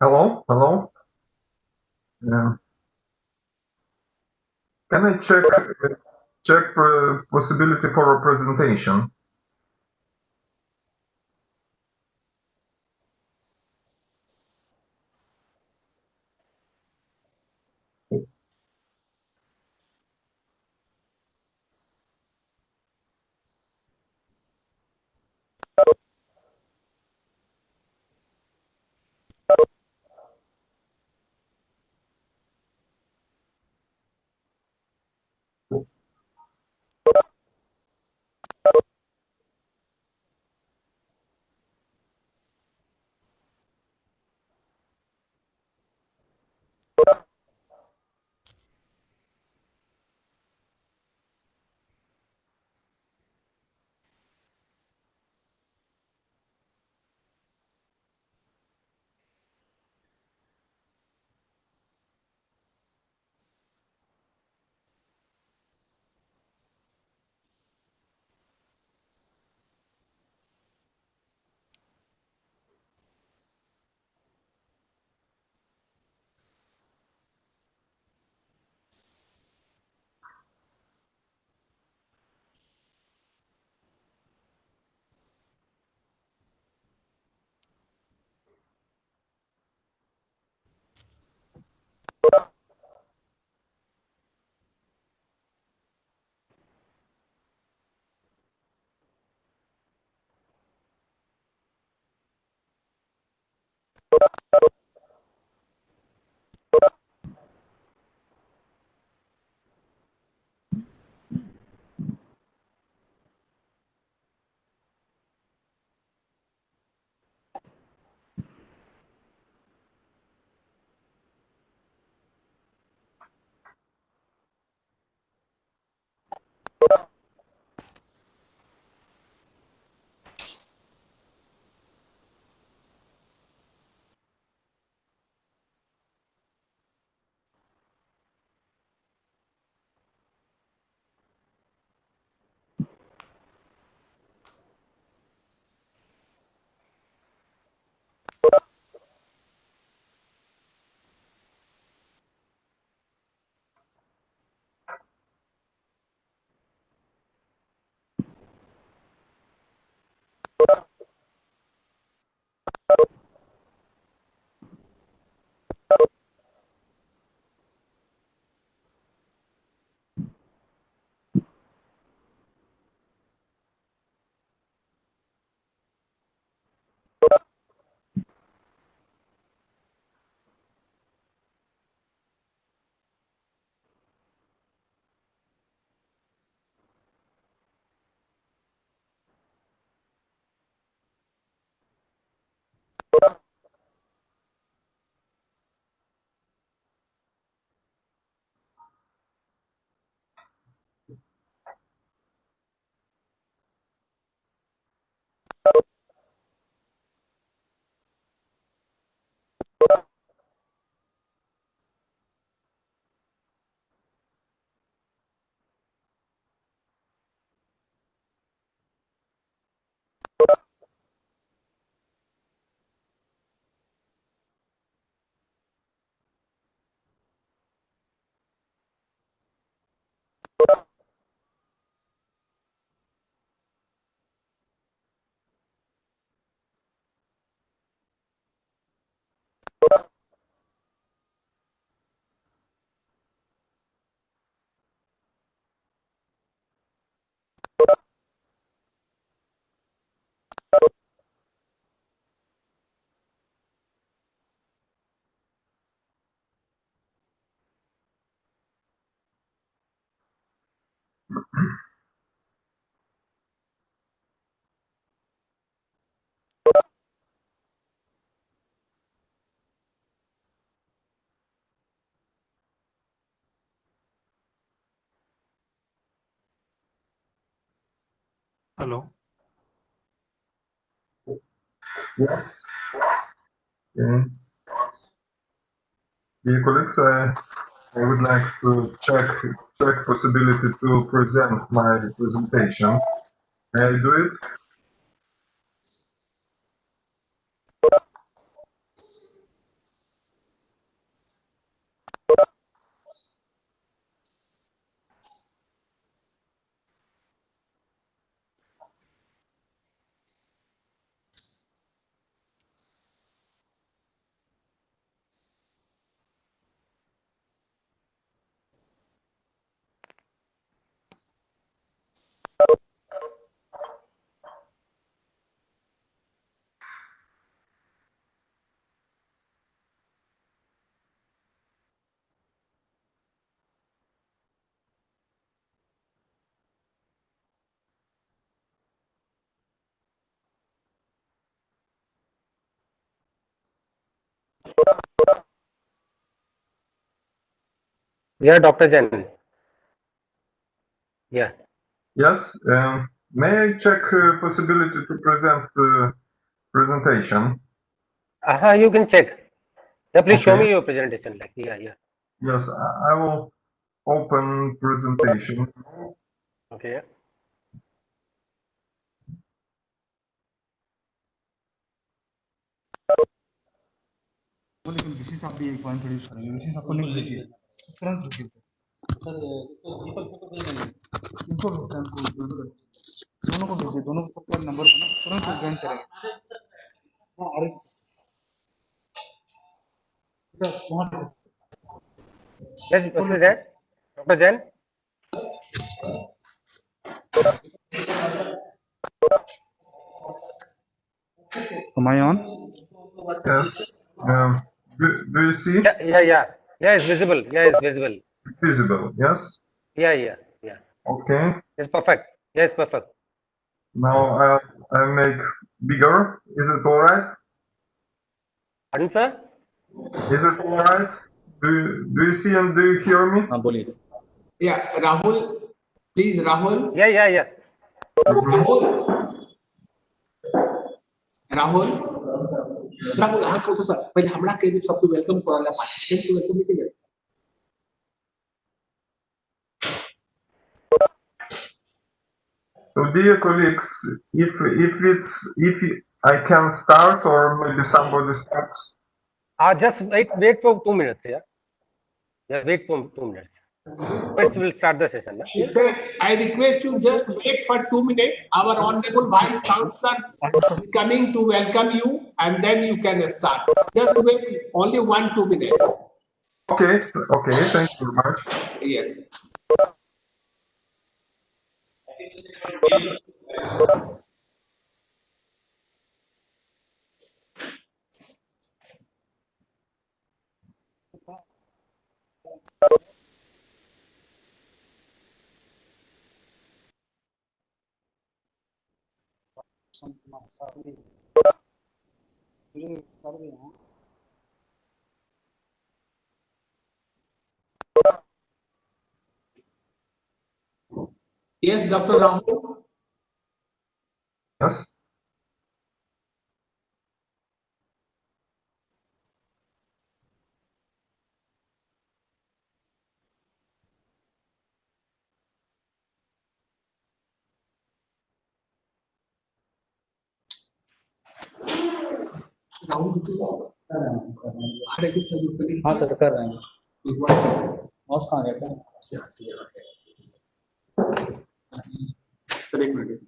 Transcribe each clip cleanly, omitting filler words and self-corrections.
Hello, hello. Yeah. Can I check possibility for a presentation? Hello. Yes. Okay. Dear colleagues, I would like to check possibility to present my presentation. May I do it? Yeah, Dr. Jen. Yeah. Yes. May I check possibility to present presentation? You can check. Yeah, please show Okay. me your presentation. Like, yeah. Yes, I will open presentation. Okay. लेकिन विशेष आप भी एक point introduce करेंगे विशेष आपको link भेजिए तुरंत भेजिए sir इनको दोनों को भेजिए दोनों को सबका नंबर बना तुरंत ज्वाइन करेंगे हाँ अरे वहाँ Yes, Dr. Jen. Dr. Jen. am I on Yes. Do you see? Yeah. Yeah, it's visible. Yeah, it's visible. It's visible. Yes. Yeah. Okay. It's perfect. Yeah, it's perfect. Now I make bigger. Is it all right? Pardon, sir? Is it all right? Do you see and do you hear me? हाँ बोलिए Yeah, Rahul, please, Rahul. Yeah. Rahul, हाँ करो तो sir पहले हमरा के भी सबको वेलकम कराला पार्टी तो वेलकम नहीं किया So dear colleagues, if I can start or maybe somebody starts. Just wait for 2 minutes. Yeah, wait for 2 minutes. First, we'll start the session. He said, I request you just wait for 2 minutes. Our Honorable Vice Chancellor is coming to welcome you and then you can start. Just wait only 1-2 minutes. Okay, thank you very much. Yes. Yes, Dr. Rahul. Yes. हाँ sir कर रहे हैं mouse कहाँ गया sir Sir, एक minute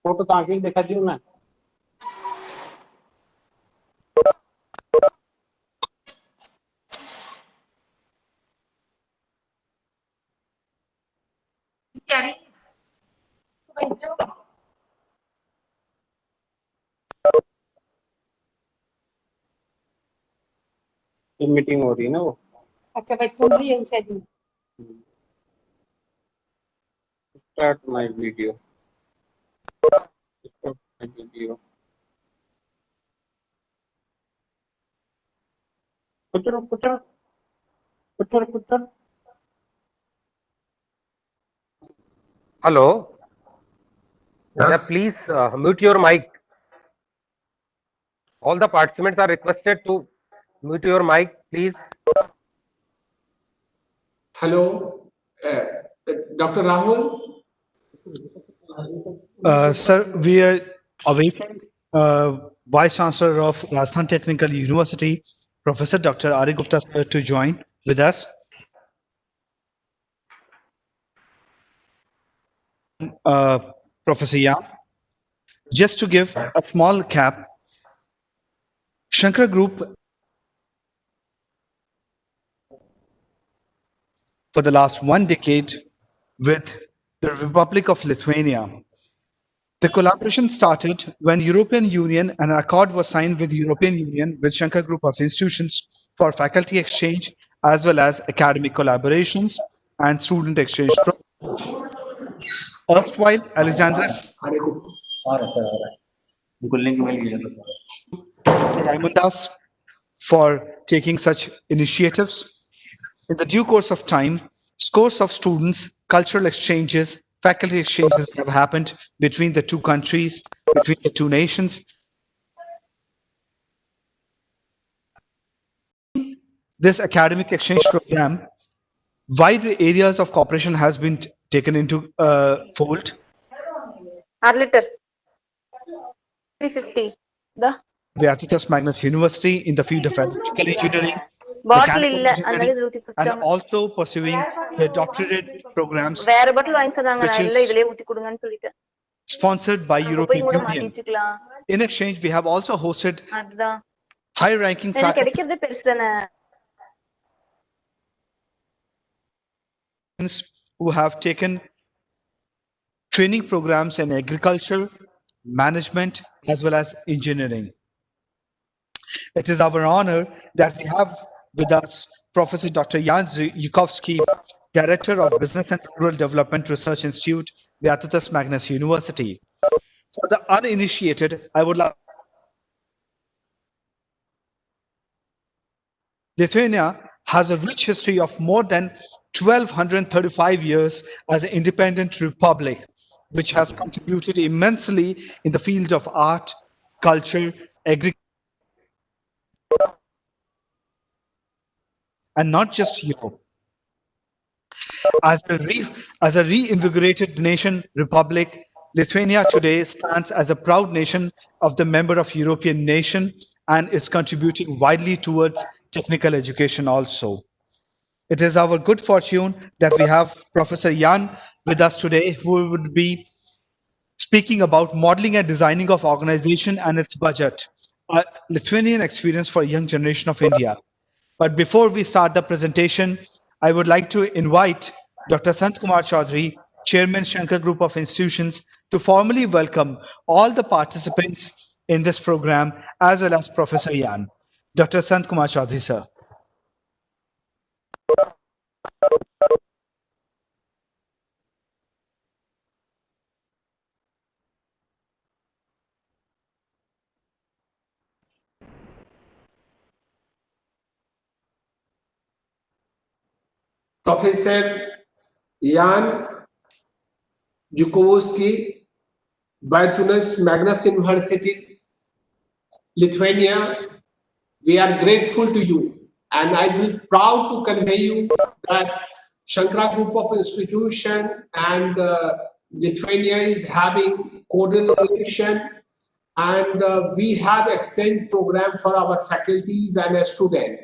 photo ताकि देखा दियो ना मीटिंग हो रही है ना वो। अच्छा भाई सुन रही है शायद। Start my video. Start my video. कुचर कुचर कुचर कुचर। Hello. Yeah, Yes. please mute your mic. All the participants are requested to mute your mic, please. Hello, Dr. Rahul. Sir, we are awaiting Vice Chancellor of Rajasthan Technical University, Professor Dr. Ari Gupta sir, to join with us. Professor Yam, just to give a small cap, Shankar Group for the last 1 decade with the Republic of Lithuania. The collaboration started when European Union and an accord was signed with European Union with Shankar Group of institutions for faculty exchange as well as academic collaborations and student exchange programs. Erstwhile, Alexandra Raimundas for taking such initiatives. In the due course of time, scores of students, cultural exchanges, faculty exchanges have happened between the two countries, between the two nations. This academic exchange program, wide areas of cooperation has been taken into fold. R-liter 350. The Vyatitas Magnus University in the field of electrical engineering, bottle mechanical illa engineering, annalli and ruti also pursuing the doctorate programs வேற bottle வாங்கி சொன்னாங்க which நான் is இல்ல இதுலயே ஊத்தி கொடுங்கன்னு சொல்லிட்டேன் sponsored by அங்க போய் European கூட Union. மாத்திச்சுக்கலாம் In exchange, we have also hosted அதுதான் high-ranking எனக்கு faculty கிடைக்கிறதே பெருசு தானே who have taken training programs in agriculture, management, as well as engineering. It is our honor that we have with us Professor Dr. Jan Yukovsky, Director of Business and Rural Development Research Institute, Vyatitas Magnus University. For the uninitiated, I would like Lithuania has a rich history of more than 1235 years as an independent republic, which has contributed immensely in the field of art, culture, agriculture, and not just Europe. As a reinvigorated nation republic, Lithuania today stands as a proud nation of the member of European nation and is contributing widely towards technical education also. It is our good fortune that we have Professor Jan with us today, who would be speaking about modeling and designing of organization and its budget, a Lithuanian experience for a young generation of India. But before we start the presentation, I would like to invite Dr. Sant Kumar Chaudhary, Chairman Shankar Group of Institutions, to formally welcome all the participants in this program, as well as Professor Jan. Dr. Sant Kumar Chaudhary, sir. Professor Jan Jukovsky, Vyatitas Magnus University, Lithuania. We are grateful to you, and I feel proud to convey you that Shankara Group of Institution and Lithuania is having cordial relation, and we have exchange program for our faculties and students.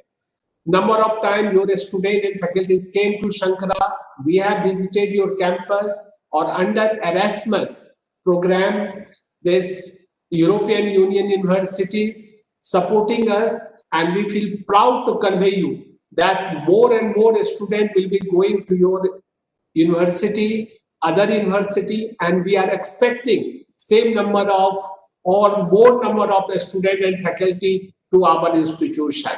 Number of times your student and faculties came to Shankara. We have visited your campus, or under Erasmus program, this European Union universities supporting us, and we feel proud to convey you that more and more students will be going to your university, other university, and we are expecting same number of or more number of students and faculty to our institution.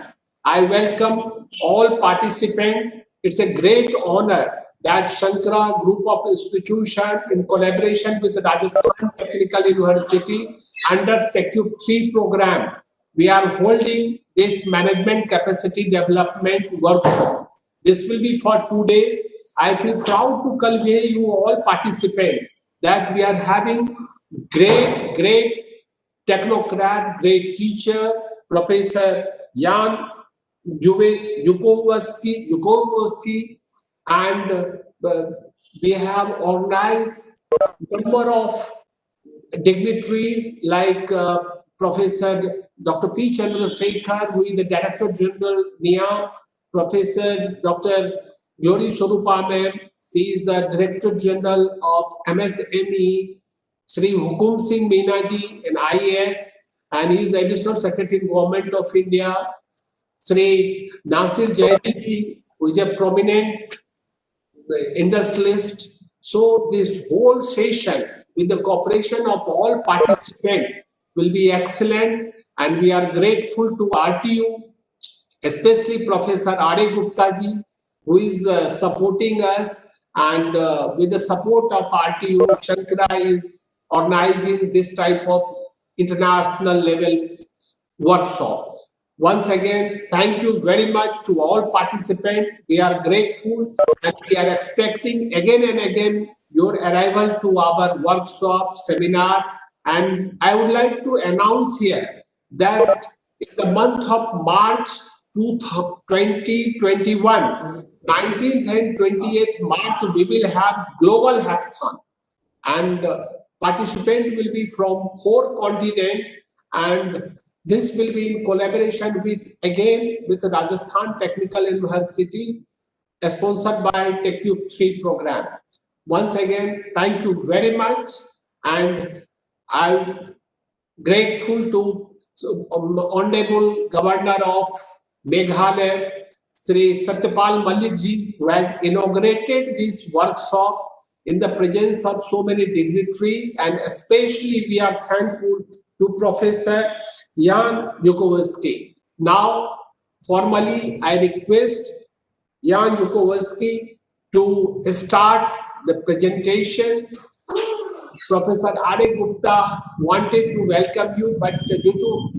I welcome all participants. It's a great honor that Shankara Group of Institutions in collaboration with Rajasthan Technical University under TechUp 3 program, we are holding this management capacity development workshop. This will be for 2 days. I feel proud to convey you all participants that we are having great technocrat, great teacher, Professor Jan Jukovsky, and we have organized number of dignitaries like Professor Dr. P. Chandrasekhar, who is the Director General NIAM, Professor Dr. Glory Swarupa ma'am, she is the Director General of MSME, Sri Hukum Singh Meenaji, an IAS, and he is the Additional Secretary in Government of India, Sri Nasir Jaidiji, who is a prominent industrialist. So this whole session with the cooperation of all participants will be excellent, and we are grateful to RTU, especially Professor R.A. Gupta ji, who is supporting us, and with the support of RTU, Shankara is organizing this type of international level workshop. Once again, thank you very much to all participants. We are grateful, and we are expecting again and again your arrival to our workshop, seminar. And I would like to announce here that in the month of March 2021, 19th and 28th March, we will have Global Hackathon. And participants will be from 4 continents, and this will be in collaboration with the Rajasthan Technical University, sponsored by TechUp 3 program. Once again, thank you very much, and I'm grateful to Honorable Governor of Meghalaya, Sri Satyapal Malik ji, who has inaugurated this workshop in the presence of so many dignitaries, and especially we are thankful to Professor Jan Jukovsky. Now, formally, I request Jan Jukovsky to start the presentation. Professor R.A. Gupta wanted to welcome you, but due to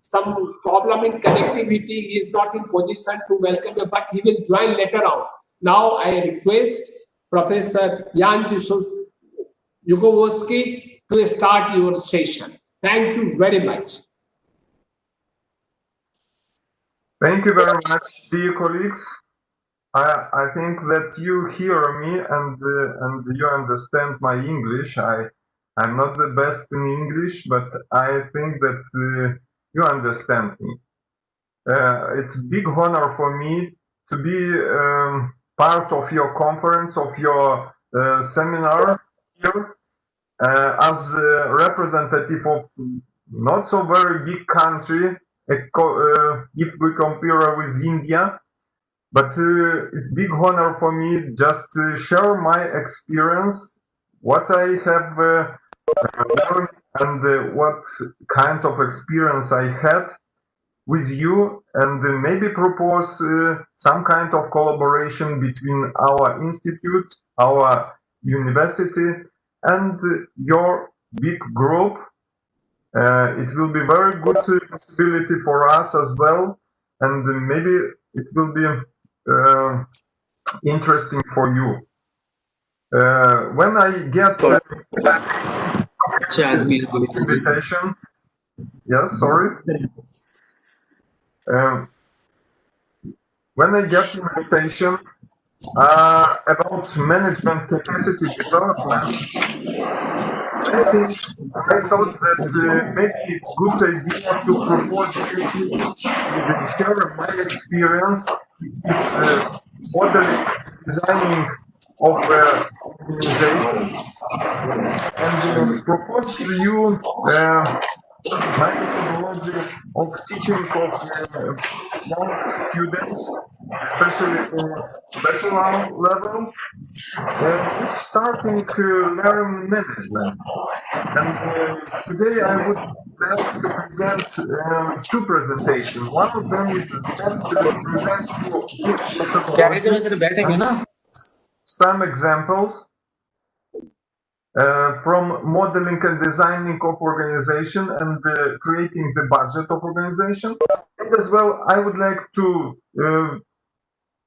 some problem in connectivity, he is not in position to welcome you, but he will join later on. Now, I request Professor Jan Jukovsky to start your session. Thank you very much. Thank you very much, dear colleagues. I think that you hear me and you understand my English. I'm not the best in English, but I think that you understand me. It's a big honor for me to be part of your conference, of your seminar here, as a representative of not so very big country, if we compare with India. But it's big honor for me just to share my experience, what I have learned, and what kind of experience I had with you, and maybe propose some kind of collaboration between our institute, our university, and your big group. It will be very good possibility for us as well, and maybe it will be interesting for you. When I get invitation, yes, sorry. When I get invitation about management capacity development, I thought that maybe it's good idea to propose to share my experience is modeling designing of organization, and propose to you my methodology of teaching of young students, especially for bachelor level, which starting to learn management. And today I would like to present two presentations. One of them is just to present you this methodology, some examples from modeling and designing of organization and creating the budget of organization. And as well, I would like to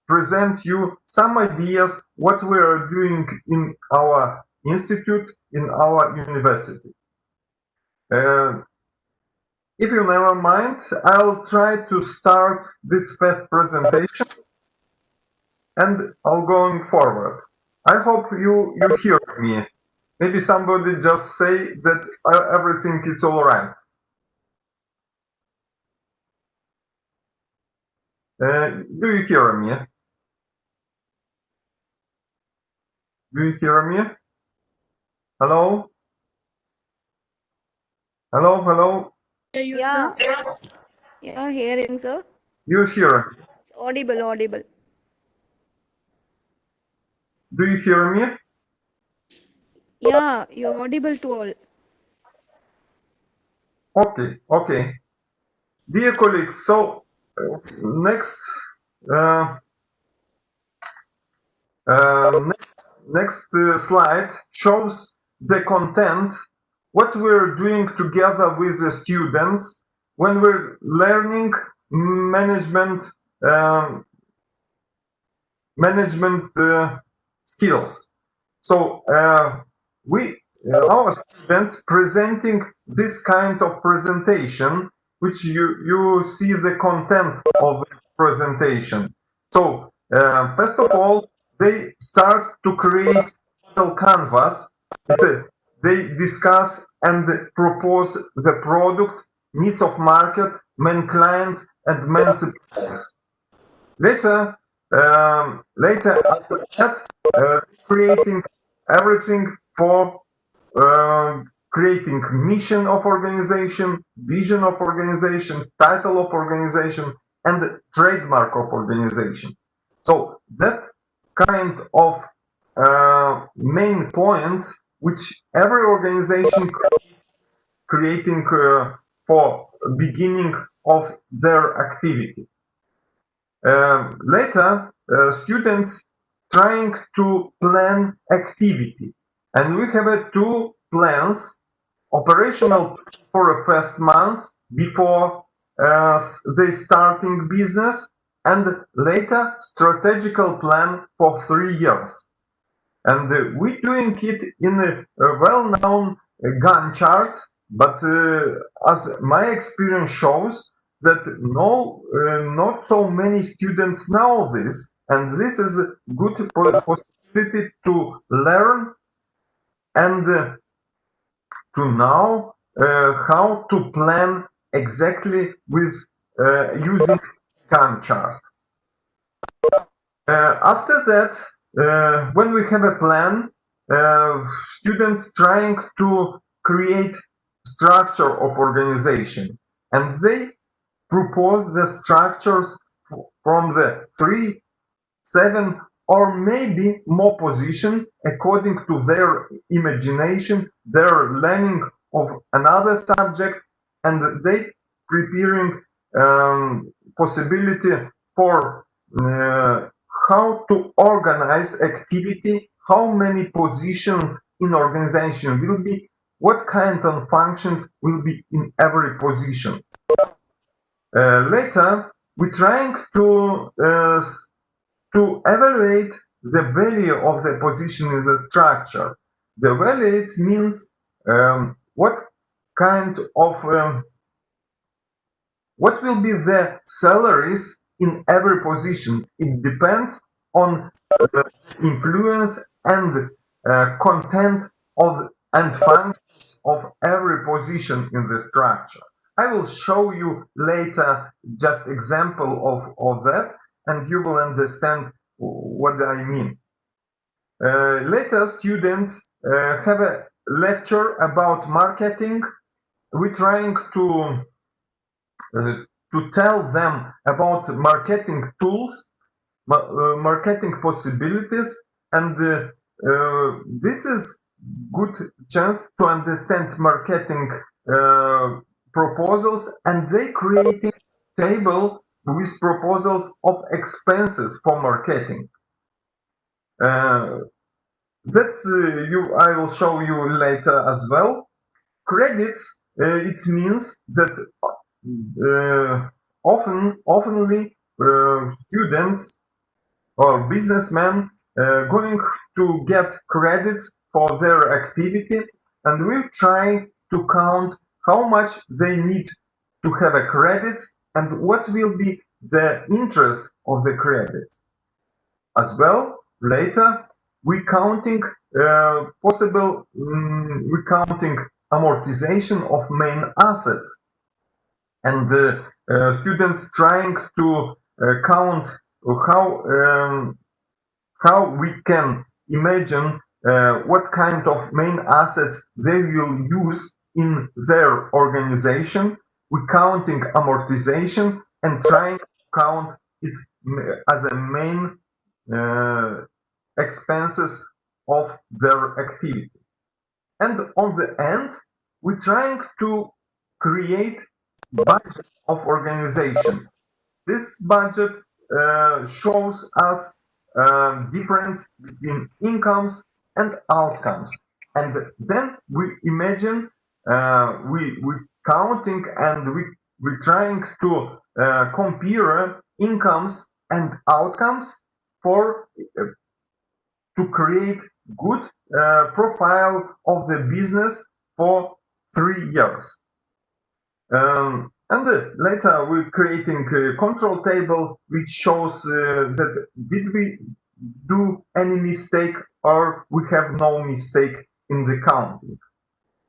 present you some ideas what we are doing in our institute, in our university. If you never mind, I'll try to start this first presentation and I'll going forward. I hope you hear me. Maybe somebody just say that everything is all right. Do you hear me? Do you hear me? Hello? Hello, hello? You, Yeah. sir? Yeah, hearing, sir. You hear me? It's audible, audible. Do you hear me? Yeah, you're audible to all. Okay, okay. Dear colleagues, so next slide shows the content, what we're doing together with the students when we're learning management skills. So our students presenting this kind of presentation, which you see the content of the presentation. So first of all, they start to create model canvas. They discuss and propose the product, needs of market, main clients, and main suppliers. Later after that, creating everything for creating mission of organization, vision of organization, title of organization, and trademark of organization. So that kind of main points which every organization creating for beginning of their activity. Later, students trying to plan activity, and we have two plans: operational for a first month before they starting business, and later strategical plan for 3 years. And we're doing it in a well-known Gantt chart, but as my experience shows that not so many students know this, and this is a good possibility to learn and to know how to plan exactly with using Gantt chart. After that, when we have a plan, students trying to create structure of organization, and they propose the structures from the 3, 7, or maybe more positions according to their imagination, their learning of another subject, and they preparing possibility for how to organize activity, how many positions in organization will be, what kind of functions will be in every position. Later, we're trying to evaluate the value of the position in the structure. The value means what kind of what will be the salaries in every position. It depends on the influence and content of and functions of every position in the structure. I will show you later just example of that, and you will understand what I mean. Later, students have a lecture about marketing. We're trying to tell them about marketing tools, marketing possibilities, and this is good chance to understand marketing proposals, and they creating table with proposals of expenses for marketing. That's I will show you later as well. Credits, it means that oftenly students or businessmen going to get credits for their activity, and we try to count how much they need to have a credits and what will be the interest of the credits. As well, later we counting we counting amortization of main assets, and students trying to count how we can imagine what kind of main assets they will use in their organization. We counting amortization and trying to count it as a main expenses of their activity. And on the end, we're trying to create budget of organization. This budget shows us difference between incomes and outcomes. And then we imagine we counting and we trying to compare incomes and outcomes for to create good profile of the business for 3 years. And later we're creating a control table which shows that did we do any mistake or we have no mistake in the counting.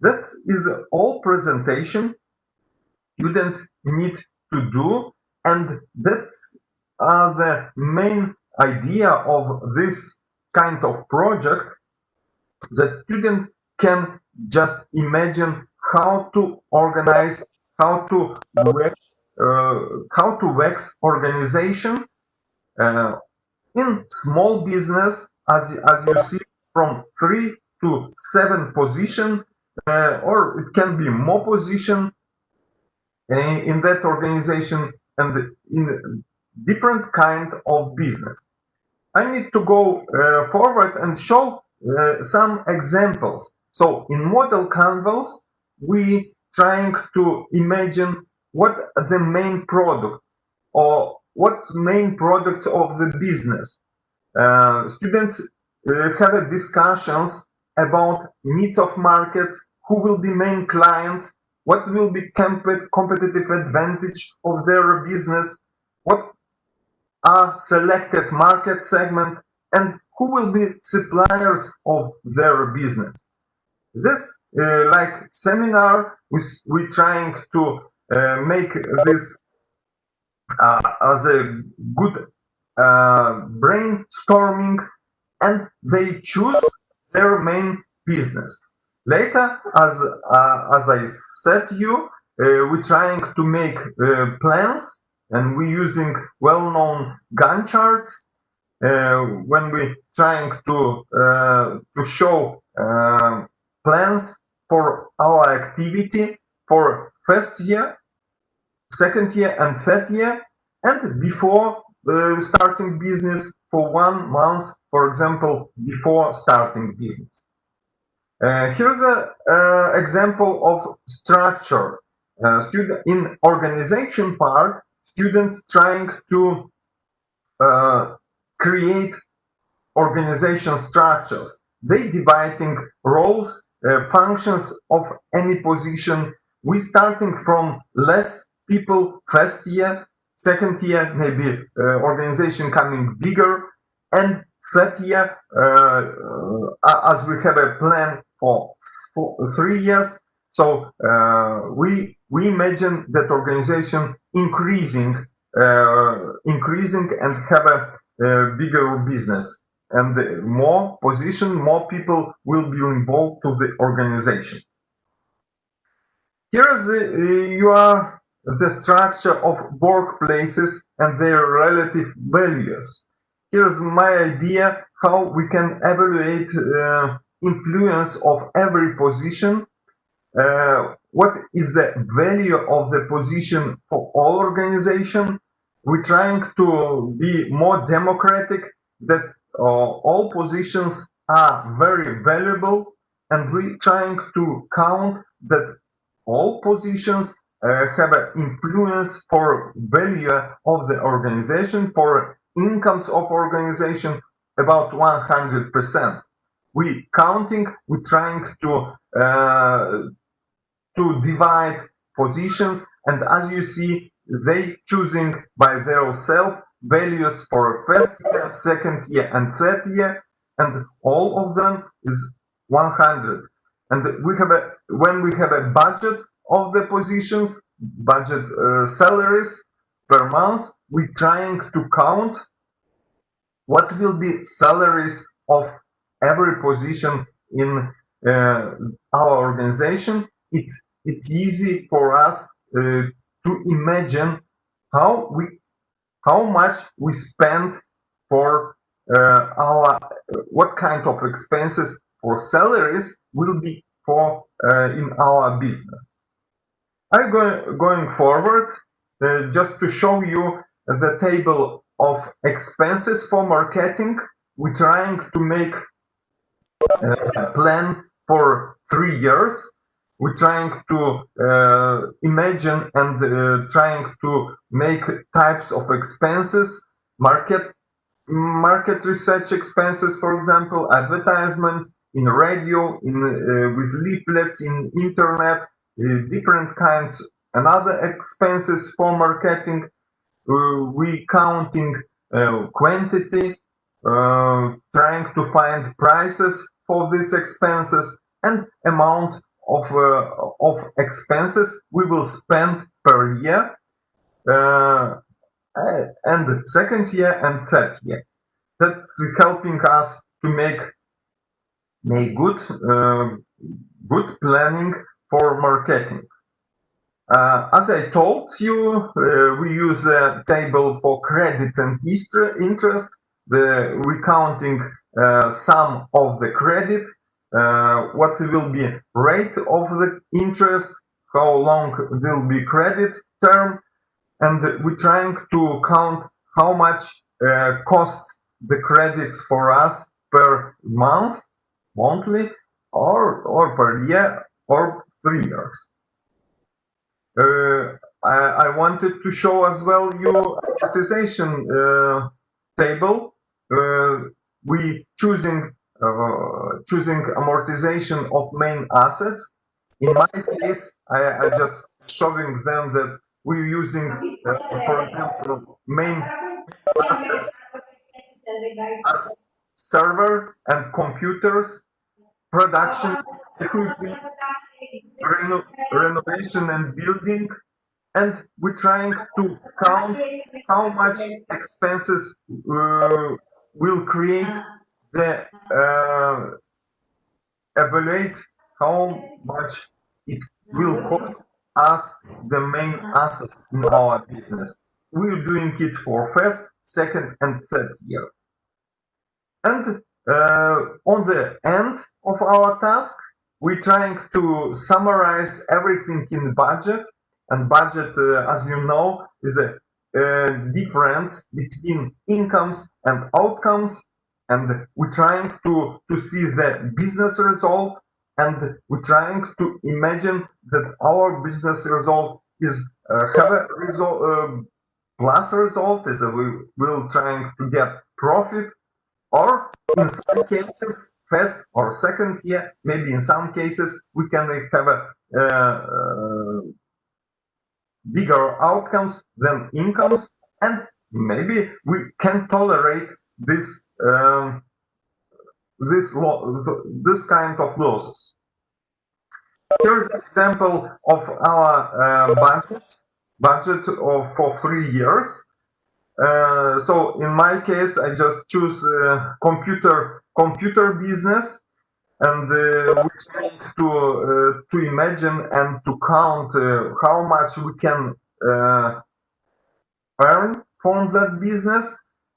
That is all presentation students need to do, and that's the main idea of this kind of project, that student can just imagine how to organize, how to wax organization in small business, as you see, from 3 to 7 position, or it can be more position in that organization, and in different kind of business. I need to go forward and show some examples. So in model canvas, we trying to imagine what the main product or what main products of the business. Students have discussions about needs of markets, who will be main clients, what will be competitive advantage of their business, what are selected market segment, and who will be suppliers of their business. This like seminar, we trying to make this as a good brainstorming, and they choose their main business. Later, as I said to you, we're trying to make plans, and we're using well-known Gantt charts when we're trying to show plans for our activity for first year, second year, and third year, and before starting business for 1 month, for example, before starting business. Here's an example of structure. Student in organization part, students trying to create organization structures. They dividing roles, functions of any position. We starting from less people first year, second year maybe organization coming bigger, and third year as we have a plan for 3 years. So we imagine that organization increasing and have a bigger business, and more position, more people will be involved to the organization. Here is you are the structure of workplaces and their relative values. Here's my idea how we can evaluate influence of every position, what is the value of the position for all organization. We're trying to be more democratic, that all positions are very valuable, and we're trying to count that all positions have an influence for value of the organization, for incomes of organization about 100%. We counting, we're trying to divide positions, and as you see, they choosing by themselves values for first year, second year, and third year, and all of them is 100. And we have when we have a budget of the positions, budget salaries per month, we're trying to count what will be salaries of every position in our organization. It's easy for us to imagine how much we spend for our what kind of expenses for salaries will be for in our business. I'm going forward just to show you the table of expenses for marketing. We're trying to make a plan for 3 years. We're trying to imagine and trying to make types of expenses, market research expenses, for example, advertisement in radio, in with leaflets, in internet, different kinds, and other expenses for marketing. We counting quantity, trying to find prices for these expenses, and amount of expenses we will spend per year, and second year and third year. That's helping us to make good planning for marketing. As I told you, we use a table for credit and interest. We're counting sum of the credit, what will be rate of the interest, how long will be credit term, and we're trying to count how much costs the credits for us per month, monthly, or per year, or 3 years. I wanted to show as well you amortization table. We choosing amortization of main assets. In my case, I just showing them that we're using, for example, main assets as server and computers, production equipment, renovation and building, and we're trying to count how much expenses will create the evaluate how much it will cost us the main assets in our business. We're doing it for first, second, and third year. And on the end of our task, we're trying to summarize everything in budget. And budget, as you know, is a difference between incomes and outcomes. And we're trying to see the business result, and we're trying to imagine that our business result is have a result, plus result, is we will trying to get profit, or in some cases first or second year, maybe in some cases we can have a bigger outcomes than incomes, and maybe we can tolerate this this kind of losses. Here's an example of our budget for 3 years. So in my case, I just choose computer business, and we try to imagine and to count how much we can earn from that business.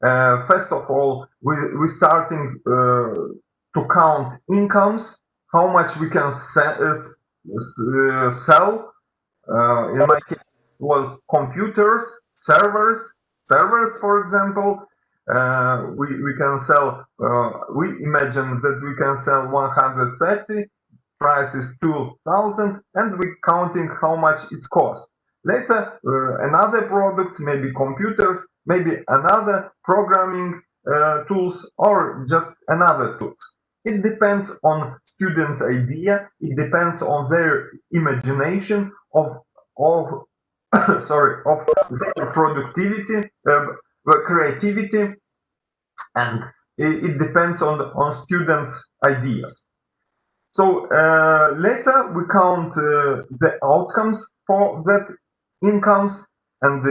First of all, we starting to count incomes, how much we can sell. In my case, well, computers, servers, for example. We can sell. We imagine that we can sell 130. Price is 2,000, and we counting how much it costs. Later, another product, maybe computers, maybe another programming tools, or just another tools. It depends on students' idea. It depends on their imagination of sorry, of their productivity, creativity, and it depends on students' ideas. So later we count the outcomes for that incomes, and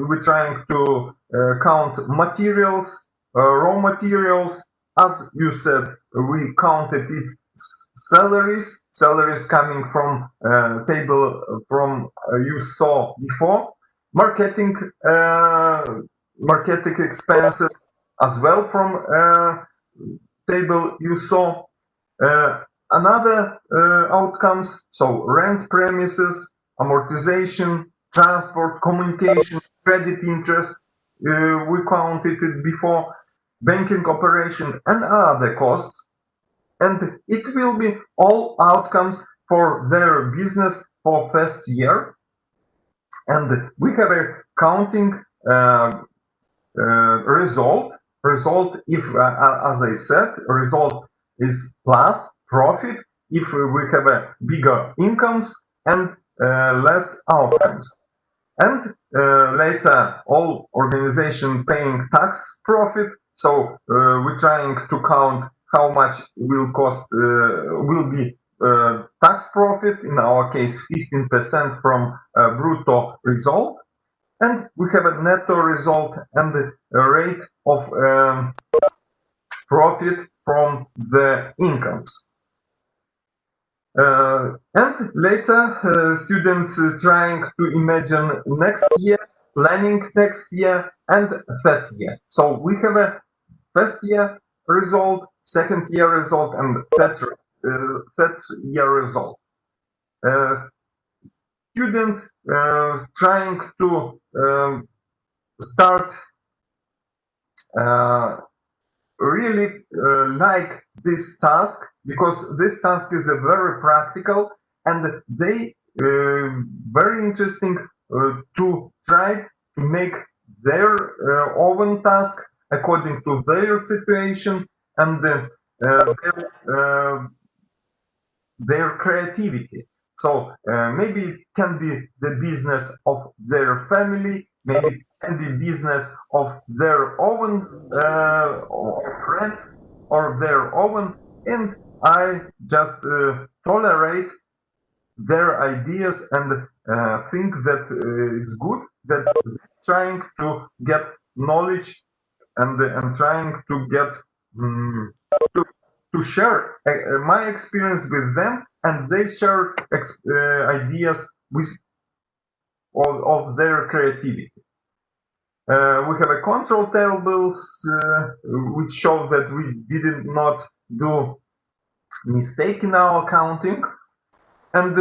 we're trying to count materials, raw materials. As you said, we counted its salaries coming from table from you saw before, marketing expenses as well from table you saw. Another outcomes, so rent premises, amortization, transport, communication, credit interest, we counted it before, banking operation and other costs. And it will be all outcomes for their business for first year. And we have a counting result. Result, if, as I said, result is plus profit if we have a bigger incomes and less outcomes. And later, all organization paying tax profit. So we're trying to count how much will cost will be tax profit. In our case, 15% from brutto result. And we have a netto result and a rate of profit from the incomes. And later, students trying to imagine next year, planning next year, and third year. So we have a first year result, second year result, and third year result. Students trying to start really like this task, because this task is a very practical, and they very interesting to try to make their own task according to their situation and their creativity. So maybe it can be the business of their family, maybe it can be business of their own or friends or their own, and I just tolerate their ideas and think that it's good that they're trying to get knowledge and trying to get to share my experience with them, and they share ideas with of their creativity. We have a control tables which show that we did not do mistake in our counting, and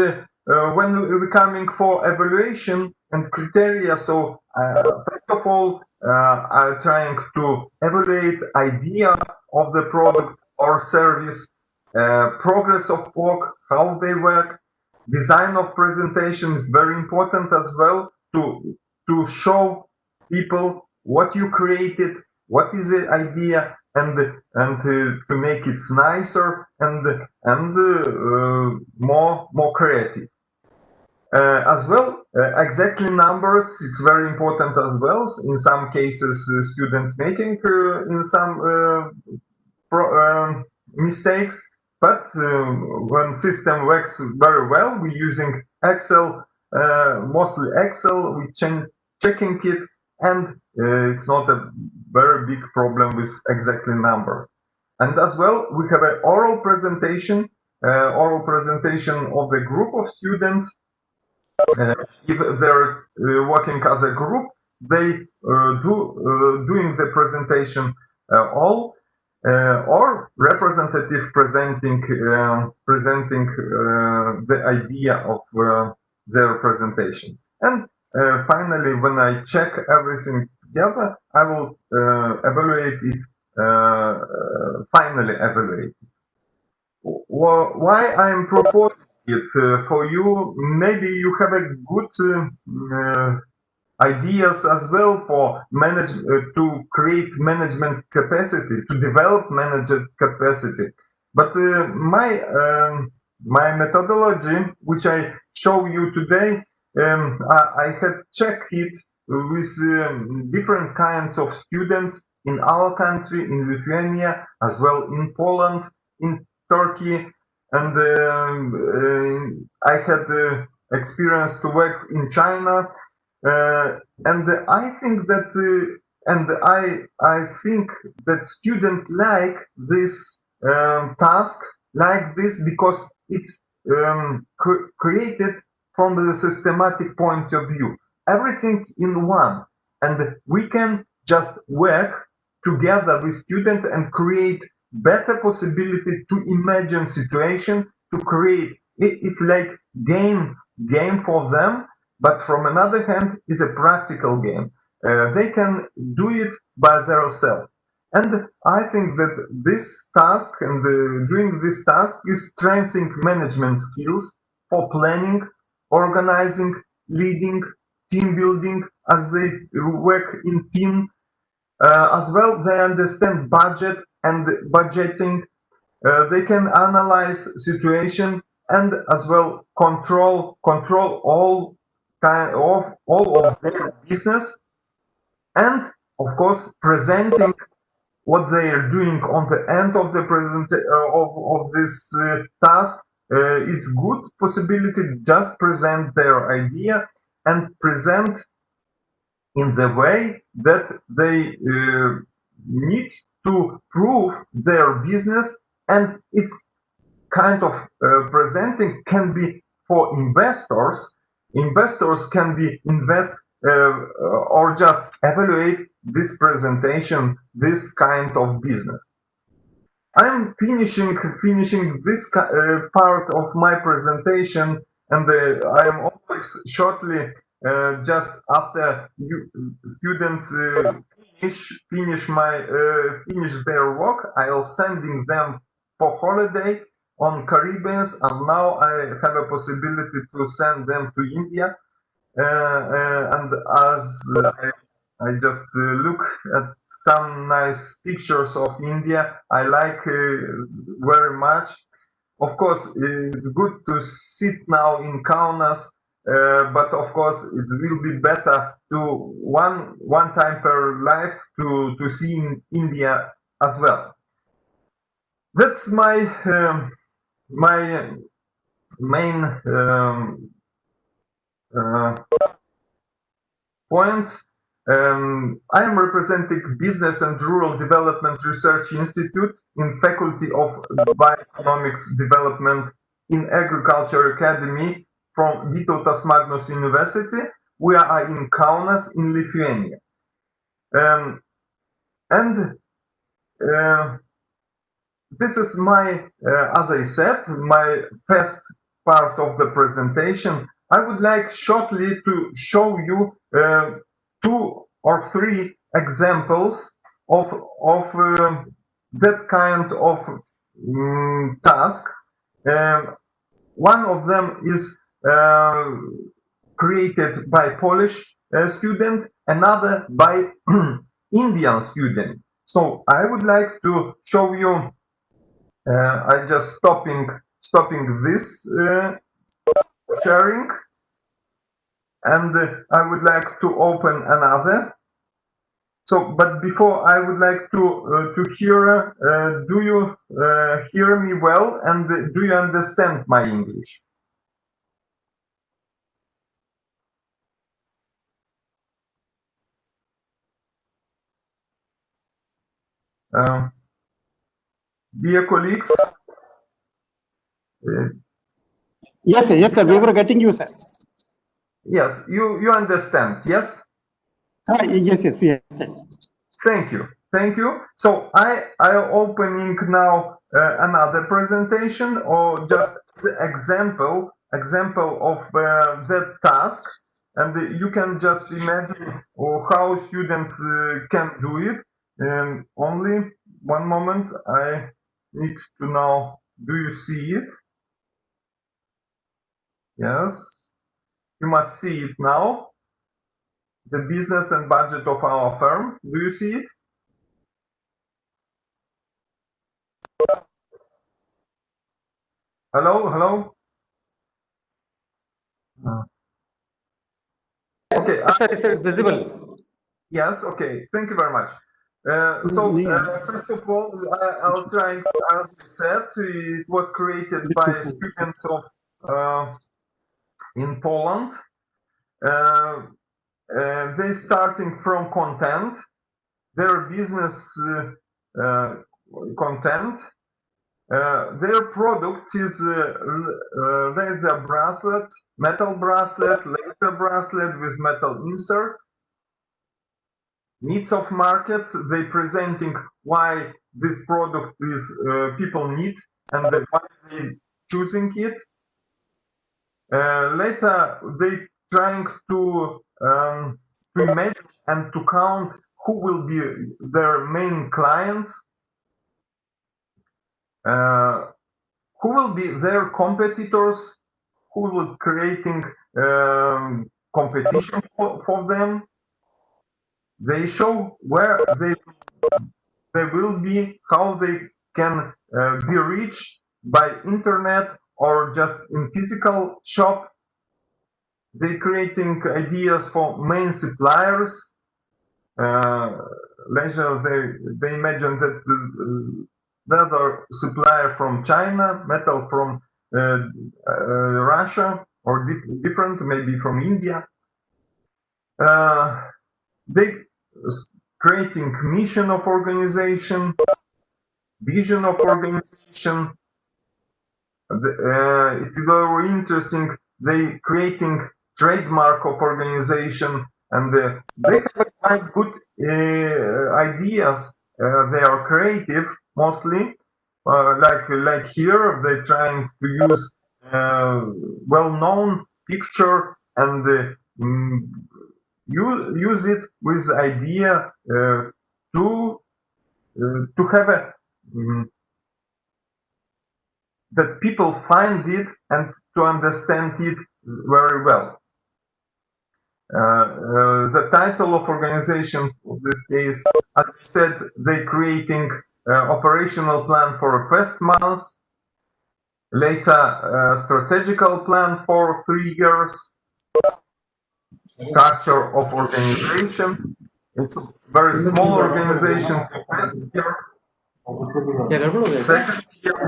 when we're coming for evaluation and criteria, so first of all I'm trying to evaluate idea of the product or service, progress of work, how they work, design of presentation is very important as well, to show people what you created, what is the idea, and to make it nicer and more creative. As well, exactly numbers, it's very important as well. In some cases, students making in some mistakes, but when system works very well, we're using Excel, mostly Excel, we checking it, and it's not a very big problem with exactly numbers. And as well, we have an oral presentation of the group of students. If they're working as a group, they doing the presentation all. or representative presenting the idea of their presentation. And finally, when I check everything together, I will evaluate it, finally evaluate it. Why I'm proposing it for you? Maybe you have a good ideas as well for to create management capacity, to develop management capacity. But my methodology, which I show you today, I had checked it with different kinds of students in our country, in Lithuania, as well in Poland, in Turkey, and I had experience to work in China. And I think that I think that students like this task like this because it's created from the systematic point of view. Everything in one, and we can just work together with students and create better possibility to imagine situation, to create. It's like game for them. But from another hand, is a practical game. They can do it by themselves. And I think that this task and doing this task is strengthening management skills for planning, organizing, leading, team building as they work in team. As well, they understand budget and budgeting. They can analyze situation and as well control all of their business, and of course presenting what they are doing on the end of the of this task. It's good possibility to just present their idea and present in the way that they need to prove their business, and it's kind of presenting can be for investors. Investors can be invest or just evaluate this presentation, this kind of business. I'm finishing this part of my presentation, and I am always shortly just after students finish their work, I'll sending them for holiday on Caribbean, and now I have a possibility to send them to India. And as I just look at some nice pictures of India, I like very much. Of course, it's good to sit now in Kaunas, but of course, it will be better to one time per life to see in India as well. That's my my main points. I am representing Business and Rural Development Research Institute in Faculty of Bioeconomics Development in Agriculture Academy from Vytautas Magnus University. We are in Kaunas in Lithuania. This is my, as I said, my first part of the presentation. I would like shortly to show you 2 or 3 examples of that kind of task. One of them is created by Polish student, another by Indian student. So I would like to show you. I just stopping this sharing, and I would like to open another. So, but before I would like to hear. Do you hear me well, and do you understand my English? Dear colleagues, Yes, sir. Yes, sir. We were getting you, sir. yes, you understand, yes? Yes, yes, yes. Sir. Thank you. thank you. So I opening now another presentation, or just the example of that task, and you can just imagine how students can do it. Only one moment, I need to know. Do you see it? Yes, you must see it now. The business and budget of our firm. Do you see it? Hello, hello. Okay. Sir, it's visible. Yes. Okay. Thank you very much. First of all, I'll try. As you said, it was created by students of in Poland. They starting from content, their business content. Their product is leather bracelet, metal bracelet, leather bracelet with metal insert. Needs of markets, they presenting why this product is people need and why they choosing it. Later, they trying to imagine and to count who will be their main clients. Who will be their competitors, who will creating competition for them. They show where they will be, how they can be reached by internet or just in physical shop. They creating ideas for main suppliers. Later they imagine that leather supplier from China, metal from Russia, or different, maybe from India. They creating mission of organization, vision of organization. It's very interesting. They creating trademark of organization, and they have quite good ideas. They are creative mostly. Like here, they're trying to use well-known picture and use it with idea to have a that people find it and to understand it very well. The title of organization for this case, as I said, they creating operational plan for first month, later strategical plan for 3 years, structure of organization. It's a very small organization for first year, second year,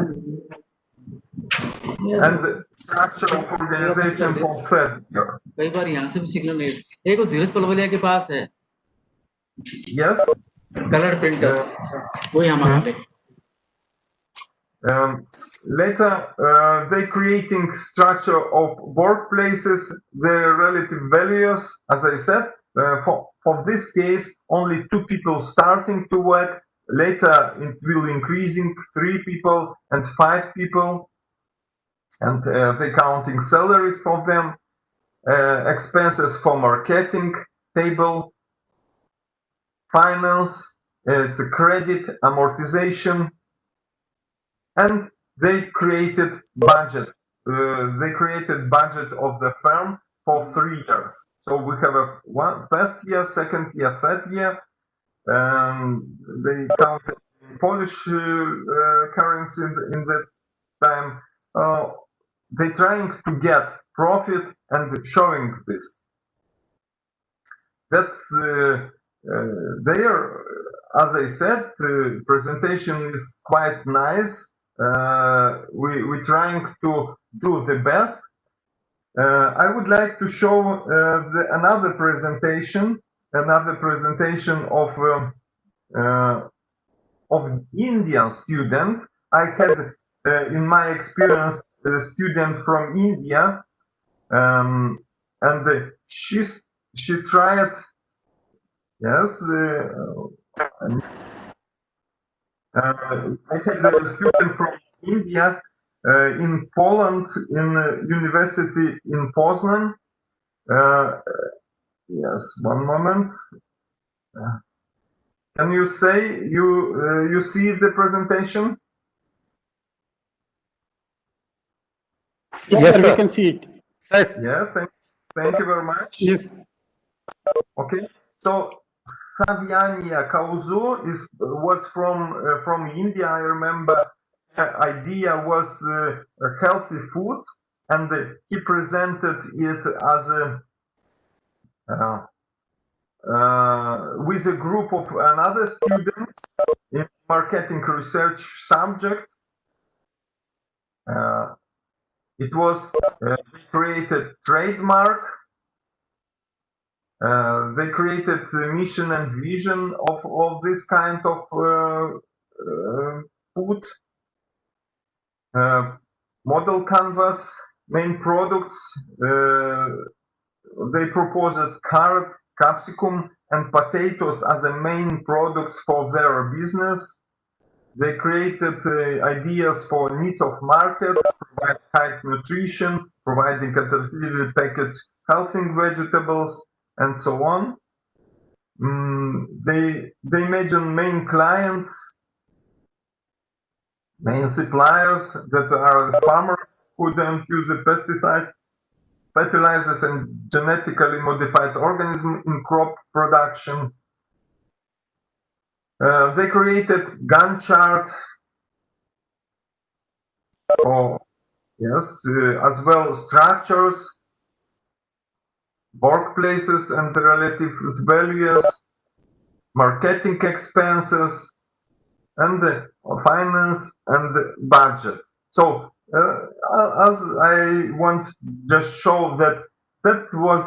and the structure of organization for third year. कई बार यहाँ से भी signal नहीं एक वो धीरज पलवलिया के पास है Yes, colour printer वो यहाँ पे later, they creating structure of workplaces, their relative values. As I said, for this case, only 2 people starting to work. Later, it will increasing 3 people and 5 people, and they counting salaries for them, expenses for marketing table, finance, it's a credit, amortization. And they created budget. They created budget of the firm for 3 years. So we have a first year, second year, third year. They counted in Polish currency in that time. They trying to get profit and showing this. That's there. As I said, the presentation is quite nice. We're trying to do the best. I would like to show another presentation of Indian student. I had in my experience a student from India, and she tried. Yes. I had a student from India in Poland in university in Poznan. Yes, one moment. Can you say you see the presentation? Yes, Yes, sir, we sir. can see it. Sir, Yeah, thank you very much. Yes. Okay, so Saviania Kauzu was from India. I remember the idea was a healthy food, and he presented it as a with a group of another students in marketing research subject. It was created trademark. They created mission and vision of this kind of food. Model canvas, main products. They proposed carrot, capsicum, and potatoes as the main products for their business. They created ideas for needs of market, provide high nutrition, providing artificially packaged healthy vegetables, and so on. They imagine main clients, main suppliers that are farmers who don't use a pesticide, fertilizers, and genetically modified organisms in crop production. They created Gantt chart, or yes, as well structures, workplaces and relative values, marketing expenses, and finance and budget. So as I want to just show that that was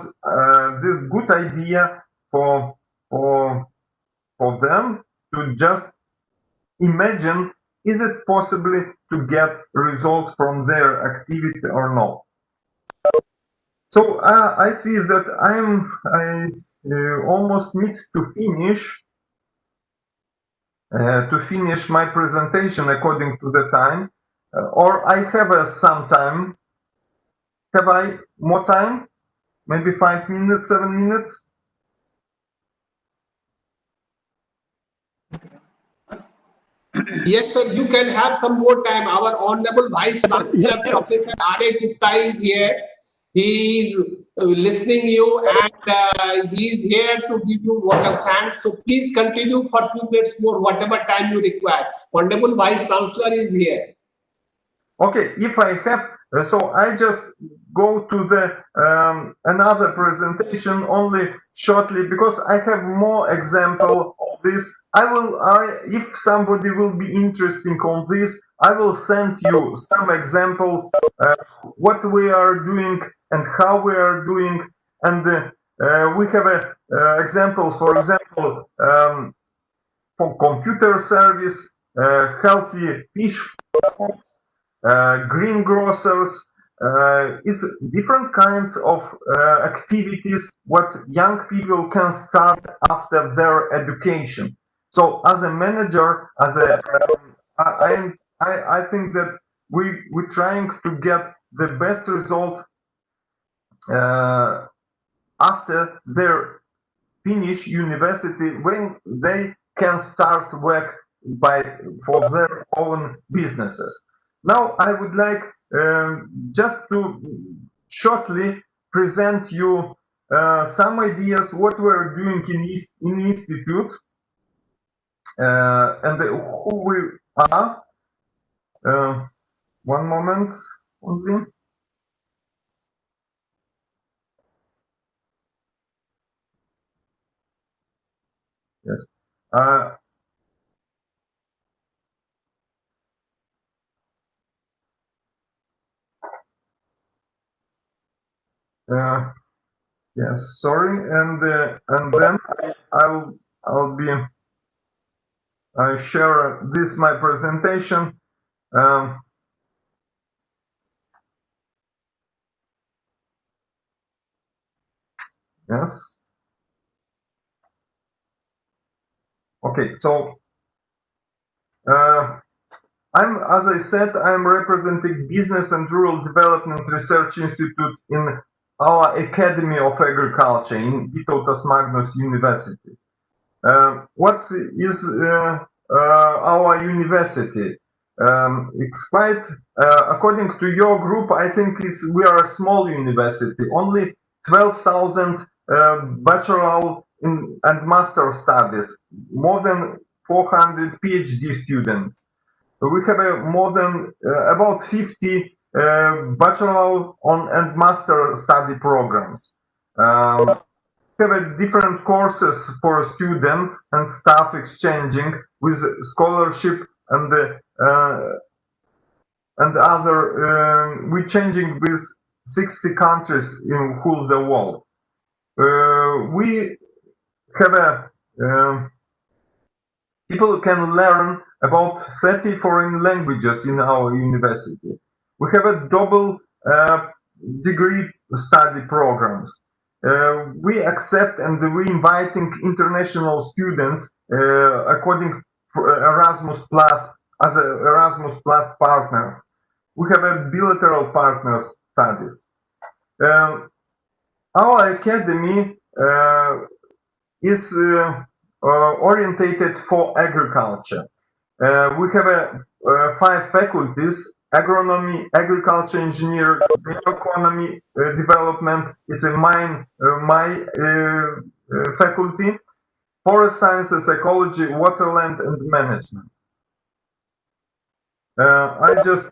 this good idea for them to just imagine, is it possible to get result from their activity or not. So I see that I almost need to finish my presentation according to the time, or I have some time. Have I more time? Maybe 5 minutes, 7 minutes? Yes, sir, you can have some more time. Our Honorable Vice Chancellor, Professor R.A. Gupta is here. He is listening you, and he is here to give you vote of thanks. So please continue for 2 minutes more, whatever time you require. Honorable Vice Chancellor is here. Okay, if I have, so I just go to the another presentation only shortly, because I have more example of this. If somebody will be interested on this, I will send you some examples, what we are doing and how we are doing, and we have a example, for example, for computer service, healthy fish food, greengrocers. It's different kinds of activities what young people can start after their education. So as a manager, I think that we're trying to get the best result after their finish university, when they can start work for their own businesses. Now I would like just to shortly present you some ideas what we're doing in institute and who we are. One moment only. Yes. Yes, sorry, and then I'll be I share this my presentation. Yes. Okay, so As I said, I'm representing Business and Rural Development Research Institute in our Academy of Agriculture in Vytautas Magnus University. What is our university? According to your group, I think we are a small university, only 12,000 bachelor and master studies, more than 400 PhD students. We have more than about 50 bachelor and master study programs. We have different courses for students and staff exchanging with scholarship and other. We're changing with 60 countries in whole the world. We have people can learn about 30 foreign languages in our university. We have a double degree study programs. We accept and we inviting international students according to Erasmus Plus as Erasmus Plus partners. We have a bilateral partners studies. Our academy is orientated for agriculture. We have 5 faculties: agronomy, agriculture engineer, bioeconomy development is my faculty, forest sciences, ecology, waterland and management. I just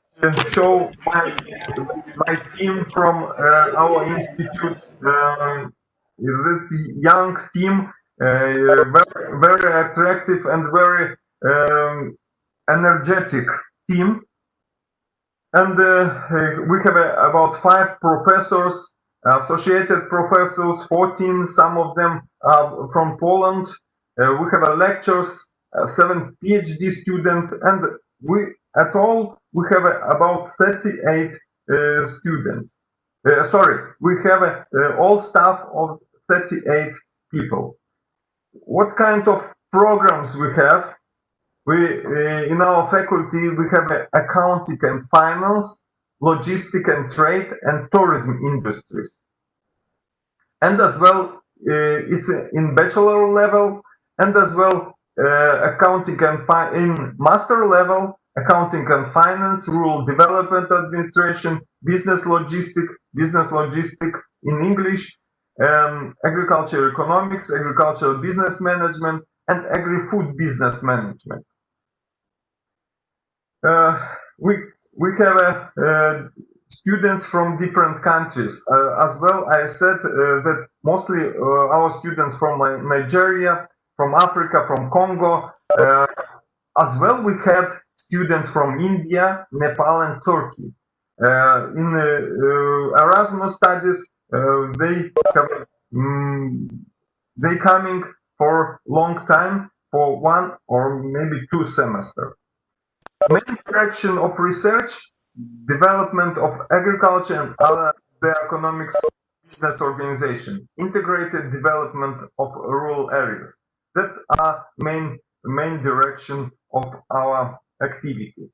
show my team from our institute. It's a young team, very attractive and very energetic team. And we have about 5 professors, associated professors, 14, some of them are from Poland. We have lectures, 7 PhD students, and we have about 38 students. We have all staff of 38 people. What kind of programs we have? In our faculty, we have accounting and finance, logistics and trade, and tourism industries. And as well, it's in bachelor level, and as well, accounting and in master level, accounting and finance, rural development administration, business logistics in English, agriculture economics, agricultural business management, and agri-food business management. We have students from different countries. As well, I said that mostly our students from Nigeria, from Africa, from Congo. As well, we had students from India, Nepal, and Turkey. In Erasmus studies, they coming for long time, for 1 or maybe 2 semesters. Main direction of research, development of agriculture and other economics business organization, integrated development of rural areas. That's our main direction of our activity.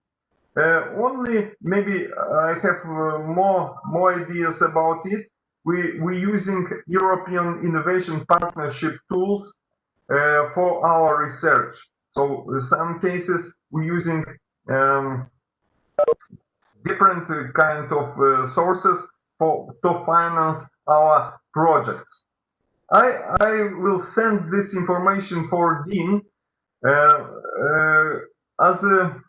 Only maybe I have more ideas about it. We're using European Innovation Partnership tools for our research. So in some cases we're using different kind of sources to finance our projects. I will send this information for Dean as a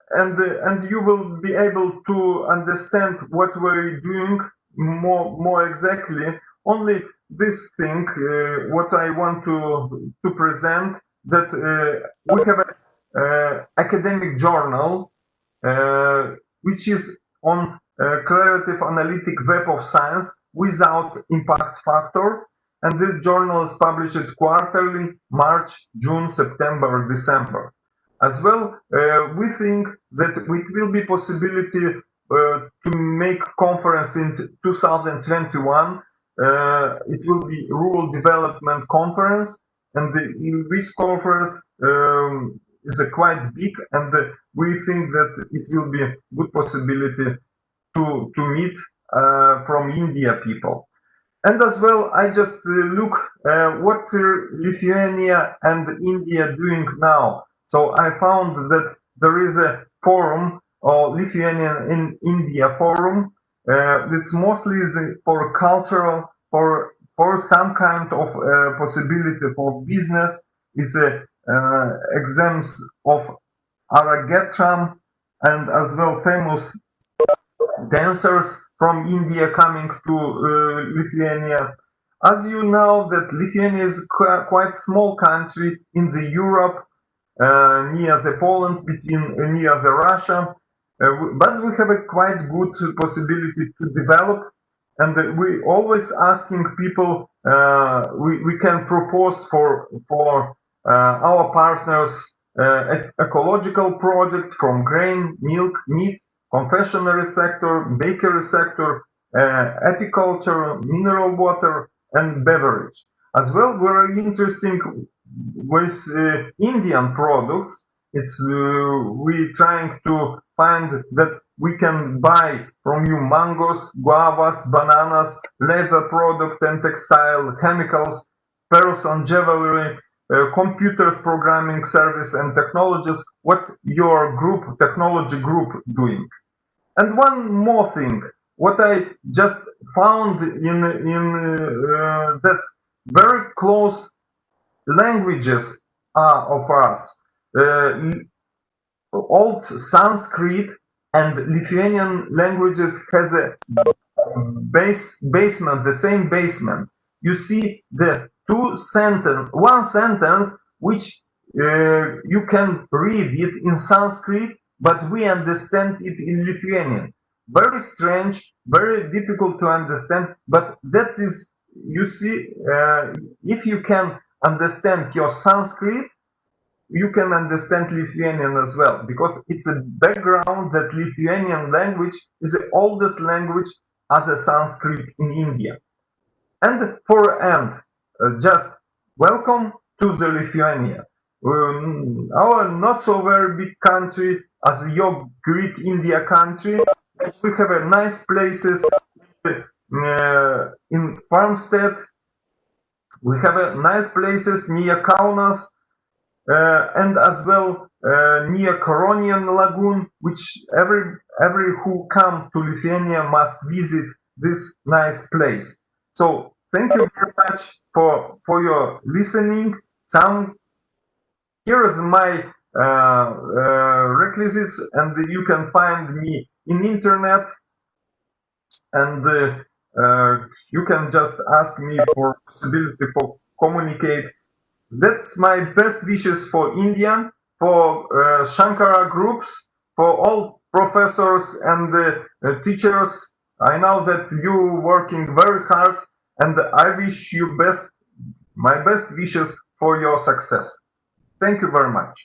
and you will be able to understand what we're doing more exactly. Only this thing, what I want to present, that we have an academic journal which is on Claritative Analytic Web of Science without impact factor, and this journal is published quarterly, March, June, September, December. As well, we think that it will be possibility to make conference in 2021. It will be Rural Development Conference and which conference is quite big, and we think that it will be a good possibility to meet from India people. And as well, I just look what Lithuania and India doing now. So I found that there is a forum, or Lithuanian in India forum. It's mostly for cultural, for some kind of possibility for business. It's exams of Aragetram, and as well famous dancers from India coming to Lithuania. As you know, that Lithuania is quite small country in the Europe, near the Poland, near the Russia, but we have a quite good possibility to develop, and we always asking people. We can propose for our partners ecological project from grain, milk, meat, confectionery sector, bakery sector, apiculture, mineral water, and beverage. As well, very interesting with Indian products. It's we trying to find that we can buy from you mangoes, guavas, bananas, leather product and textile, chemicals, pearls and jewelry, computers, programming service and technologies. What your group, technology group, doing? And one more thing, what I just found in that very close languages are of us. Old Sanskrit and Lithuanian languages has a basement, the same basement. You see the one sentence which you can read it in Sanskrit, but we understand it in Lithuanian. Very strange, very difficult to understand, but that is, you see, if you can understand your Sanskrit, you can understand Lithuanian as well, because it's a background that Lithuanian language is the oldest language as a Sanskrit in India. And for end, just welcome to the Lithuania. Our not so very big country as your great India country. We have a nice places in Farmstead. We have a nice places near Kaunas, and as well near Koronian Lagoon, which every who come to Lithuania must visit this nice place. So thank you very much for your listening. Here is my requisites, and you can find me in internet, and you can just ask me for possibility for communicate. That's my best wishes for India, for Shankara groups, for all professors and teachers. I know that you working very hard, and I wish you my best wishes for your success. Thank you very much.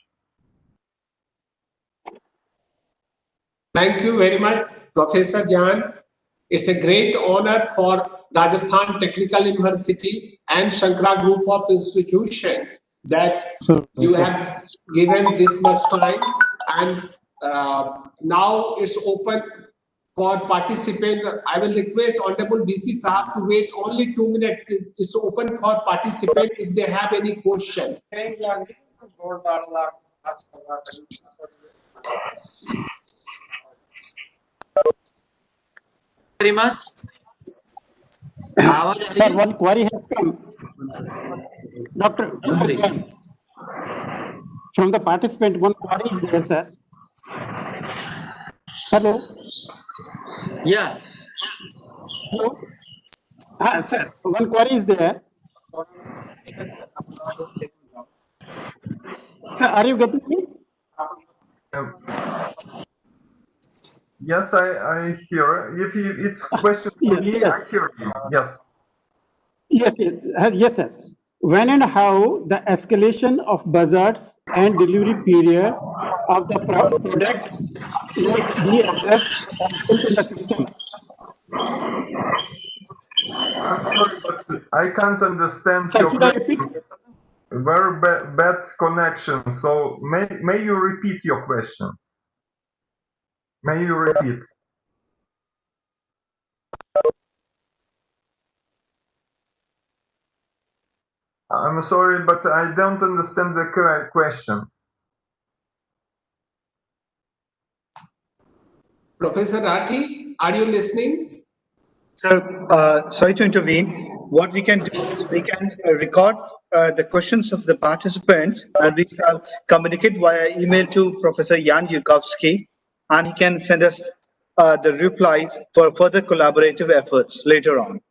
Thank you very much, Professor Jan. It's a great honor for Rajasthan Technical University and Shankara Group of Institution that you have given this much time, and now it's open for participant. I will request Honorable VC Sahab to wait only 2 minutes. It's open for participant if they have any question. Very much. Sir, one query has come. Dr. From the participant, one query is there, sir. Hello. Yeah. Hello. Sir, one query is there. Sir, are you getting me? Yes, I hear. If it's question for me, yes. I hear you. Yes. Yes, sir. When and how the escalation of buzzards and delivery period of the product will be addressed in the system? I'm sorry, but I can't understand Sir, your should I question. repeat? very bad connection. So may you repeat your question? May you repeat? I'm sorry, but I don't understand the question. Professor Rathi, are you listening? Sir, sorry to intervene. What we can do is we can record the questions of the participants and we shall communicate via email to Professor Jan Yukovsky, and he can send us the replies for further collaborative efforts later on.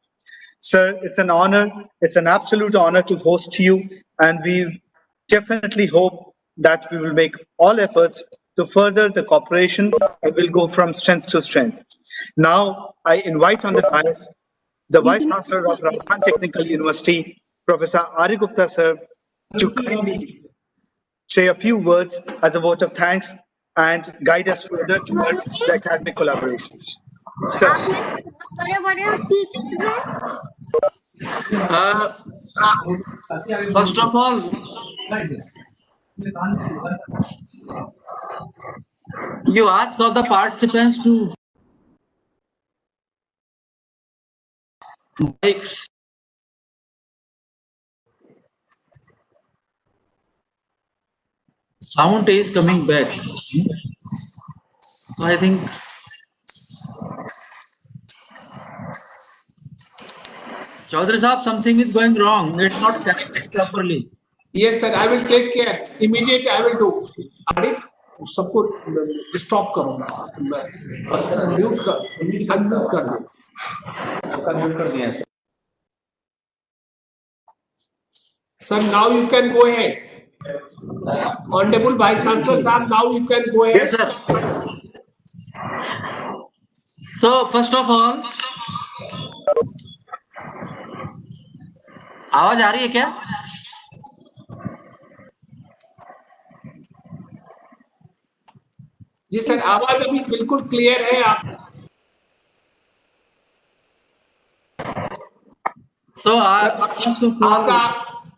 Sir, it's an honor. It's an absolute honor to host you, and we definitely hope that we will make all efforts to further the cooperation and will go from strength to strength. Now, I invite on the dais the Vice Chancellor of Rajasthan Technical University, Professor Ari Gupta, sir, to kindly say a few words as a vote of thanks and guide us further towards the academic collaborations. Sir. First of all, you ask all the participants to mics. Sound is coming back. I think Chaudhary Saab, something is going wrong. It's not connected properly. Yes, sir. I will take care. Immediate I will do. Arif, सबको stop करो. Mute कर. Unmute कर दो. Unmute कर दिया है. Sir, now you can go ahead. Honorable Vice Chancellor Saab, now you can go ahead. Yes, sir. So, first of all, आवाज आ रही है क्या? जी सर, आवाज अभी बिल्कुल क्लियर है. आप So, first of all,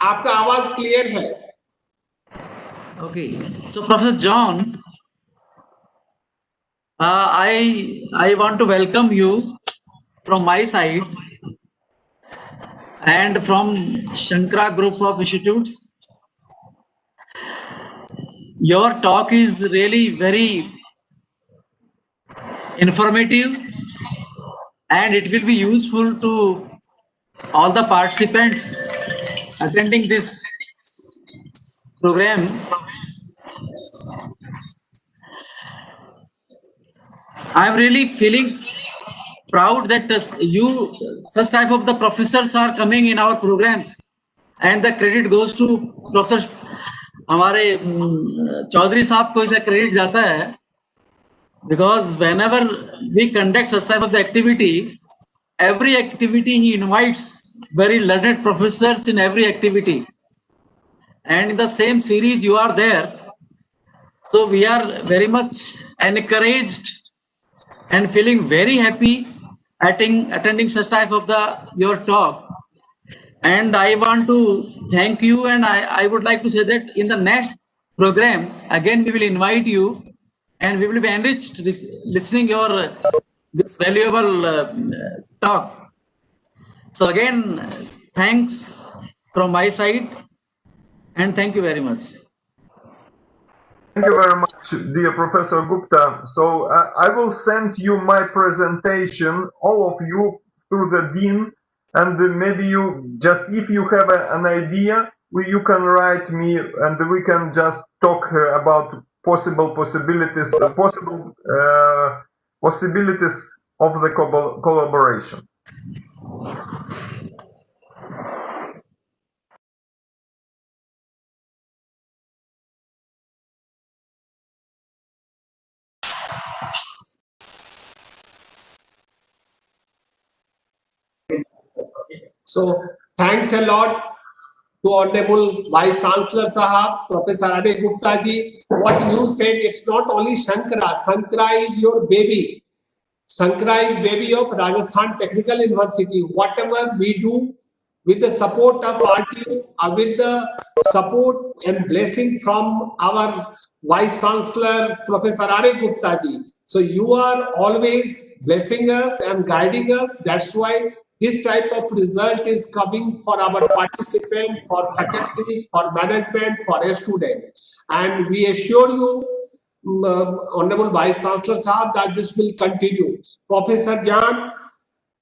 आपका आवाज क्लियर है. Okay. So, Professor John, I want to welcome you from my side and from Shankara Group of Institutes. Your talk is really very informative and it will be useful to all the participants attending this program. I'm really feeling proud that such type of the professors are coming in our programs, and the credit goes to Professor हमारे चौधरी साहब को इसका credit जाता है, because whenever we conduct such type of the activity, every activity he invites very learned professors in every activity, and in the same series you are there. So we are very much encouraged and feeling very happy attending such type of your talk. And I want to thank you, and I would like to say that in the next program, again we will invite you and we will be enriched listening your this valuable talk. So again, thanks from my side and thank you very much. Thank you very much, dear Professor Gupta. So I will send you my presentation, all of you, through the Dean, and maybe you just, if you have an idea, you can write me and we can just talk about possibilities of the collaboration. So thanks a lot to Honorable Vice Chancellor Sahab, Professor Ari Gupta ji. What you said, it's not only Shankara. Shankara is your baby. Shankara is baby of Rajasthan Technical University. Whatever we do, with the support of RTU, with the support and blessing from our Vice Chancellor, Professor R.A. Gupta ji. So you are always blessing us and guiding us. That's why this type of result is coming for our participant, for faculty, for management, for a student. And we assure you, Honorable Vice Chancellor Sahab, that this will continue. Professor Jan,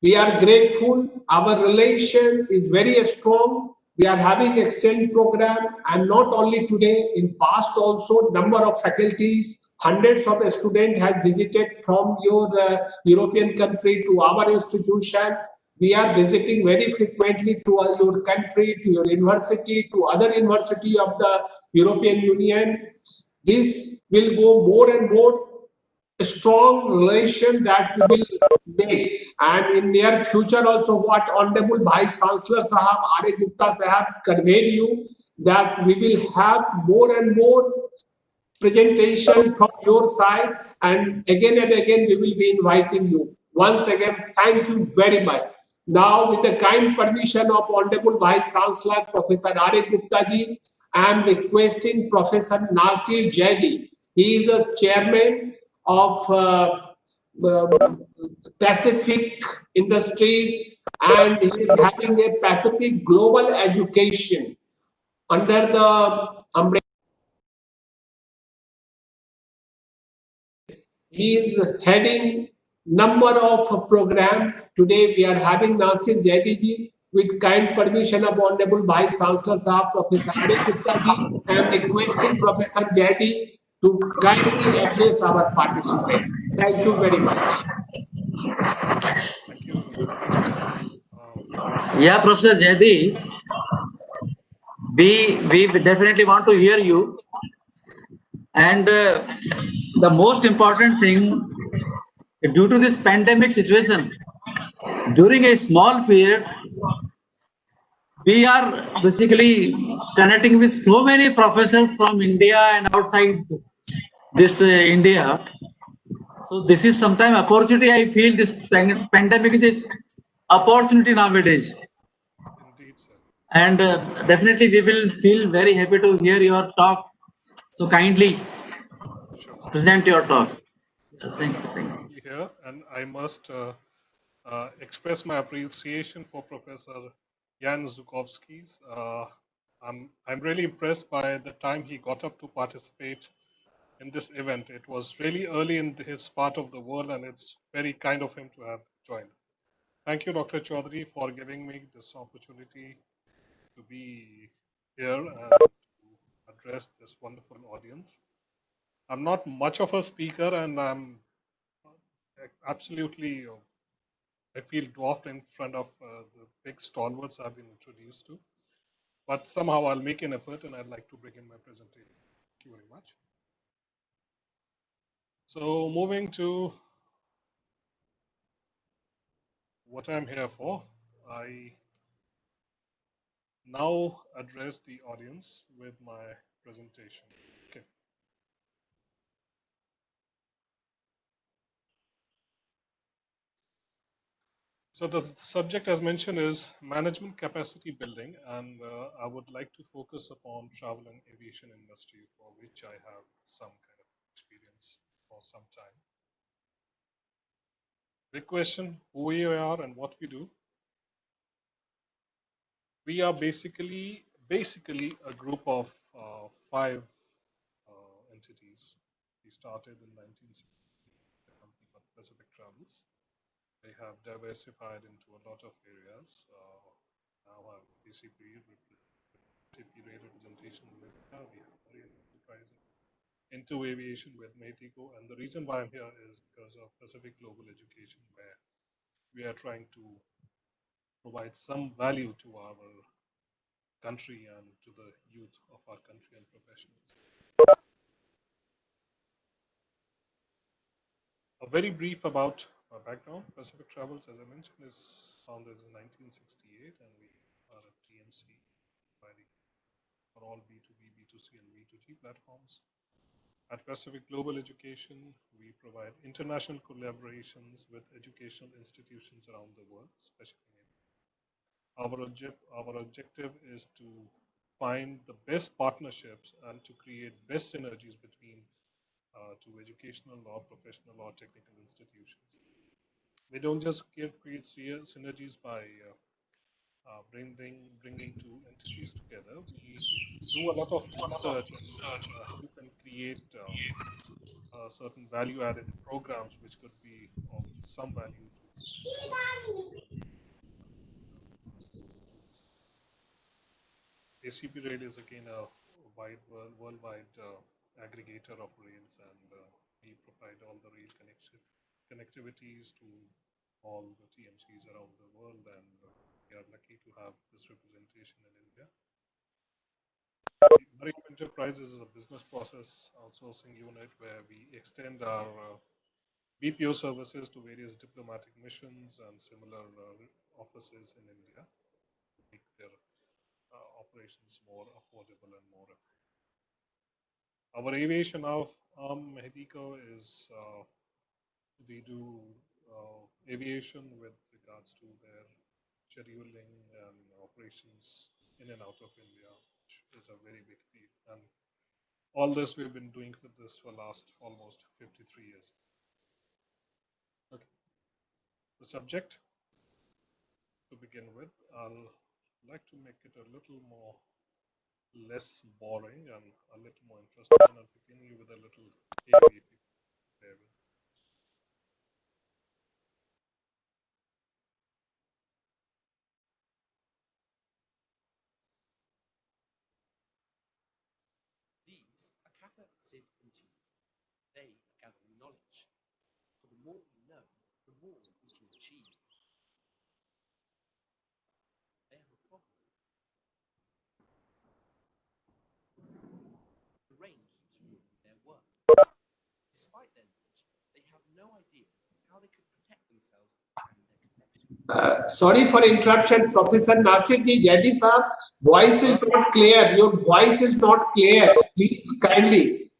we are grateful. Our relation is very strong. We are having exchange program, and not only today, in past also, number of faculties, hundreds of students have visited from your European country to our institution. We are visiting very frequently to your country, to your university, to other university of the European Union. This will go more and more a strong relation that we will make, and in near future also what Honorable Vice Chancellor Sahab R.A. Gupta Sahab conveyed you, that we will have more and more presentation from your side, and again we will be inviting you. Once again, thank you very much. Now, with the kind permission of Honorable Vice Chancellor Professor R.A. Gupta ji, I am requesting Professor Nasir Jaidi. He is the chairman of Pacific Industries, and he is having a Pacific Global Education under the umbrella. He is heading number of program. Today we are having Nasir Jaidi ji. With kind permission of Honorable Vice Chancellor Sahab Professor R.A. Gupta ji, I am requesting Professor Jaidi to kindly address our participant. Thank you very much. Yeah, Professor Jayadi, we definitely want to hear you. And the most important thing, due to this pandemic situation, during a small period, we are basically connecting with so many professors from India and outside this India. So this is sometime opportunity. I feel this pandemic is opportunity nowadays. And definitely we will feel very happy to hear your talk. So kindly present your talk. Thank you. Here, and I must express my appreciation for Professor Jan Zhukovsky. I'm really impressed by the time he got up to participate in this event. It was really early in his part of the world, and it's very kind of him to have joined. Thank you, Dr. Chaudhary, for giving me this opportunity to be here and to address this wonderful audience. I'm not much of a speaker, and I'm absolutely, I feel dwarfed in front of the big stalwarts I've been introduced to. But somehow I'll make an effort, and I'd like to begin my presentation. Thank you very much. So moving to what I'm here for, I now address the audience with my presentation. Okay. So the subject, as mentioned, is management capacity building, and I would like to focus upon travel and aviation industry, for which I have some kind of experience for some time. Big question: who we are and what we do. We are basically a group of 5 entities. We started in 1960, the company called Pacific Travels. They have diversified into a lot of areas. Now have basically representation with we have enterprising into aviation with Metico, and the reason why I'm here is because of Pacific Global Education, where we are trying to provide some value to our country and to the youth of our country and professionals. A very brief about my background. Pacific Travels, as I mentioned, is founded in 1968, and we are a TMC providing for all B2B, B2C, and B2G platforms. At Pacific Global Education, we provide international collaborations with educational institutions around the world, especially in our objective is to find the best partnerships and to create best synergies between two educational or professional or technical institutions. We don't just create synergies by bringing two entities together. We do a lot of research on who can create certain value-added programs which could be of some value to. ACP Rail is again a worldwide aggregator of rails, and we provide all the rail connectivities to all the TMCs around the world, and we are lucky to have this representation in India. Maritime Enterprises is a business process outsourcing unit where we extend our BPO services to various diplomatic missions and similar offices in India, make their operations more affordable and more effective. Our aviation arm, Mehico, is we do aviation with regards to their scheduling and operations in and out of India, which is a very big field. And all this we've been doing with this for last almost 53 years. Okay. The subject to begin with, I'll like to make it a little more less boring and a little more interesting, and I'll begin you with a little AVP. These are Kappa, Sid, and T. They are gathering knowledge. For the more we know, the more we can achieve. They have a problem. The rain keeps ruining their work. Despite their knowledge, they have no idea how they could protect themselves and their connection. Sorry for interruption, Professor Nasirji. Jaddi sir, voice is not clear. Your voice is not clear. Please kindly.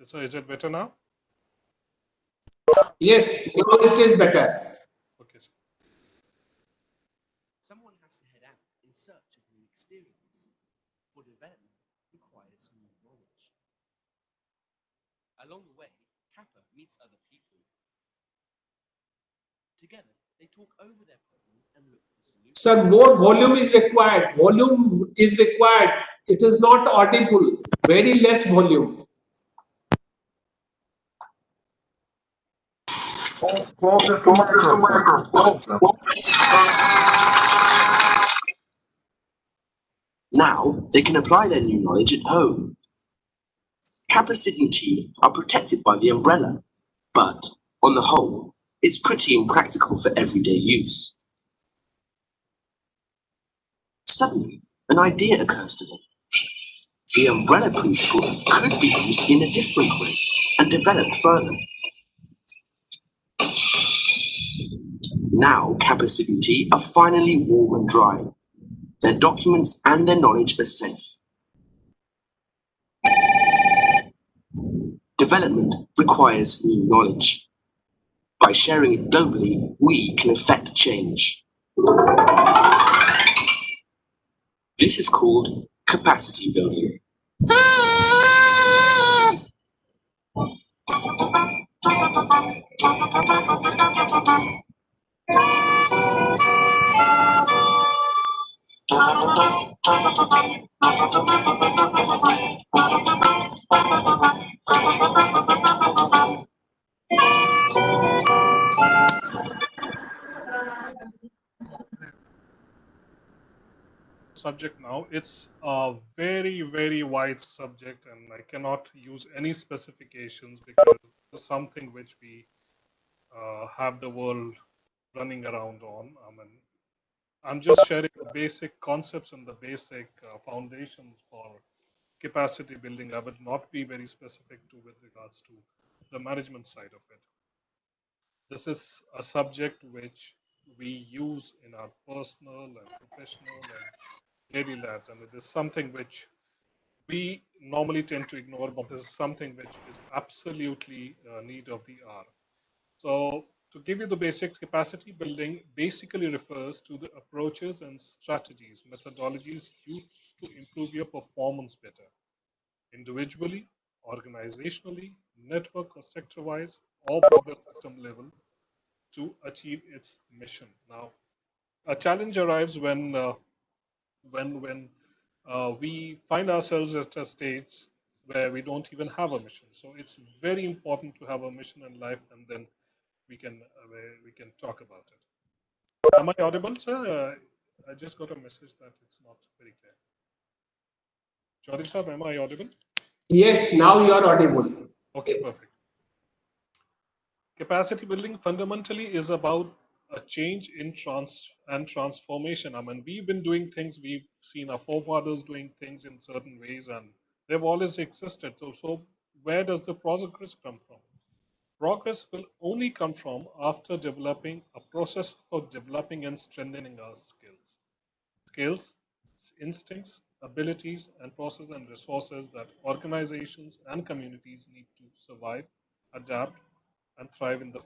So is it better now? Yes, it is better. Okay. Someone has to head out in search of new experience. For development requires new knowledge. Along the way, Kappa meets other people. Together, they talk over their problems and look for solutions. Sir, more volume is required. Volume is required. It is not audible. Very less volume. Closer to microphone. Now, they can apply their new knowledge at home. Kappa, Sid, and T are protected by the umbrella, but, on the whole, it's pretty impractical for everyday use. Suddenly, an idea occurs to them. The umbrella principle could be used in a different way and developed further. Now, Kappa, Sid, and T are finally warm and dry. Their documents and their knowledge are safe. Development requires new knowledge. By sharing it globally, we can affect change. This is called capacity building. Subject now, it's a very wide subject, and I cannot use any specifications because it's something which we have the world running around on. I mean, I'm just sharing the basic concepts and the basic foundations for capacity building. I would not be very specific with regards to the management side of it. This is a subject which we use in our personal and professional and daily lives, and it is something which we normally tend to ignore, but this is something which is absolutely need of the hour. So To give you the basics, capacity building basically refers to the approaches and strategies, methodologies used to improve your performance better, individually, organizationally, network or sector-wise, or broader system level to achieve its mission. Now, a challenge arrives when we find ourselves at a stage where we don't even have a mission. So it's very important to have a mission in life, and then we can talk about it. Am I audible, sir? I just got a message that it's not very clear. Chaudhary sir, am I audible? Yes, now you are audible. Okay, perfect. Capacity building fundamentally is about a change in transformation. I mean, we've been doing things, we've seen our forefathers doing things in certain ways, and they've always existed. So where does the progress come from? Progress will only come from after developing a process of developing and strengthening our skills, instincts, abilities, and process and resources that organizations and communities need to survive, adapt, and thrive in the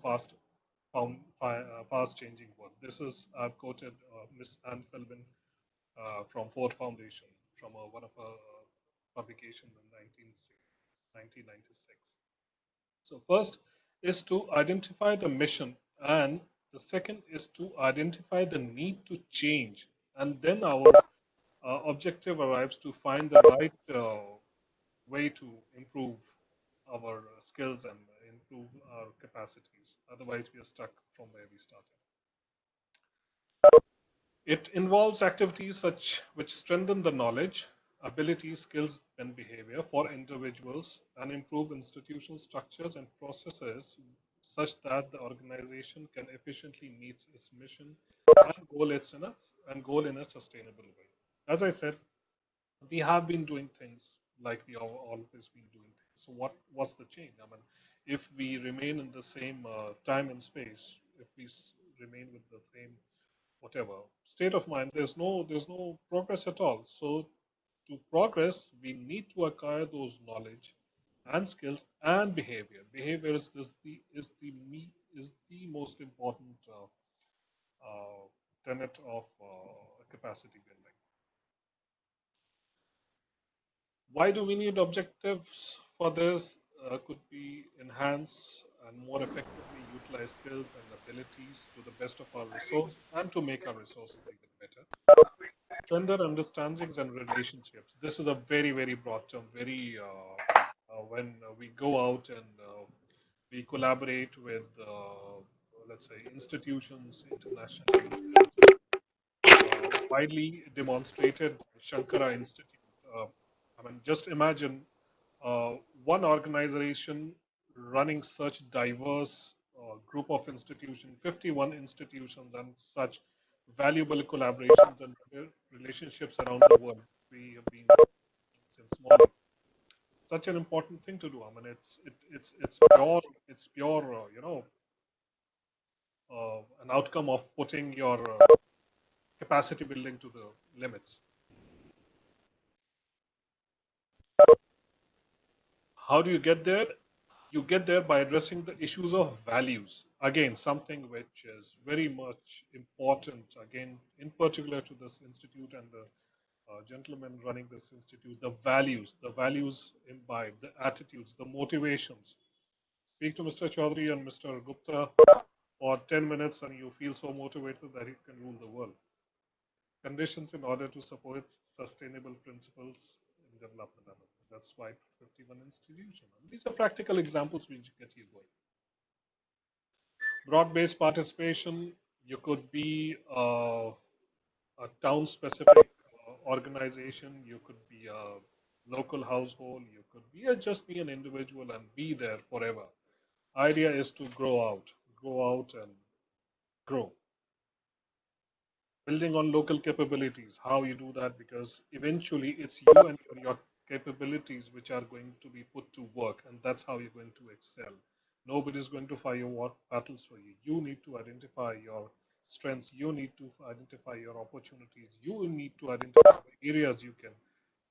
fast-changing world. This is I've quoted Miss Anne Philbin from Ford Foundation from one of her publications in 1996. So first is to identify the mission, and the second is to identify the need to change, and then our objective arrives to find the right way to improve our skills and improve our capacities. Otherwise, we are stuck from where we started. It involves activities which strengthen the knowledge, abilities, skills, and behavior for individuals and improve institutional structures and processes such that the organization can efficiently meet its mission and goal in a sustainable way. As I said, we have been doing things like we have always been doing things. So what's the change? I mean, if we remain in the same time and space, if we remain with the same whatever state of mind, there's no progress at all. So to progress, we need to acquire those knowledge and skills and behavior. Behavior is the most important tenet of capacity building. Why do we need objectives for this? Could be enhance and more effectively utilize skills and abilities to the best of our resource and to make our resources even better. Strengthen understandings and relationships. This is a very, very broad term. When we go out and we collaborate with, let's say, institutions internationally, widely demonstrated Shankara Institute. I mean, just imagine one organization running such diverse group of institutions, 51 institutions, and such valuable collaborations and relationships around the world. We have been since morning. Such an important thing to do. I mean, it's pure, an outcome of putting your capacity building to the limits. How do you get there? You get there by addressing the issues of values. Again, something which is very much important, again, in particular to this institute and the gentleman running this institute, the values imbibed, the attitudes, the motivations. Speak to Mr. Chaudhary and Mr. Gupta for 10 minutes and you feel so motivated that he can rule the world. Conditions in order to support sustainable principles in development. That's why 51 institutions. These are practical examples which get you going. Broad-based participation, you could be a town-specific organization, you could be a local household, you could just be an individual and be there forever. Idea is to grow out and grow. Building on local capabilities, how you do that, because eventually it's you and your capabilities which are going to be put to work, and that's how you're going to excel. Nobody's going to fight your war battles for you. You need to identify your strengths, you need to identify your opportunities, you need to identify the areas you can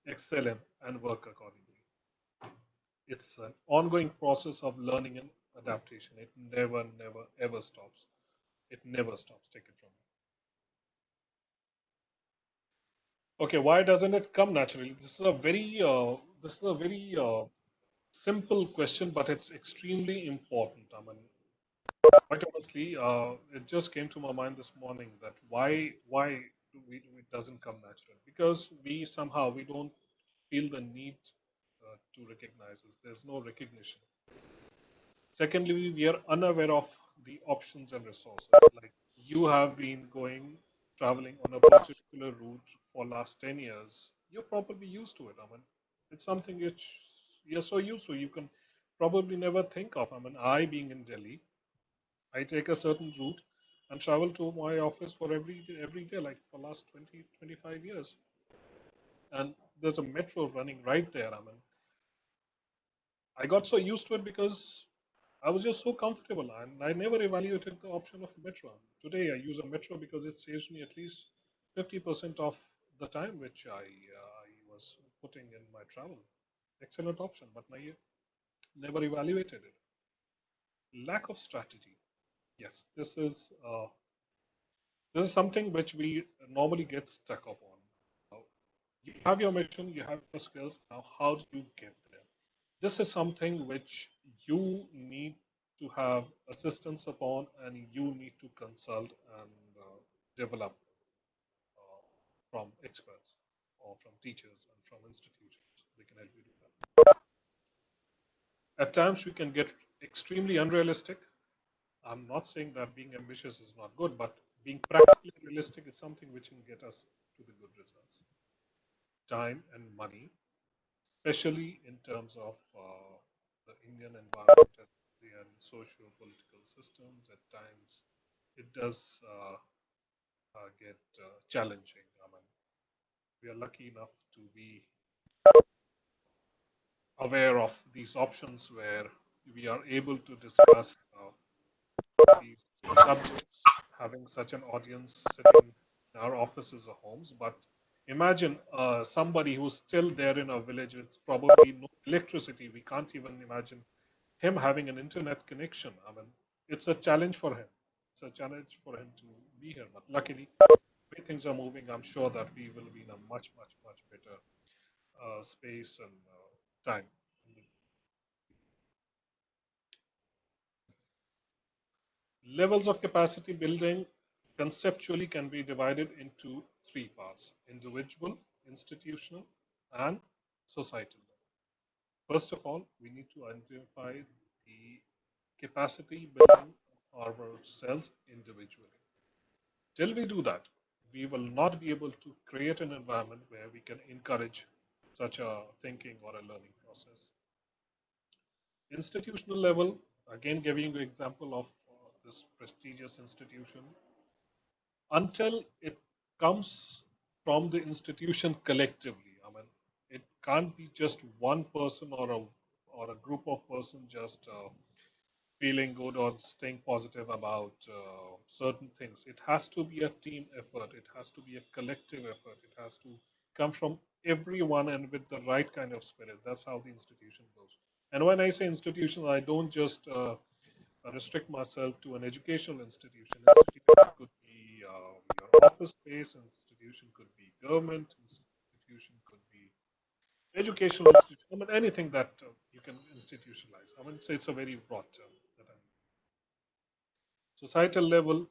excel in and work accordingly. It's an ongoing process of learning and adaptation. It never, ever stops. It never stops. Take it from me. Okay, why doesn't it come naturally? This is a very simple question, but it's extremely important. I mean, quite honestly, it just came to my mind this morning that why it doesn't come natural? Because we don't feel the need to recognize this. There's no recognition. Secondly, we are unaware of the options and resources. Like you have been traveling on a particular route for last 10 years. You're probably used to it. I mean, it's something which you're so used to. You can probably never think of. I mean, I being in Delhi, I take a certain route and travel to my office for every day, like for last 20, 25 years. And there's a metro running right there. I mean, I got so used to it because I was just so comfortable, and I never evaluated the option of metro. Today, I use a metro because it saves me at least 50% of the time which I was putting in my travel. Excellent option, but I never evaluated it. Lack of strategy. Yes, this is something which we normally get stuck up on. Now, you have your mission, you have your skills. Now, how do you get there? This is something which you need to have assistance upon, and you need to consult and develop from experts or from teachers and from institutions. They can help you do that. At times, we can get extremely unrealistic. I'm not saying that being ambitious is not good, but being practically realistic is something which can get us to the good results. Time and money, especially in terms of the Indian environment and socio-political systems, at times it does get challenging. I mean, we are lucky enough to be aware of these options where we are able to discuss these subjects, having such an audience sitting in our offices or homes. But imagine somebody who's still there in a village with probably no electricity. We can't even imagine him having an internet connection. I mean, it's a challenge for him. It's a challenge for him to be here. But luckily, the way things are moving, I'm sure that we will be in a much, much, much better space and time. Levels of capacity building conceptually can be divided into three parts: individual, institutional, and societal. First of all, we need to identify the capacity building of ourselves individually. Till we do that, we will not be able to create an environment where we can encourage such a thinking or a learning process. Institutional level, again giving you an example of this prestigious institution, until it comes from the institution collectively. I mean, it can't be just one person or a group of person just feeling good or staying positive about certain things. It has to be a team effort. It has to be a collective effort. It has to come from everyone and with the right kind of spirit. That's how the institution goes. And when I say institution, I don't just restrict myself to an educational institution. Institution could be your office space, institution could be government, institution could be educational institution. I mean, anything that you can institutionalize. I mean, it's a very broad term. Societal level,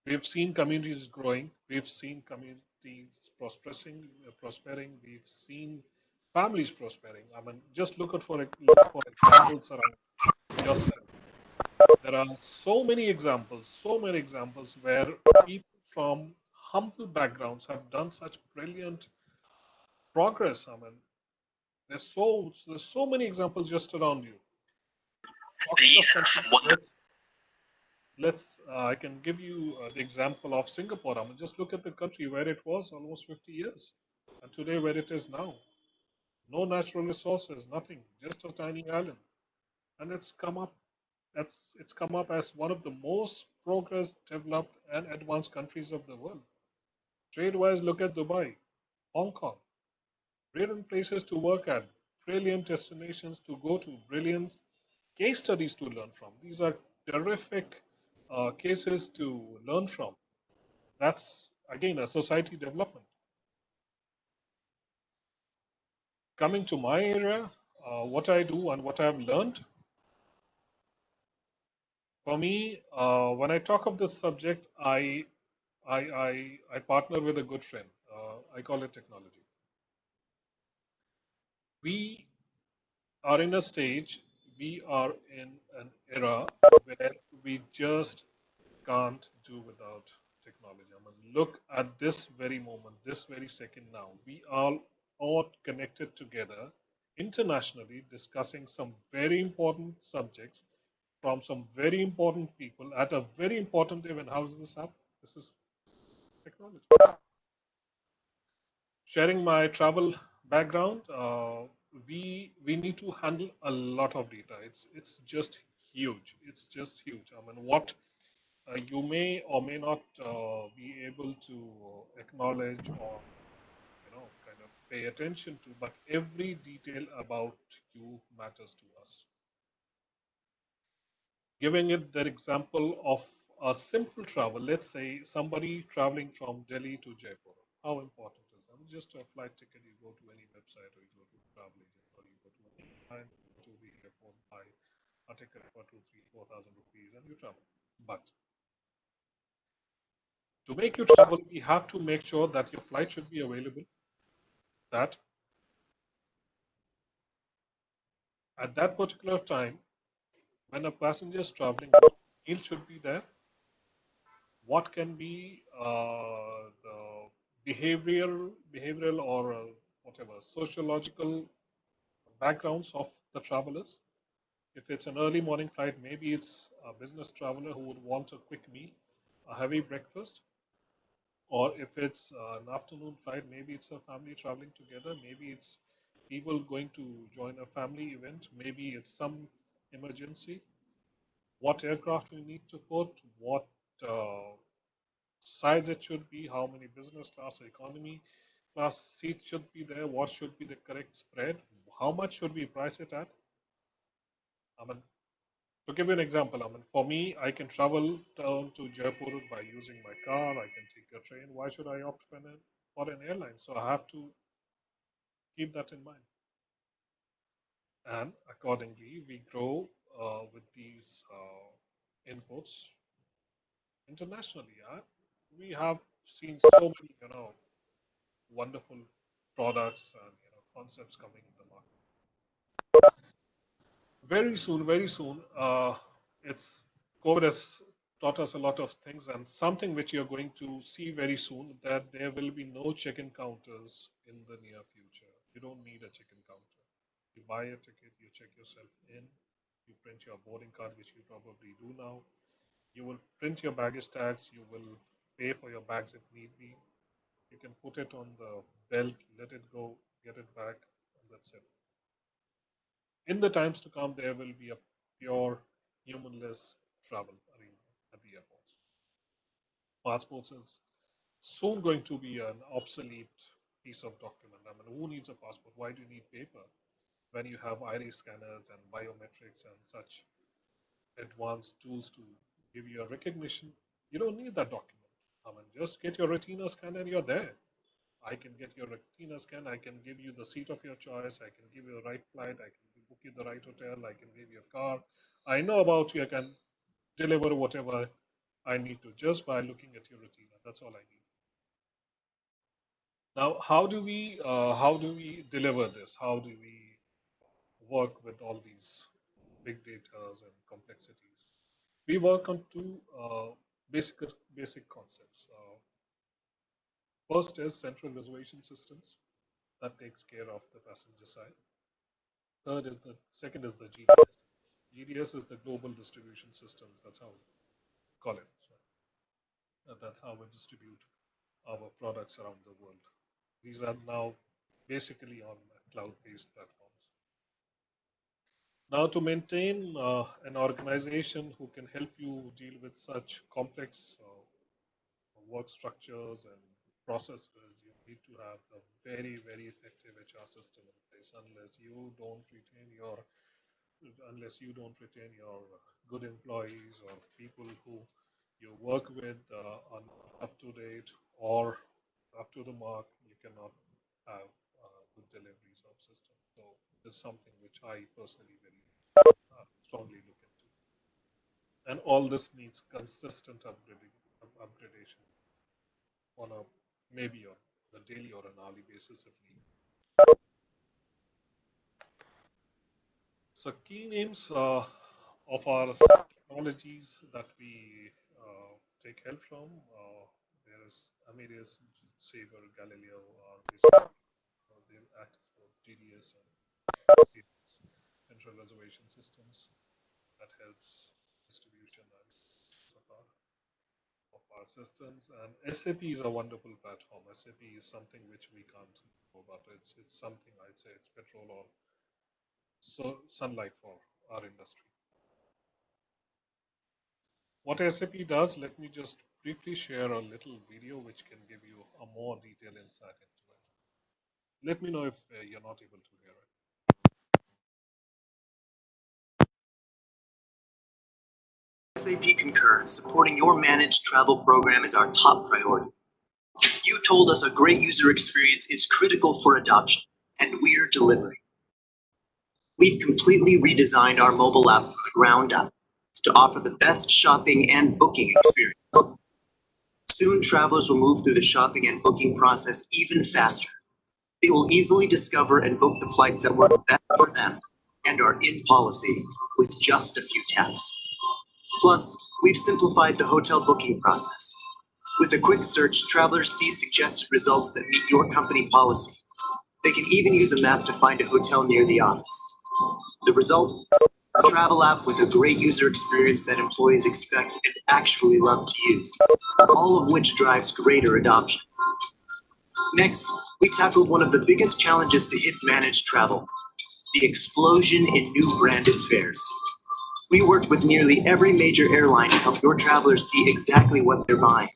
we've seen communities growing, we've seen communities prospering, we've seen families prospering. I mean, just look for examples around yourself. There are so many examples where people from humble backgrounds have done such brilliant progress. I mean, there's so many examples just around you. I can give you the example of Singapore. I mean, just look at the country where it was almost 50 years, and today where it is now. No natural resources, nothing, just a tiny island, and it's come up. It's come up as one of the most progressed, developed, and advanced countries of the world. Trade-wise, look at Dubai, Hong Kong, brilliant places to work at, brilliant destinations to go to, brilliant case studies to learn from. These are terrific cases to learn from. That's again a society development. Coming to my area, what I do and what I've learned. For me, when I talk of this subject, I partner with a good friend. I call it technology. We are in a stage, we are in an era where we just can't do without technology. I mean, look at this very moment, this very second now. We are all connected together internationally, discussing some very important subjects from some very important people at a very important event. How does this happen? This is technology. Sharing my travel background, we need to handle a lot of data. It's just huge. It's just huge. I mean, what you may or may not be able to acknowledge or kind of pay attention to, but every detail about you matters to us. Giving it that example of a simple travel, let's say somebody traveling from Delhi to Jaipur, how important is that? Just a flight ticket, you go to any website or you go to travel agent or you go to an airline to the airport, buy a ticket for 2, 3, 4,000 rupees and you travel. But to make you travel, we have to make sure that your flight should be available, that at that particular time, when a passenger is traveling, meal should be there. What can be the behavioral or whatever sociological backgrounds of the travelers? If it's an early morning flight, maybe it's a business traveler who would want a quick meal, a heavy breakfast. Or if it's an afternoon flight, maybe it's a family traveling together. Maybe it's people going to join a family event. Maybe it's some emergency. What aircraft we need to put, what size it should be, how many business class or economy class seats should be there, what should be the correct spread, how much should we price it at? I mean, to give you an example, I mean, for me, I can travel down to Jaipur by using my car, I can take a train. Why should I opt for an airline? So I have to keep that in mind. And accordingly, we grow with these inputs internationally. We have seen so many, wonderful products and concepts coming in the market. Very soon, it's COVID has taught us a lot of things, and something which you're going to see very soon, that there will be no check-in counters in the near future. You don't need a check-in counter. You buy a ticket, you check yourself in, you print your boarding card, which you probably do now. You will print your baggage tags, you will pay for your bags if need be. You can put it on the belt, let it go, get it back, and that's it. In the times to come, there will be a pure humanless travel arena at the airports. Passports is soon going to be an obsolete piece of document. I mean, who needs a passport? Why do you need paper when you have iris scanners and biometrics and such advanced tools to give you a recognition? You don't need that document. I mean, just get your retina scan and you're there. I can get your retina scan. I can give you the seat of your choice. I can give you the right flight. I can book you the right hotel. I can give you a car. I know about you. I can deliver whatever I need to just by looking at your retina. That's all I need. Now, how do we deliver this? How do we work with all these big data and complexities? We work on two basic concepts. First is central reservation systems that takes care of the passenger side. Second is the GDS. GDS is the global distribution system. That's how we call it. So that's how we distribute our products around the world. These are now basically on cloud-based platforms. Now, to maintain an organization who can help you deal with such complex work structures and processes, you need to have a very effective HR system in place. Unless you don't retain your unless you don't retain your good employees or people who you work with are not up to date or up to the mark, you cannot have good deliveries of systems. So it's something which I personally very strongly look into. And all this needs consistent upgradation on a maybe on a daily or an hourly basis if needed. So key names of our technologies that we take help from, there is Amadeus, Sabre, Galileo, they act for GDS and central reservation systems that helps distribution and of our systems. And SAP is a wonderful platform. SAP is something which we can't go about. It's something I'd say it's petrol or sunlight for our industry. What SAP does, let me just briefly share a little video which can give you a more detailed insight into it. Let me know if you're not able to hear it. SAP Concur, supporting your managed travel program is our top priority. You told us a great user experience is critical for adoption, and we're delivering. We've completely redesigned our mobile app from the ground up to offer the best shopping and booking experience. Soon, travelers will move through the shopping and booking process even faster. They will easily discover and book the flights that work best for them and are in policy with just a few taps. Plus, we've simplified the hotel booking process. With a quick search, travelers see suggested results that meet your company policy. They can even use a map to find a hotel near the office. The result? A travel app with a great user experience that employees expect and actually love to use, all of which drives greater adoption. Next, we tackled one of the biggest challenges to hit managed travel, the explosion in new branded fares. We worked with nearly every major airline to help your travelers see exactly what they're buying,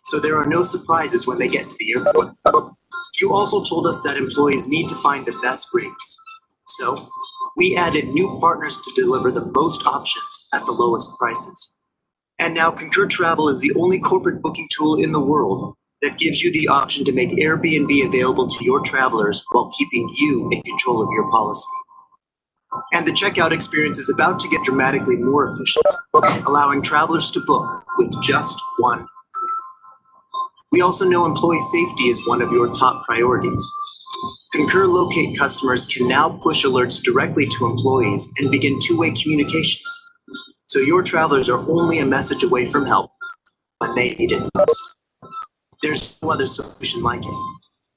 so there are no surprises when they get to the airport. You also told us that employees need to find the best rates. So, we added new partners to deliver the most options at the lowest prices. And now Concur Travel is the only corporate booking tool in the world that gives you the option to make Airbnb available to your travelers while keeping you in control of your policy. And the checkout experience is about to get dramatically more efficient, allowing travelers to book with just one click. We also know employee safety is one of your top priorities. Concur Locate customers can now push alerts directly to employees and begin two-way communications. So your travelers are only a message away from help when they need it most. There's no other solution like it.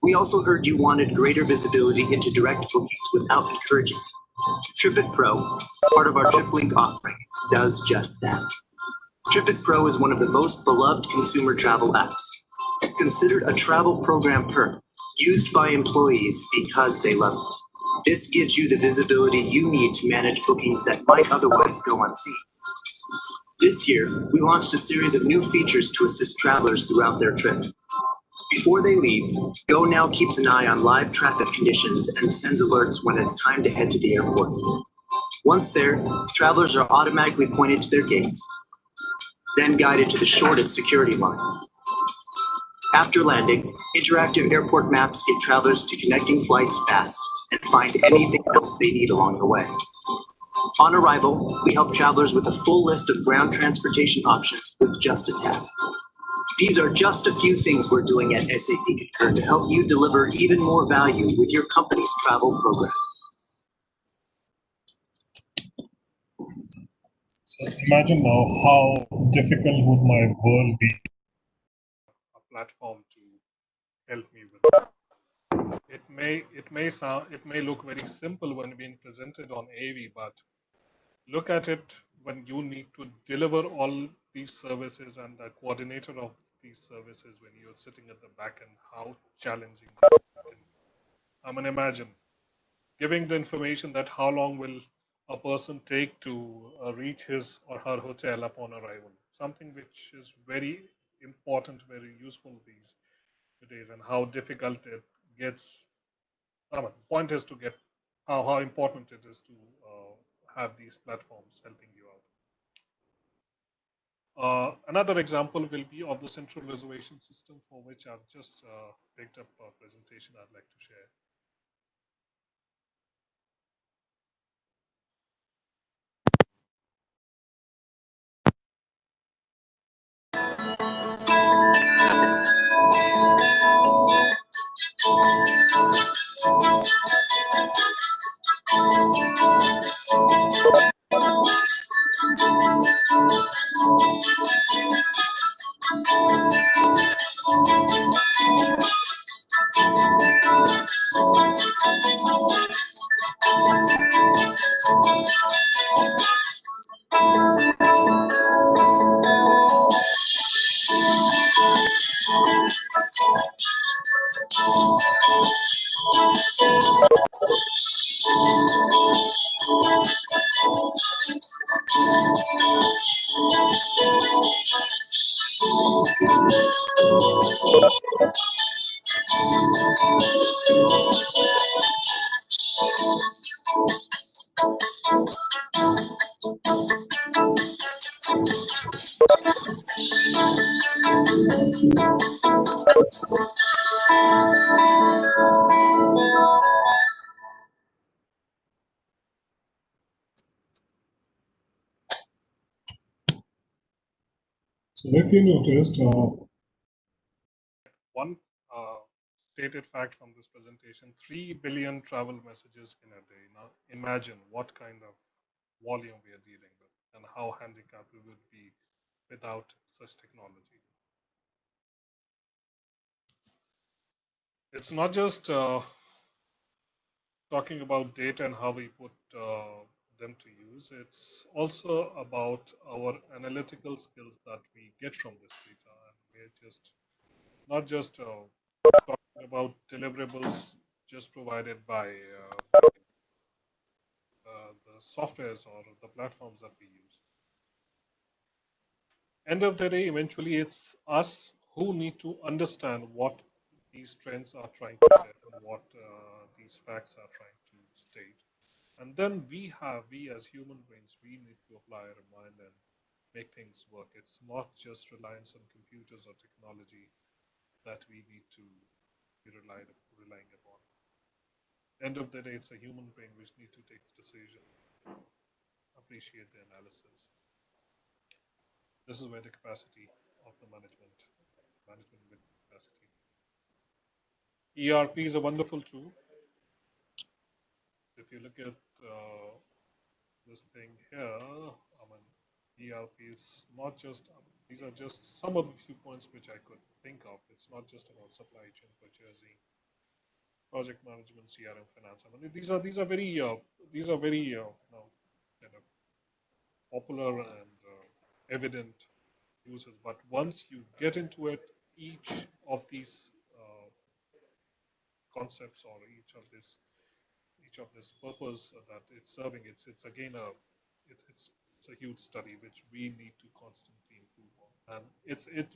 We also heard you wanted greater visibility into direct bookings without encouraging. TripIt Pro, part of our TripLink offering, does just that. TripIt Pro is one of the most beloved consumer travel apps, considered a travel program perk, used by employees because they love it. This gives you the visibility you need to manage bookings that might otherwise go unseen. This year, we launched a series of new features to assist travelers throughout their trip. Before they leave, Go Now keeps an eye on live traffic conditions and sends alerts when it's time to head to the airport. Once there, travelers are automatically pointed to their gates, then guided to the shortest security line. After landing, interactive airport maps get travelers to connecting flights fast and find anything else they need along the way. On arrival, we help travelers with a full list of ground transportation options with just a tap. These are just a few things we're doing at SAP Concur to help you deliver even more value with your company's travel program. So imagine now how difficult would my world be a platform to help me with that. It may look very simple when being presented on AV, but look at it when you need to deliver all these services and the coordinator of these services when you're sitting at the back end, how challenging that can be. I mean, imagine giving the information that how long will a person take to reach his or her hotel upon arrival, something which is very important, very useful these days, and how difficult it gets. The point is to get how important it is to have these platforms helping you out. Another example will be of the central reservation system, for which I've just picked up a presentation I'd like to share. So if you noticed, one stated fact from this presentation, 3 billion travel messages in a day. Now imagine what kind of volume we are dealing with and how handicapped we would be without such technology. It's not just talking about data and how we put them to use. It's also about our analytical skills that we get from this data. And we're just not just talking about deliverables just provided by the softwares or the platforms that we use. End of the day, eventually it's us who need to understand what these trends are trying to say and what these facts are trying to state. And then we as human beings, we need to apply our mind and make things work. It's not just reliance on computers or technology that we need to be relying upon. End of the day, it's a human being which need to take decision, appreciate the analysis. This is where the capacity of the management with capacity. ERP is a wonderful tool. If you look at this thing here, I mean, ERP is not just, these are just some of the few points which I could think of. It's not just about supply chain, purchasing, project management, CRM, finance. I mean, these are very kind of popular and evident uses. But once you get into it, each of these concepts or each of this purpose that it's serving, it's again it's a huge study which we need to constantly improve on, and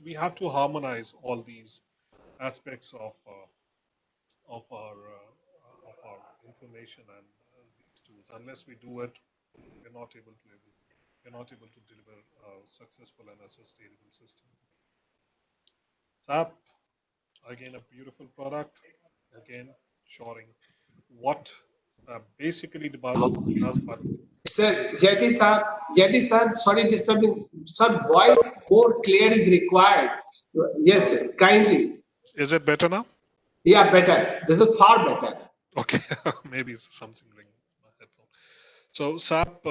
we have to harmonize all these aspects of our information and these tools. Unless we do it, we're not able to deliver a successful and a sustainable system. SAP, again, a beautiful product, again showing what basically does, but Sir, Jyoti sir, sorry disturbing. Sir, voice more clear is required. Yes, kindly. Is it better now? Yeah, better. This is far better. Okay, maybe it's something ringing my headphone. So SAP,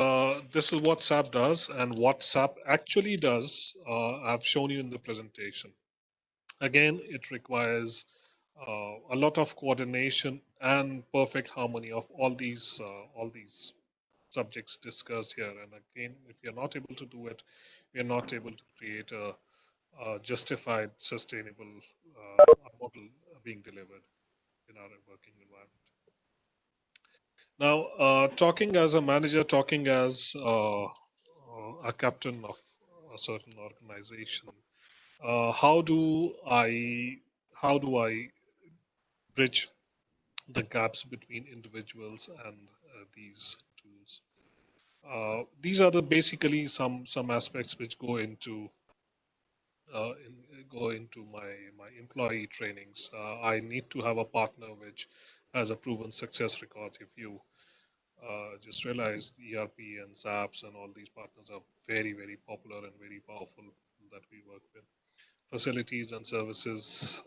this is what SAP does, and what SAP actually does, I've shown you in the presentation. Again, it requires a lot of coordination and perfect harmony of all these subjects discussed here. And again, if you're not able to do it, we're not able to create a justified, sustainable model being delivered in our working environment. Now, talking as a manager, talking as a captain of a certain organization, how do I bridge the gaps between individuals and these tools? These are the basically some aspects which go into my employee trainings. I need to have a partner which has a proven success record. If you just realize ERP and SAPs and all these partners are very popular and very powerful that we work with. Facilities and services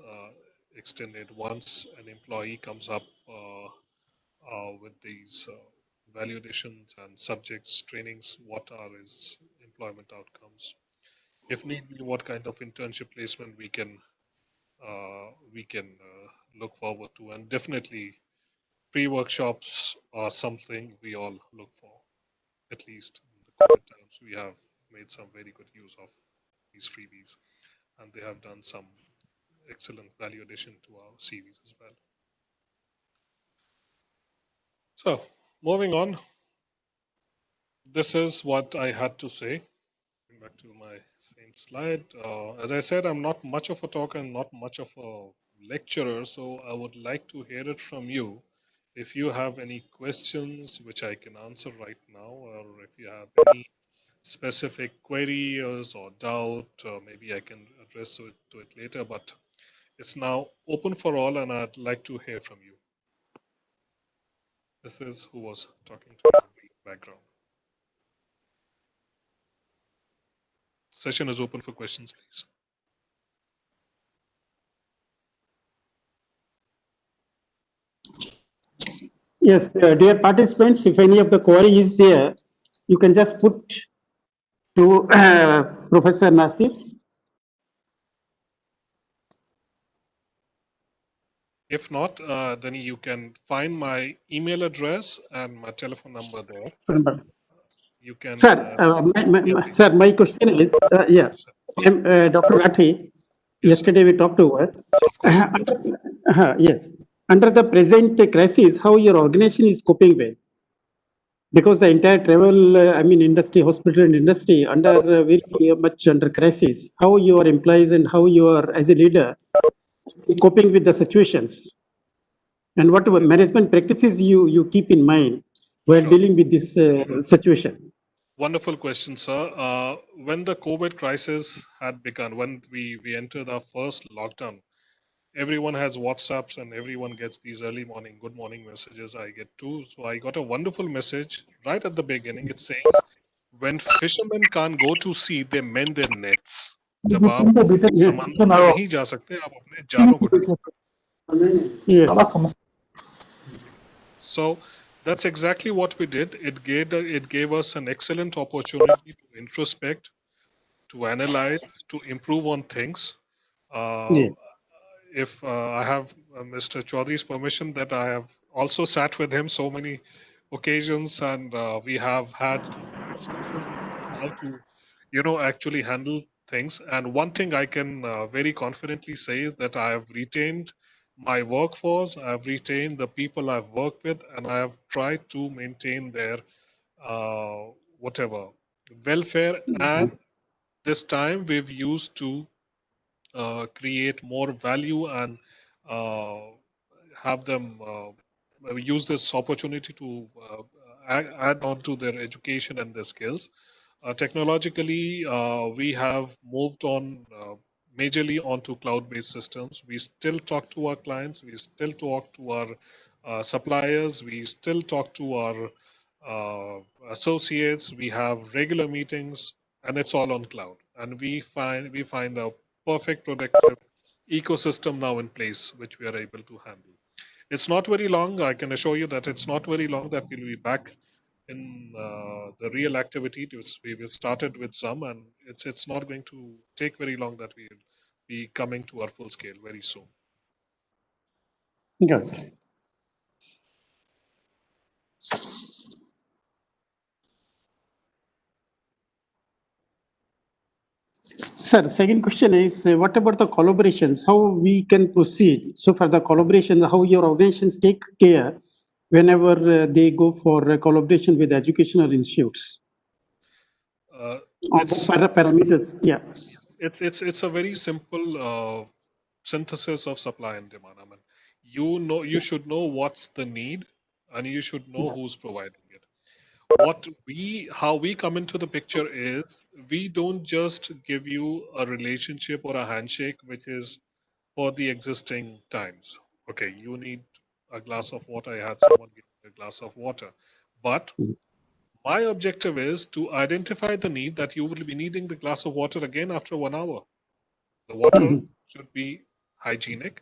extended. Once an employee comes up with these value additions and subjects trainings, what are his employment outcomes? If need be, what kind of internship placement we can look forward to, and definitely pre-workshops are something we all look for. At least in the current times, we have made some very good use of these freebies, and they have done some excellent value addition to our CVs as well. So, moving on, this is what I had to say. Going back to my same slide. As I said, I'm not much of a talker and not much of a lecturer, so I would like to hear it from you. If you have any questions which I can answer right now, or if you have any specific queries or doubt, maybe I can address it to it later, but it's now open for all, and I'd like to hear from you. This is who was talking to me in the background. Session is open for questions, please. Yes, dear participants, if any of the query is there, you can just put to Professor Nasir. If not, then you can find my email address and my telephone number there. You can. Sir, sir, my question is, I'm Dr. Rathi. Yesterday we talked over. Yes. Under the present crisis, how your organization is coping with? Because the entire travel, industry, hospital and industry under very much under crisis. How your employees and how you are as a leader coping with the situations, and what management practices you keep in mind while dealing with this situation? Wonderful question, sir. When the COVID crisis had begun, when we entered our first lockdown, everyone has WhatsApps and everyone gets these early morning, good morning messages. I get too. So I got a wonderful message right at the beginning. It says, when fishermen can't go to sea, they mend their nets. जब आप समंदर में नहीं जा सकते, आप अपने जालों को ढूंढो. So that's exactly what we did. It gave us an excellent opportunity to introspect, to analyze, to improve on things. If I have Mr. Chaudhary's permission, that I have also sat with him so many occasions, and we have had discussions on how to, actually handle things. And one thing I can very confidently say is that I have retained my workforce, I've retained the people I've worked with, and I have tried to maintain their welfare. And this time we've used to create more value and have them use this opportunity to add on to their education and their skills. Technologically, we have moved on majorly onto cloud-based systems. We still talk to our clients. We still talk to our suppliers. We still talk to our associates. We have regular meetings, and it's all on cloud. And we find a perfect productive ecosystem now in place, which we are able to handle. It's not very long. I can assure you that it's not very long that we'll be back in the real activity. We've started with some, and it's not going to take very long that we'll be coming to our full scale very soon. Good. Sir, second question is, what about the collaborations? How we can proceed? So for the collaboration, how your organizations take care whenever they go for a collaboration with educational institutes? Parameters, yeah. It's a very simple synthesis of supply and demand. I mean, you should know what's the need, and you should know who's providing it. how we come into the picture is we don't just give you a relationship or a handshake which is for the existing times. Okay, you need a glass of water. I had someone give me a glass of water. But my objective is to identify the need that you will be needing the glass of water again after 1 hour. The water should be hygienic.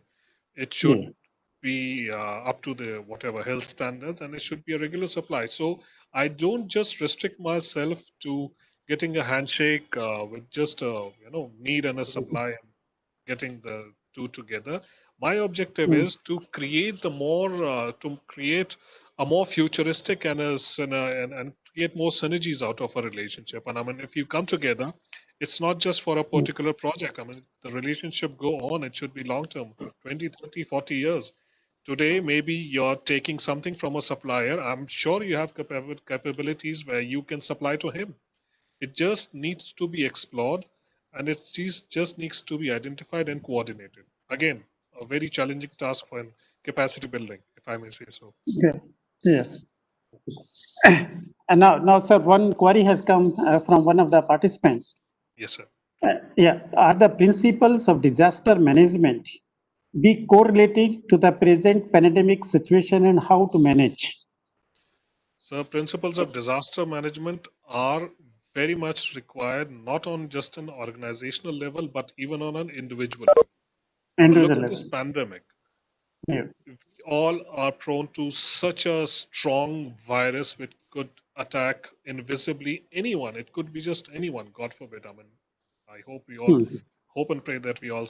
It should Yeah. be up to the whatever health standards, and it should be a regular supply. So I don't just restrict myself to getting a handshake with just a need and a supply and getting the two together. My objective is to create to create a more futuristic and create more synergies out of a relationship. And I mean, if you come together, it's not just for a particular project. I mean, the relationship go on. It should be long term, 20, 30, 40 years. Today, maybe you're taking something from a supplier. I'm sure you have capabilities where you can supply to him. It just needs to be explored and just needs to be identified and coordinated. Again, a very challenging task for capacity building, if I may say so. Okay. Yes. And now, sir, one query has come from one of the participants. Yes, sir. Yeah, are the principles of disaster management be correlated to the present pandemic situation and how to manage? So principles of disaster management are very much required, not on just an organizational level, but even on an individual level. Look at this pandemic. Yeah. We all are prone to such a strong virus which could attack invisibly anyone. It could be just anyone, God forbid. I mean, I hope we all hope and pray that we all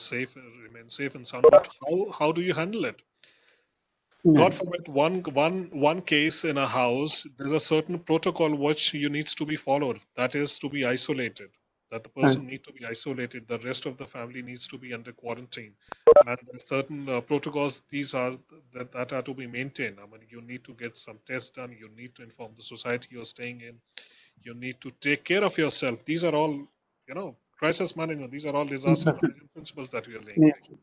remain safe and sound. But how do you handle it? God forbid, one case in a house, there's a certain protocol which you needs to be followed. That is to be isolated. That the person needs to be isolated. The rest of the family needs to be under quarantine. And there's certain protocols. These are that are to be maintained. I mean, you need to get some tests done. You need to inform the society you're staying in. You need to take care of yourself. These are all, crisis management. These are all disaster management principles that we are laying. Yes. And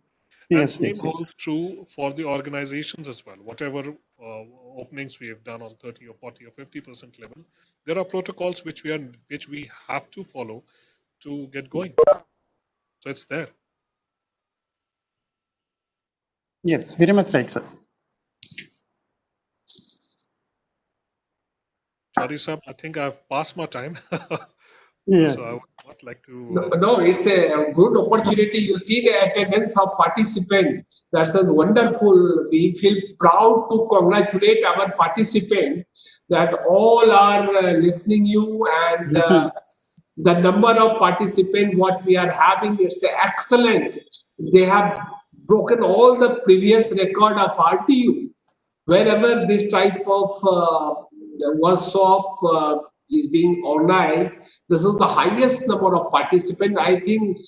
Yes, same yes, yes. holds true for the organizations as well. Whatever openings we have done on 30 or 40 or 50% level, there are protocols which we have to follow to get going. So it's there. Yes, very much right, sir. Sorry, sir, I think I've passed my time. Yeah. So I would not like to. No, it's a good opportunity. You see the attendance of participants. That's a wonderful. We feel proud to congratulate our participant that all are listening you and the number of participants what we are having is excellent. They have broken all the previous record of RTU. Wherever this type of workshop is being organized, this is the highest number of participants. I think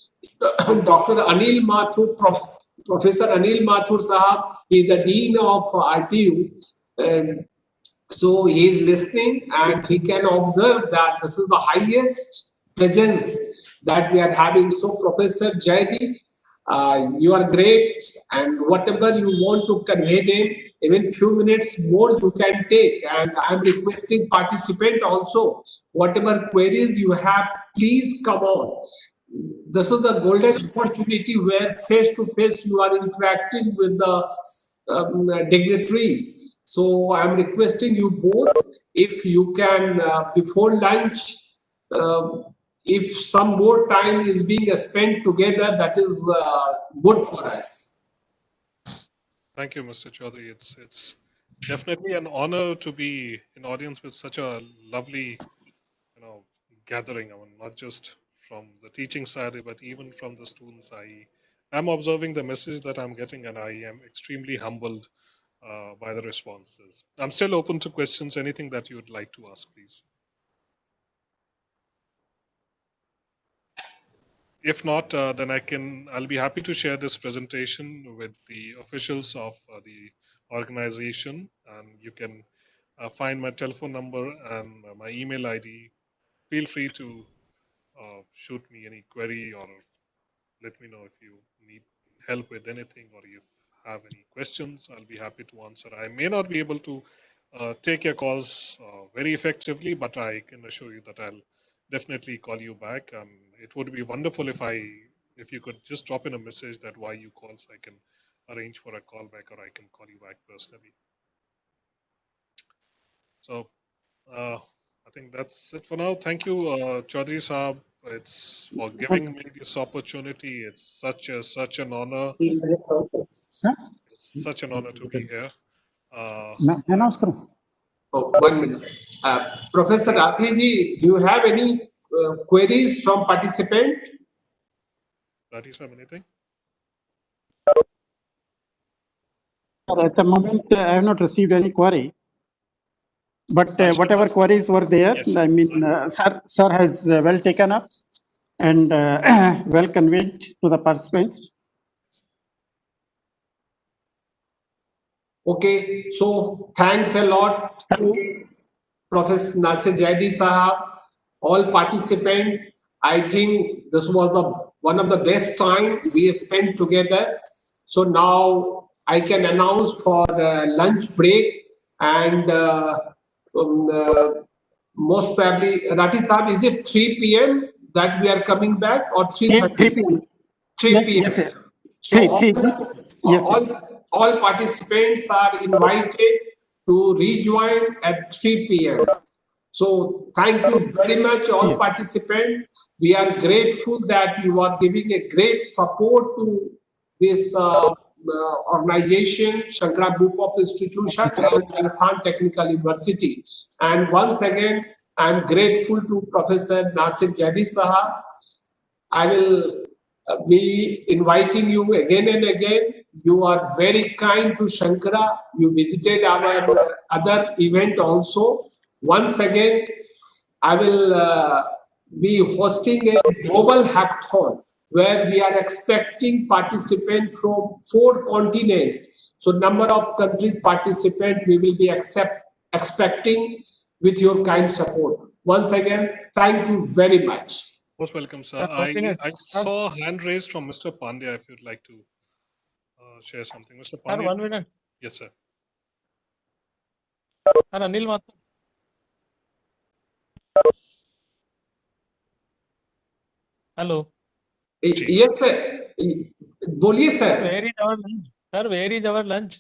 Dr. Anil Mathur, Professor Anil Mathur Sahab is the Dean of RTU. So he is listening and he can observe that this is the highest presence that we are having. So Professor Jaydeep, you are great, and whatever you want to convey them, even few minutes more you can take. And I'm requesting participant also, whatever queries you have, please come on. This is the golden opportunity where face to face you are interacting with the dignitaries. So I'm requesting you both, if you can before lunch, if some more time is being spent together, that is good for us. Thank you, Mr. Chaudhary. It's definitely an honor to be in audience with such a lovely, gathering. I mean, not just from the teaching side, but even from the students. I am observing the message that I'm getting, and I am extremely humbled by the responses. I'm still open to questions. Anything that you would like to ask, please. If not, then I'll be happy to share this presentation with the officials of the organization, and you can find my telephone number and my email ID. Feel free to shoot me any query or let me know if you need help with anything or you have any questions. I'll be happy to answer. I may not be able to take your calls very effectively, but I can assure you that I'll definitely call you back. It would be wonderful if you could just drop in a message that why you called, so I can arrange for a call back, or I can call you back personally. So I think that's it for now. Thank you, Chaudhary Saab. It's for giving me this opportunity. It's such an honor. Such an honor to be here. Oh, 1 minute. Professor Atliji, do you have any queries from participant? Rathi Saab, anything? At the moment, I have not received any query. But whatever queries were there, Yes. I mean, sir has well taken up and well conveyed to the participants. Okay, so thanks a lot to Professor Nasir Jaidi Sahab, all participants. I think this was one of the best time we spent together. So now I can announce for lunch break, and most probably, Rathi Sahab, is it 3 p.m. that we are coming back, or 3:30? 3 p.m. 3 Yes, p.m. yes, sir. So Three. Yes, all, yes. all participants are invited to rejoin at 3 p.m. So thank you very much, all Yes. participants. We are grateful that you are giving a great support to this organization, Shankara Bhupop Institution and Rajasthan Technical University. And once again, I'm grateful to Professor Nasir Jadi Sahab. I will be inviting you again and again. You are very kind to Shankara. You visited our other event also. Once again, I will be hosting a global hackathon where we are expecting participants from 4 continents. So number of countries participant we will be expecting with your kind support. Once again, thank you very much. Most welcome, sir. I saw a hand raised from Mr. Pandya. If you'd like to share something, Mr. Pandya. 1 minute. Yes, sir. Sir, Anil Mathur. Hello. Yes, sir. बोलिए sir. Where is our lunch? Sir, where is our lunch?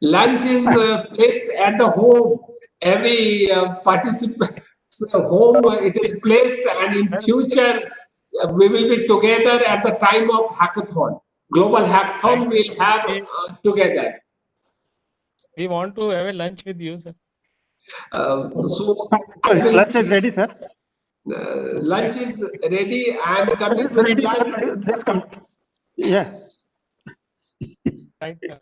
Lunch is placed at the home. Every participant's home it is placed, and in future we will be together at the time of hackathon. Global hackathon we'll have together. We want to have a lunch with you, sir. So lunch is ready, sir. Lunch is ready. I'm coming It's with ready, lunch. sir. Just come. Yeah. Thank you.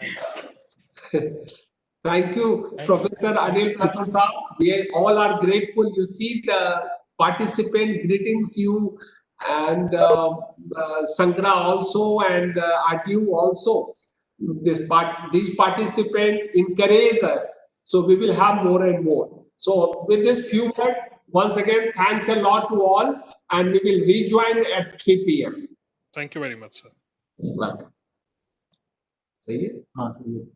Thank you, Professor Anil Mathur Saab. We all are grateful. You see the participant greetings you, and Sankara also, and Atu also. These participants encourage us. So we will have more and more. So with this few words, once again, thanks a lot to all, and we will rejoin at 3 p.m. Thank you very much, sir. Welcome. सही है? हाँ, सही है.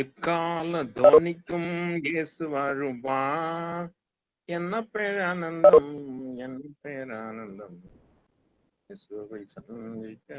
எக்கால தோனிக்கும் இயேசு வருவா என்ன பேரானந்தம் என்ன பேரானந்தம் இயேசுவை சந்திக்க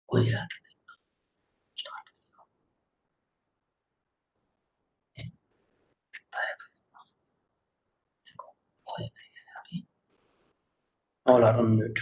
कोई है all are on mute.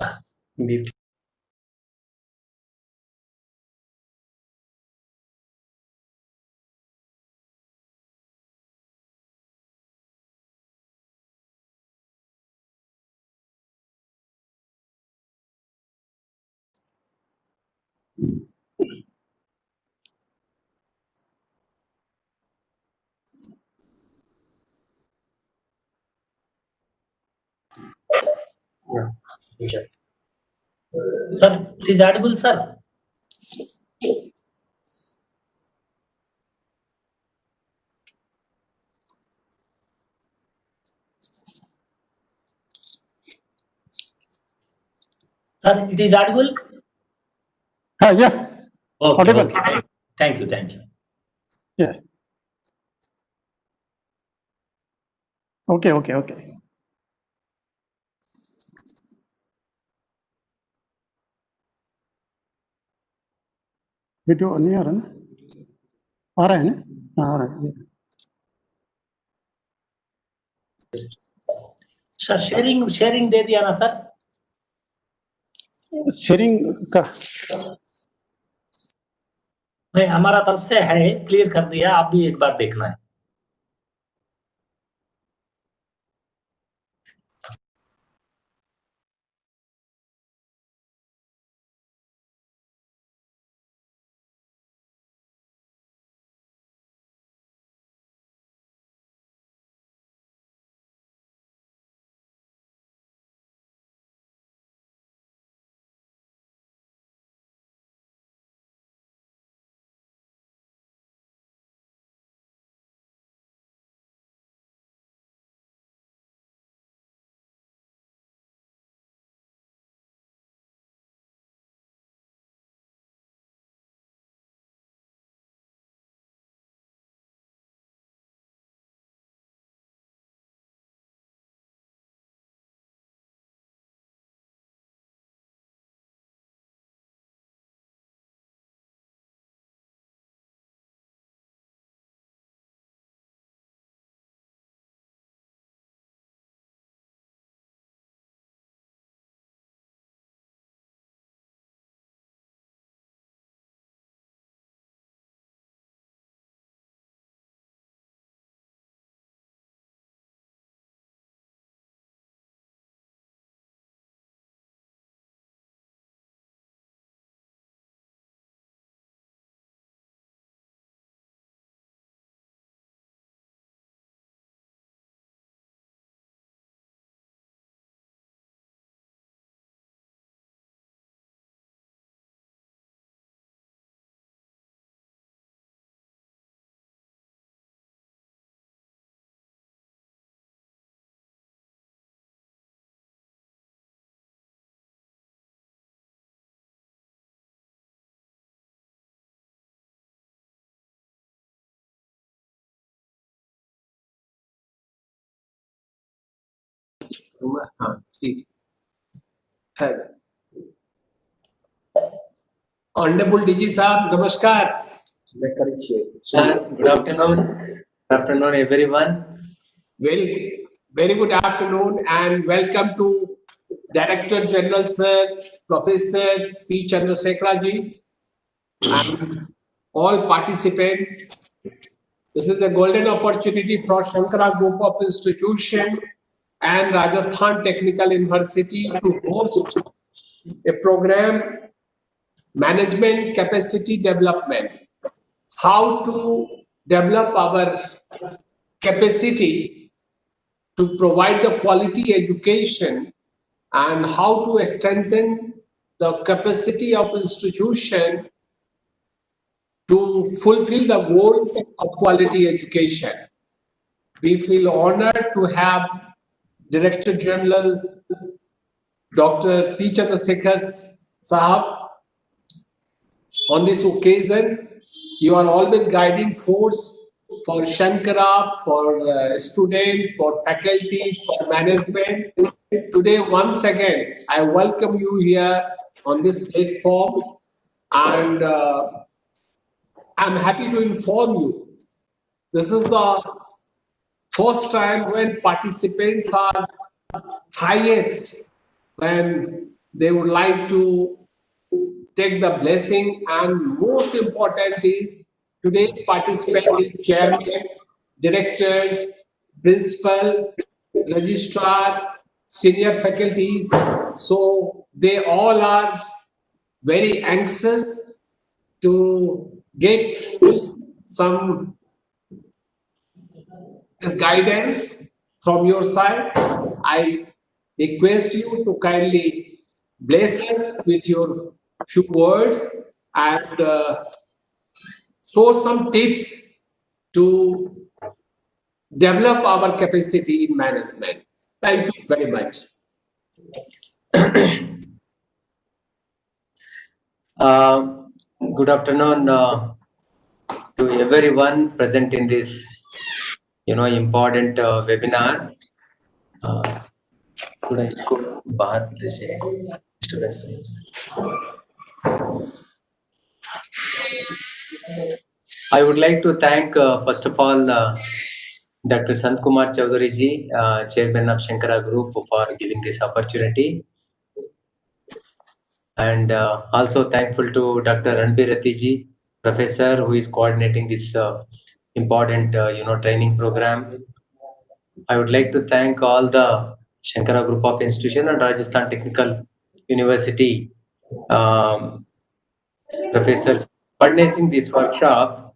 बस mute. Yeah. Okay. Sir, it is audible, sir. Sir, it is audible. Yes. Okay. Audible. Okay. Thank you. Thank you. Yes. Okay. Okay. Okay. Video नहीं आ रहा ना? आ रहा है ना? हाँ, आ रहा है. सर शेयरिंग दे दिया ना सर? शेयरिंग का नहीं, हमारा तरफ से है, क्लियर कर दिया, आप भी एक बार देखना है. हाँ ठीक है। ऑनरेबल डीजी साहब नमस्कार। Good afternoon. Good afternoon, everyone. Very good afternoon and welcome to Director General Sir Professor P. Chandrasekhara ji and all participants. This is a golden opportunity for Shankara Group of Institution and Rajasthan Technical University to host a program, Management Capacity Development. How to develop our capacity to provide the quality education and how to strengthen the capacity of institution to fulfill the goal of quality education. We feel honored to have Director General Dr. P. Chandrasekhar Sahab on this occasion. You are always guiding force for Shankara, for students, for faculties, for management. Today, once again, I welcome you here on this platform, and I'm happy to inform you, this is the first time when participants are highest, when they would like to take the blessing, and most important is today's participant is chairman, directors, principal, registrar, senior faculties. So they all are very anxious to get some this guidance from your side. I request you to kindly bless us with your few words and show some tips to develop our capacity in management. Thank you very much. Good afternoon to everyone present in this, important webinar. I would like to thank, first of all, Dr. Sant Kumar Chaudhary ji, Chairman of Shankara Group, for giving this opportunity. And also thankful to Dr. Ranbir Rathi ji, Professor, who is coordinating this important, training program. I would like to thank all the Shankara Group of Institution and Rajasthan Technical University professors coordinating this workshop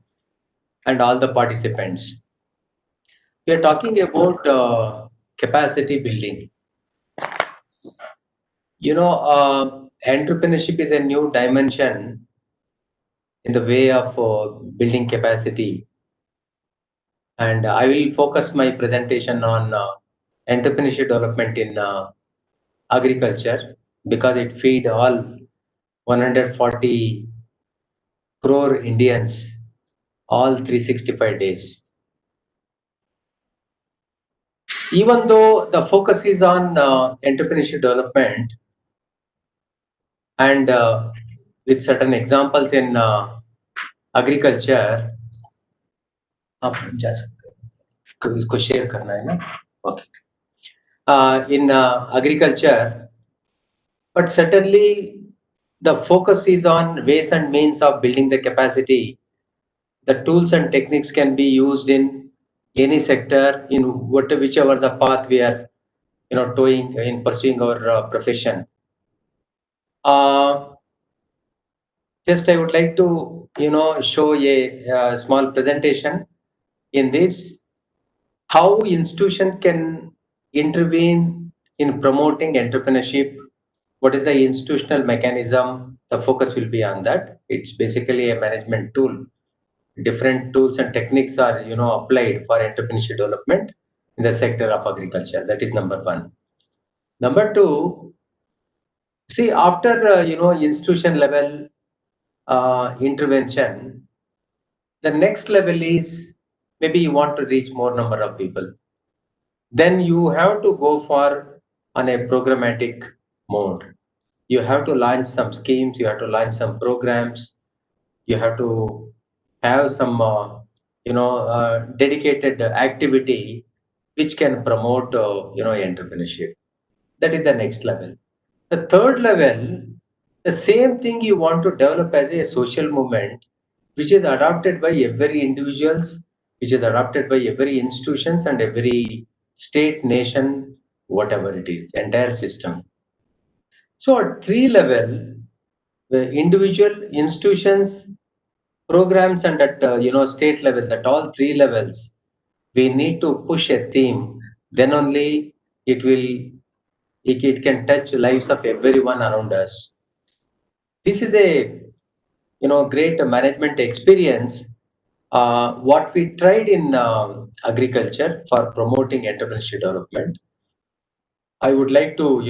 and all the participants. We are talking about capacity building. Entrepreneurship is a new dimension in the way of building capacity. And I will focus my presentation on entrepreneurship development in agriculture, because it feeds all 140 crore Indians all 365 days. Even though the focus is on entrepreneurship development and with certain examples in agriculture, इसको share करना है ना? Okay. In agriculture, but certainly the focus is on ways and means of building the capacity. The tools and techniques can be used in any sector, in whichever the path we are, doing in pursuing our profession. Just I would like to, show a small presentation in this, how institution can intervene in promoting entrepreneurship. What is the institutional mechanism? The focus will be on that. It's basically a management tool. Different tools and techniques are, applied for entrepreneurship development in the sector of agriculture. That is number one. Number two, see, after, institution level intervention, the next level is maybe you want to reach more number of people. Then you have to go for on a programmatic mode. You have to launch some schemes, you have to launch some programs, you have to have some dedicated activity which can promote entrepreneurship. That is the next level. The third level, the same thing you want to develop as a social movement, which is adopted by every individuals, which is adopted by every institutions and every state, nation, whatever it is, entire system. So at three level, the individual, institutions, programs, and at state level, at all three levels, we need to push a theme. Then only it can touch lives of everyone around us. This is a great management experience. What we tried in agriculture for promoting entrepreneurship development, I would like to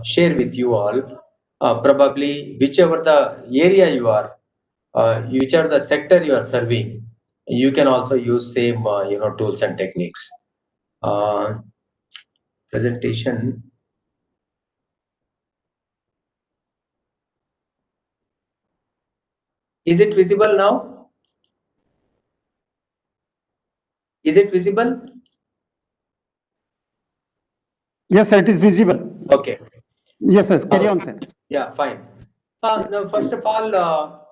share with you all. Probably whichever the area you are, whichever the sector you are serving, you can also use same tools and techniques. Presentation. Is it visible now? Is it visible? Yes, sir, it is visible. Okay. Yes, sir. Carry on, sir. Yeah, fine. Now, first of all,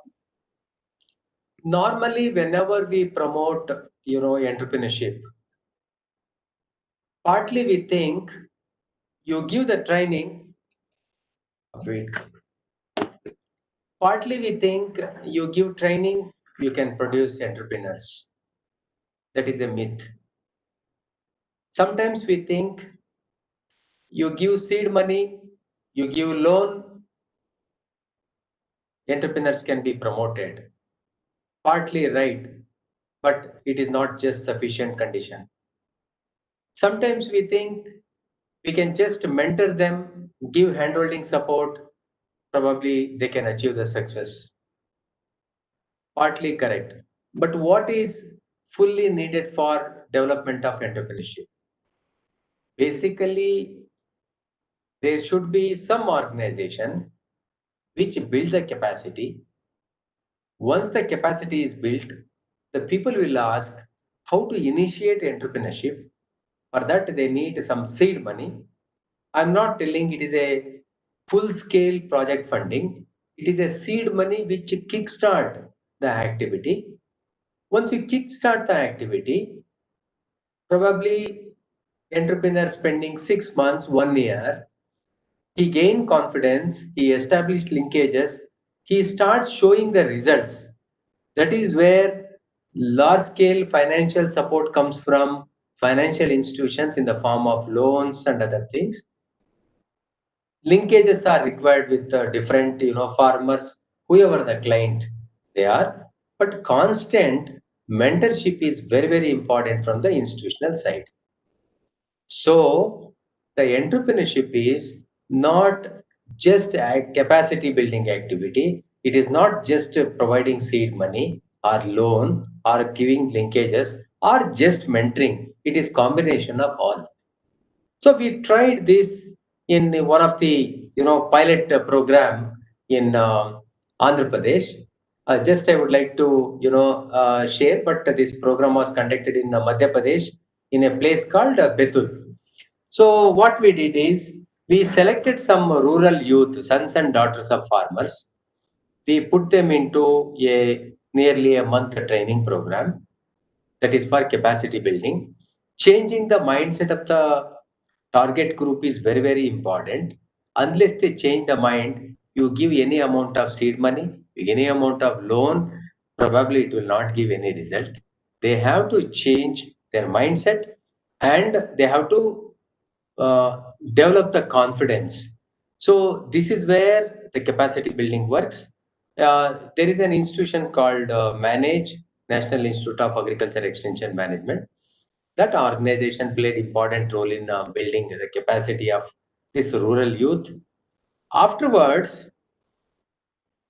normally whenever we promote, entrepreneurship, partly we think you give the training. Wait. Partly we think you give training, you can produce entrepreneurs. That is a myth. Sometimes we think you give seed money, you give loan, entrepreneurs can be promoted. Partly right, but it is not just sufficient condition. Sometimes we think we can just mentor them, give handholding support, probably they can achieve the success. Partly correct. But what is fully needed for development of entrepreneurship? Basically, there should be some organization which build the capacity. Once the capacity is built, the people will ask how to initiate entrepreneurship. For that, they need some seed money. I'm not telling it is a full-scale project funding. It is a seed money which kickstart the activity. Once you kickstart the activity, probably entrepreneur spending 6 months, 1 year, he gained confidence, he established linkages, he starts showing the results. That is where large-scale financial support comes from financial institutions in the form of loans and other things. Linkages are required with different farmers, whoever the client they are, but constant mentorship is very, very important from the institutional side. So the entrepreneurship is not just a capacity building activity. It is not just providing seed money or loan or giving linkages or just mentoring. It is combination of all. So we tried this in one of the pilot program in Andhra Pradesh. Just I would like to share, but this program was conducted in Madhya Pradesh in a place called Betul. So what we did is we selected some rural youth, sons and daughters of farmers. We put them into a nearly a month training program that is for capacity building. Changing the mindset of the target group is very, very important. Unless they change the mind, you give any amount of seed money, any amount of loan, probably it will not give any result. They have to change their mindset and they have to develop the confidence. So this is where the capacity building works. There is an institution called Manage, National Institute of Agriculture Extension Management. That organization played important role in building the capacity of this rural youth. Afterwards,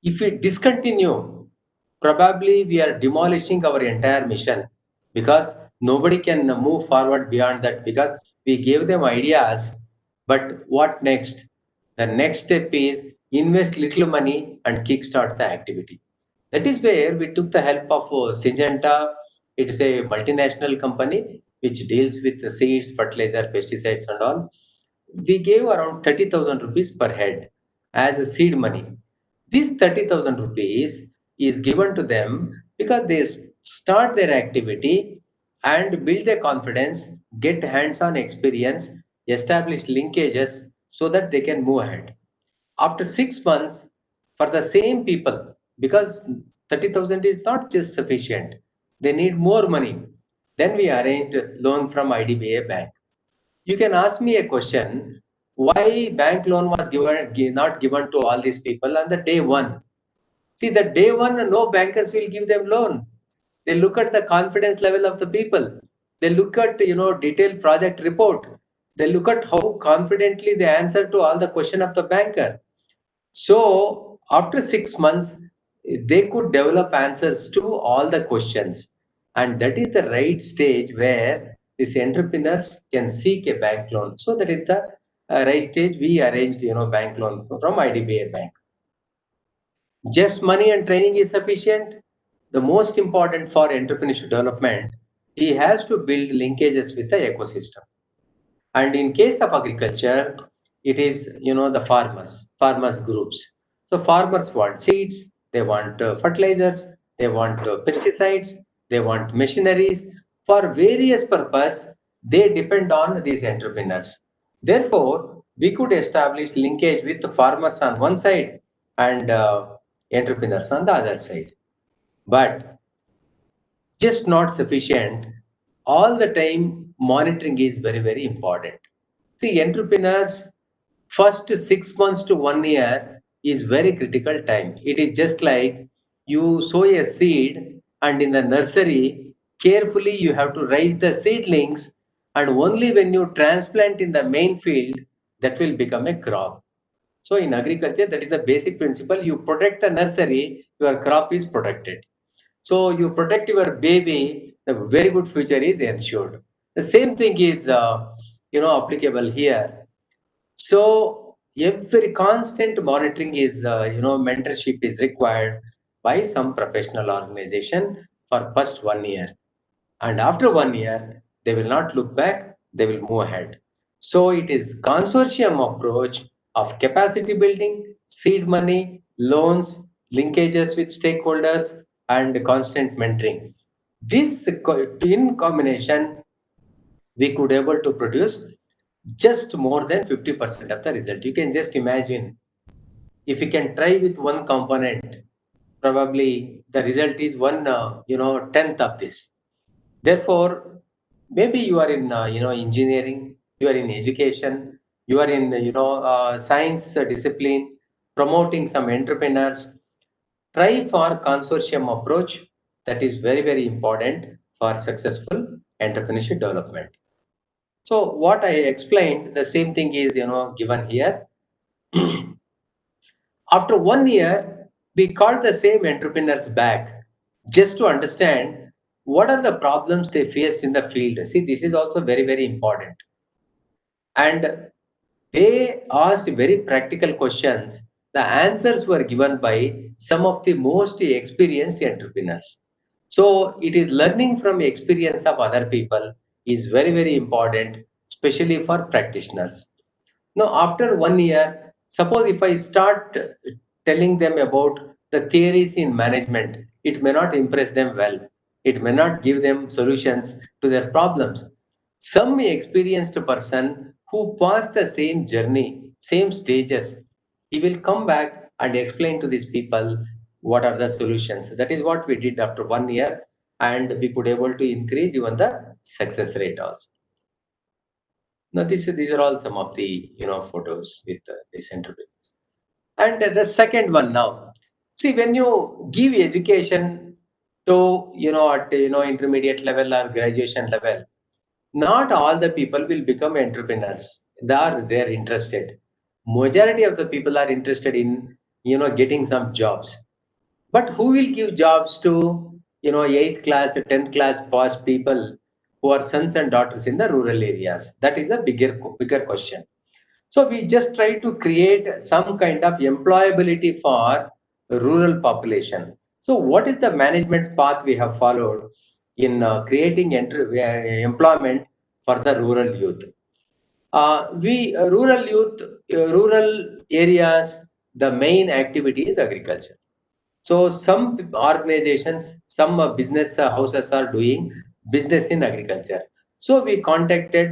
if we discontinue, probably we are demolishing our entire mission because nobody can move forward beyond that because we gave them ideas, But what next? The next step is invest little money and kickstart the activity. That is where we took the help of Syngenta. It is a multinational company which deals with the seeds, fertilizer, pesticides and all. We gave around 30,000 rupees per head as a seed money. This 30,000 rupees is given to them because they start their activity and build their confidence, get hands-on experience, establish linkages so that they can move ahead. After 6 months, for the same people, because 30,000 is not just sufficient, they need more money. Then we arranged loan from IDBI Bank. You can ask me a question, why bank loan was not given to all these people on the day one? See, the day one, no bankers will give them loan. They look at the confidence level of the people. They look at, detailed project report. They look at how confidently they answer to all the question of the banker. So after 6 months, they could develop answers to all the questions. And that is the right stage where these entrepreneurs can seek a bank loan. So that is the right stage we arranged, bank loan from IDBI Bank. Just money and training is sufficient. The most important for entrepreneurship development, he has to build linkages with the ecosystem. And in case of agriculture, it is, the farmers groups. So farmers want seeds, they want fertilizers, they want pesticides, they want machineries. For various purpose, they depend on these entrepreneurs. Therefore, we could establish linkage with the farmers on one side and entrepreneurs on the other side. But just not sufficient. All the time, monitoring is very, very important. See, entrepreneurs, first 6 months to 1 year is very critical time. It is just like you sow a seed and in the nursery, carefully you have to raise the seedlings, and only when you transplant in the main field, that will become a crop. So in agriculture, that is the basic principle. You protect the nursery, your crop is protected. So you protect your baby, the very good future is ensured. The same thing is, applicable here. So every constant monitoring is, mentorship is required by some professional organization for first 1 year. And after 1 year, they will not look back, they will move ahead. So it is consortium approach of capacity building, seed money, loans, linkages with stakeholders, and constant mentoring. This in combination, we could able to produce just more than 50% of the result. You can just imagine, if you can try with one component, probably the result is one, tenth of this. Therefore, maybe you are in, engineering, you are in education, you are in, science discipline, promoting some entrepreneurs. Try for consortium approach. That is very, very important for successful entrepreneurship development. So what I explained, the same thing is, given here. After 1 year, we called the same entrepreneurs back just to understand what are the problems they faced in the field. See, this is also very, very important. And they asked very practical questions. The answers were given by some of the most experienced entrepreneurs. So it is learning from experience of other people is very, very important, especially for practitioners. Now, after 1 year, suppose if I start telling them about the theories in management, it may not impress them well. It may not give them solutions to their problems. Some experienced person who passed the same journey, same stages, he will come back and explain to these people what are the solutions. That is what we did after 1 year, and we could able to increase even the success rate also. Now, these are all some of the photos with these entrepreneurs. And the second one now, see, when you give education to at intermediate level or graduation level, not all the people will become entrepreneurs. They're interested. Majority of the people are interested in getting some jobs. But who will give jobs to 8th class, 10th class pass people who are sons and daughters in the rural areas? That is a bigger question. So we just try to create some kind of employability for rural population. So what is the management path we have followed in creating employment for the rural youth? Rural youth, rural areas, the main activity is agriculture. So some organizations, some business houses are doing business in agriculture. So we contacted,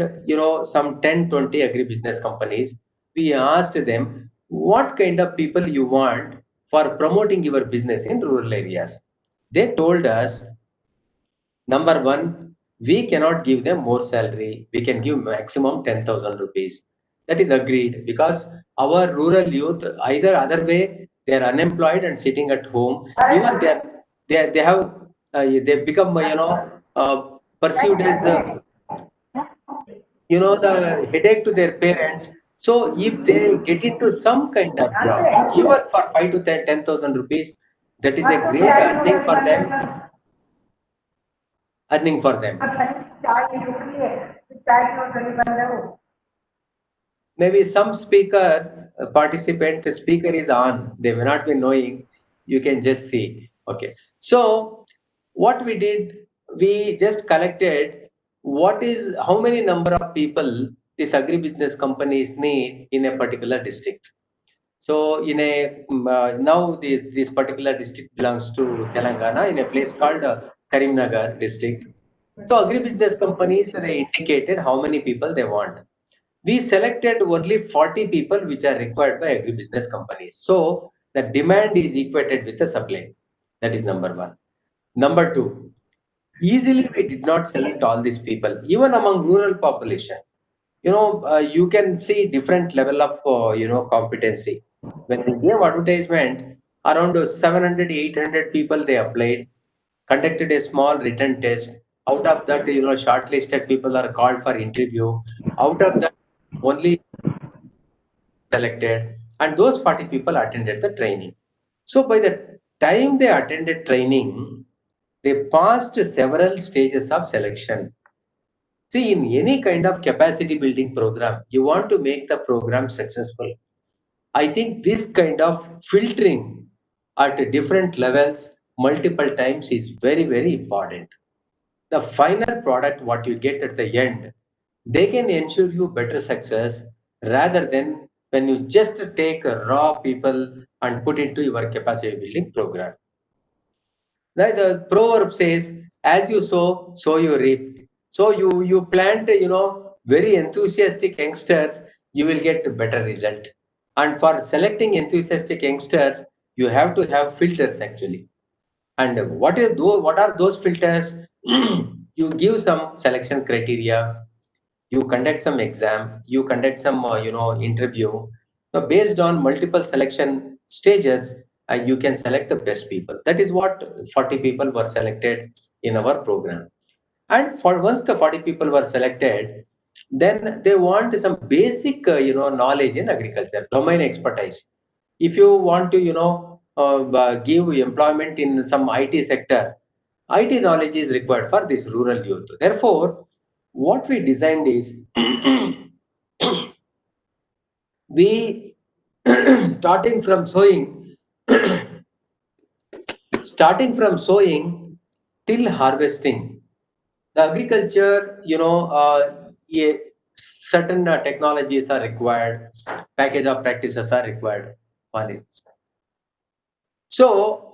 some 10, 20 agribusiness companies. We asked them, what kind of people you want for promoting your business in rural areas? They told us, number one, we cannot give them more salary. We can give maximum 10,000 rupees. That is agreed, because our rural youth, either other way, they are unemployed and sitting at home. Even they have they become perceived as the headache to their parents. So if they get into some kind of job, even for 5 to 10,000 rupees, that is a great earning for them. Earning for them. Maybe some participant speaker is on. They may not be knowing. You can just see. Okay. So what we did, we just collected how many number of people these agribusiness companies need in a particular district. So now this particular district belongs to Telangana in a place called Karimnagar district. So agribusiness companies, they indicated how many people they want. We selected only 40 people which are required by agribusiness companies. So the demand is equated with the supply. That is number one. Number two, easily we did not select all these people, even among rural population. You can see different level of competency. When we gave advertisement, around 700, 800 people they applied, conducted a small written test. Out of that, shortlisted people are called for interview. Out of that, only selected, and those 40 people attended the training. So by the time they attended training, they passed several stages of selection. See, in any kind of capacity building program, you want to make the program successful. I think this kind of filtering at different levels multiple times is very, very important. The final product, what you get at the end, they can ensure you better success rather than when you just take raw people and put into your capacity building program. Now, the proverb says, as you sow, so you reap. So you plant, very enthusiastic youngsters, you will get better result. And for selecting enthusiastic youngsters, you have to have filters actually. And what are those filters? You give some selection criteria, you conduct some exam, you conduct some interview. So based on multiple selection stages, you can select the best people. That is what 40 people were selected in our program. And once the 40 people were selected, then they want some basic knowledge in agriculture, domain expertise. If you want to give employment in some IT sector, IT knowledge is required for this rural youth. Therefore, what we designed is we starting from sowing till harvesting. The agriculture, certain technologies are required, package of practices are required. So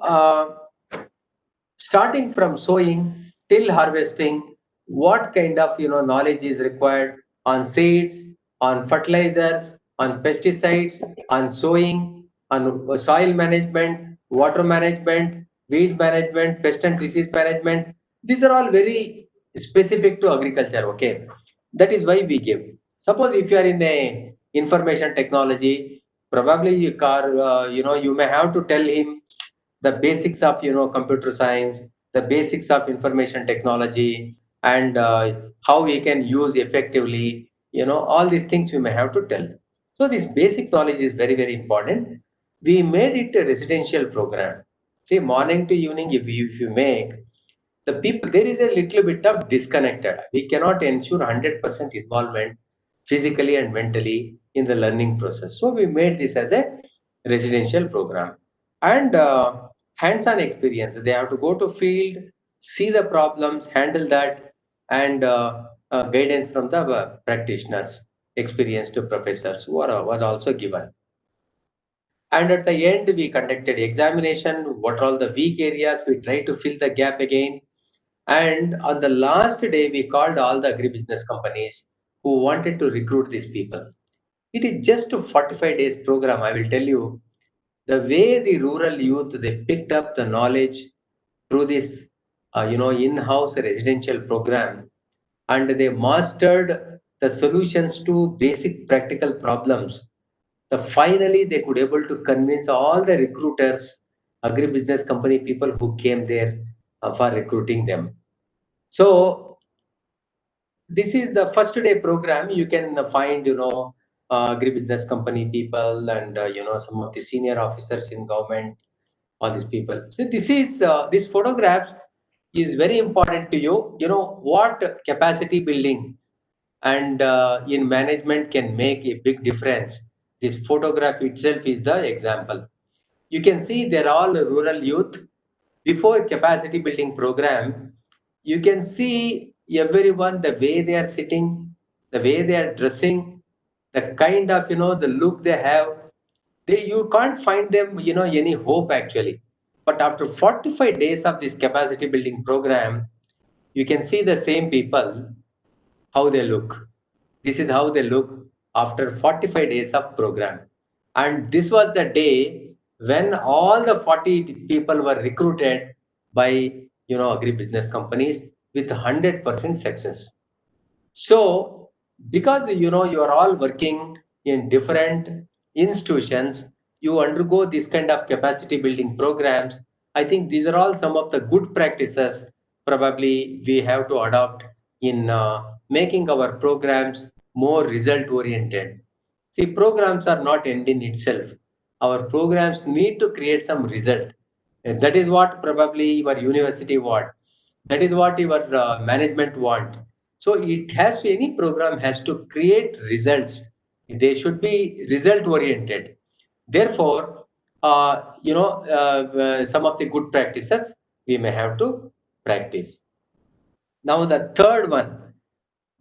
starting from sowing till harvesting, what kind of knowledge is required on seeds, on fertilizers, on pesticides, on sowing, on soil management, water management, weed management, pest and disease management. These are all very specific to agriculture. Okay, that is why we give. Suppose if you are in a information technology, probably you may have to tell him the basics of computer science, the basics of information technology, and how we can use effectively. All these things we may have to tell. So this basic knowledge is very, very important. We made it a residential program. See, morning to evening, if you make the people, there is a little bit of disconnected. We cannot ensure 100% involvement physically and mentally in the learning process. So we made this as a residential program. And hands-on experience. They have to go to field, see the problems, handle that, and guidance from the practitioners, experienced professors who was also given. And at the end, we conducted examination. What are all the weak areas? We try to fill the gap again. And on the last day, we called all the agribusiness companies who wanted to recruit these people. It is just a 45 days program. I will tell you, the way the rural youth, they picked up the knowledge through this, in-house residential program, and they mastered the solutions to basic practical problems. Finally, they could able to convince all the recruiters, agribusiness company people who came there for recruiting them. So this is the first day program. You can find, agribusiness company people and, some of the senior officers in government, all these people. So this is, this photographs is very important to you. You know, what capacity building and in management can make a big difference. This photograph itself is the example. You can see they're all rural youth. Before capacity building program, you can see everyone, the way they are sitting, the way they are dressing, the kind of, the look they have. You can't find them, any hope actually. But after 45 days of this capacity building program, you can see the same people, how they look. This is how they look after 45 days of program. And this was the day when all the 40 people were recruited by, agribusiness companies with 100% success. So, because, you are all working in different institutions, you undergo this kind of capacity building programs. I think these are all some of the good practices probably we have to adopt in making our programs more result oriented. See, programs are not end in itself. Our programs need to create some result. And that is what probably your university want. That is what your management want. So it has to, any program has to create results. They should be result oriented. Therefore, some of the good practices we may have to practice. Now the third one,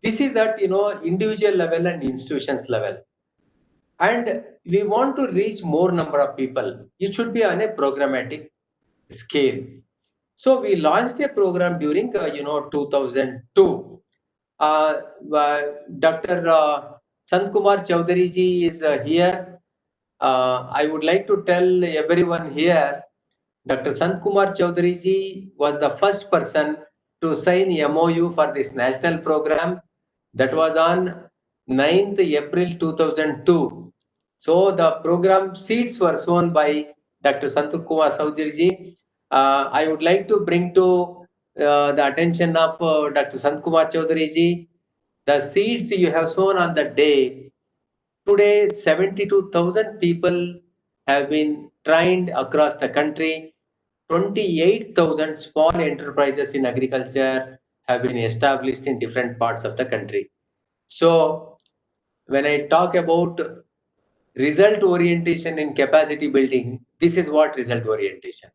this is at individual level and institutions level, and we want to reach more number of people. It should be on a programmatic scale. So we launched a program during 2002. Dr. Sant Kumar Chaudhary ji is here. I would like to tell everyone here, Dr. Sant Kumar Chaudhary ji was the first person to sign MOU for this national program. That was on 9th April 2002. So the program seats were shown by Dr. Sant Kumar Chaudhary ji. I would like to bring to the attention of Dr. Sant Kumar Chaudhary ji, the seats you have shown on the day. Today, 72,000 people have been trained across the country. 28,000 small enterprises in agriculture have been established in different parts of the country. So when I talk about result orientation in capacity building, this is what result orientation.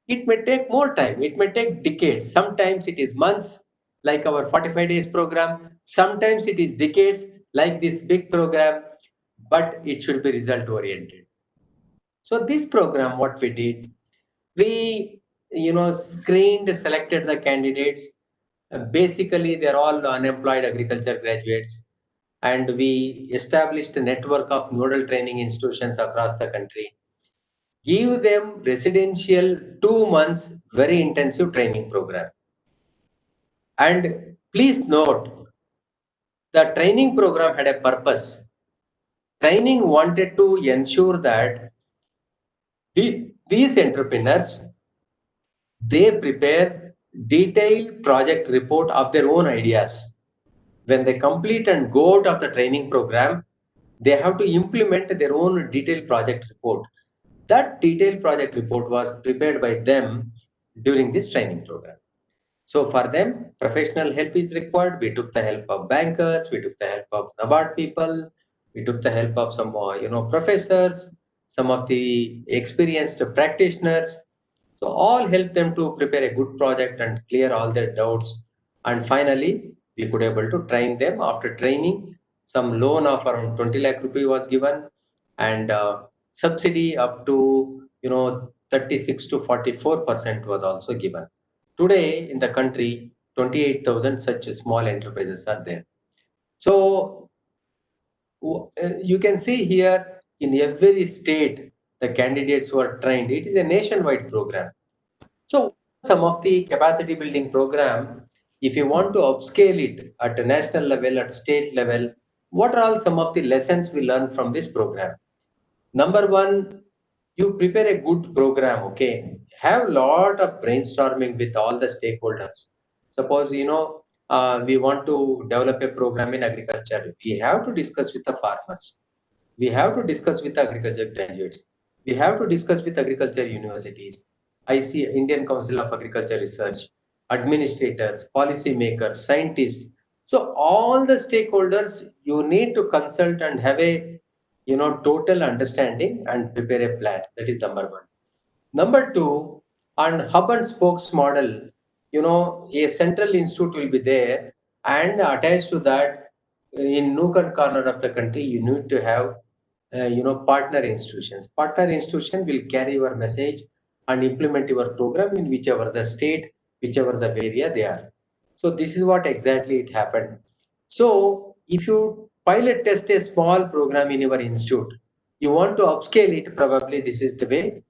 It may take more time. It may take decades. Sometimes it is months, like our 45 days program. Sometimes it is decades, like this big program, but it should be result oriented. So this program, what we did, we, selected the candidates. Basically, they're all unemployed agriculture graduates. And we established a network of nodal training institutions across the country. Give them residential 2 months, very intensive training program. And please note, the training program had a purpose. Training wanted to ensure that these entrepreneurs, they prepare detailed project report of their own ideas. When they complete and go out of the training program, they have to implement their own detailed project report. That detailed project report was prepared by them during this training program. So for them, professional help is required. We took the help of bankers, we took the help of NABARD people, We took the help of some, professors, some of the experienced practitioners. So all helped them to prepare a good project and clear all their doubts. And finally, we could able to train them. After training, some loan of around 20 lakh rupee was given, and subsidy up to 36 to 44% was also given. Today in the country, 28,000 such small enterprises are there. So you can see here in every state the candidates who are trained. It is a nationwide program. So some of the capacity building program, if you want to upscale it at a national level, at state level, what are all some of the lessons we learn from this program? Number one, you prepare a good program, okay? Have a lot of brainstorming with all the stakeholders. Suppose, we want to develop a program in agriculture. We have to discuss with the farmers. We have to discuss with agriculture graduates. We have to discuss with agriculture universities. I see Indian Council of Agriculture Research, administrators, policy makers, scientists. So all the stakeholders you need to consult and have a total understanding and prepare a plan. That is number one. Number two, on hub and spokes model, a central institute will be there, and attached to that, in nook and corner of the country, you need to have partner institutions. Partner institution will carry your message and implement your program in whichever the state, whichever the area they are. So this is what exactly it happened. So if you pilot test a small program in your institute, you want to upscale it, probably this is the way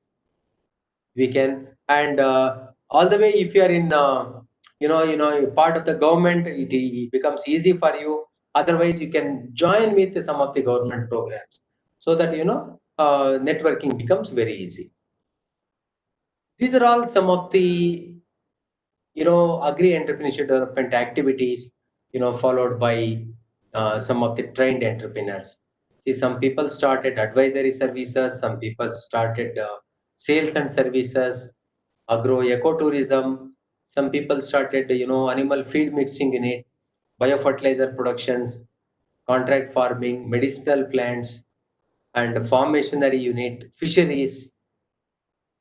we can. And all the way, if you are in part of the government, it becomes easy for you. Otherwise, you can join with some of the government programs, so that networking becomes very easy. These are all some of the agri entrepreneurship development activities followed by some of the trained entrepreneurs. See, some people started advisory services, some people started sales and services, agro ecotourism, some people started animal feed mixing unit, biofertilizer productions, contract farming, medicinal plants, and farm machinery unit, fisheries,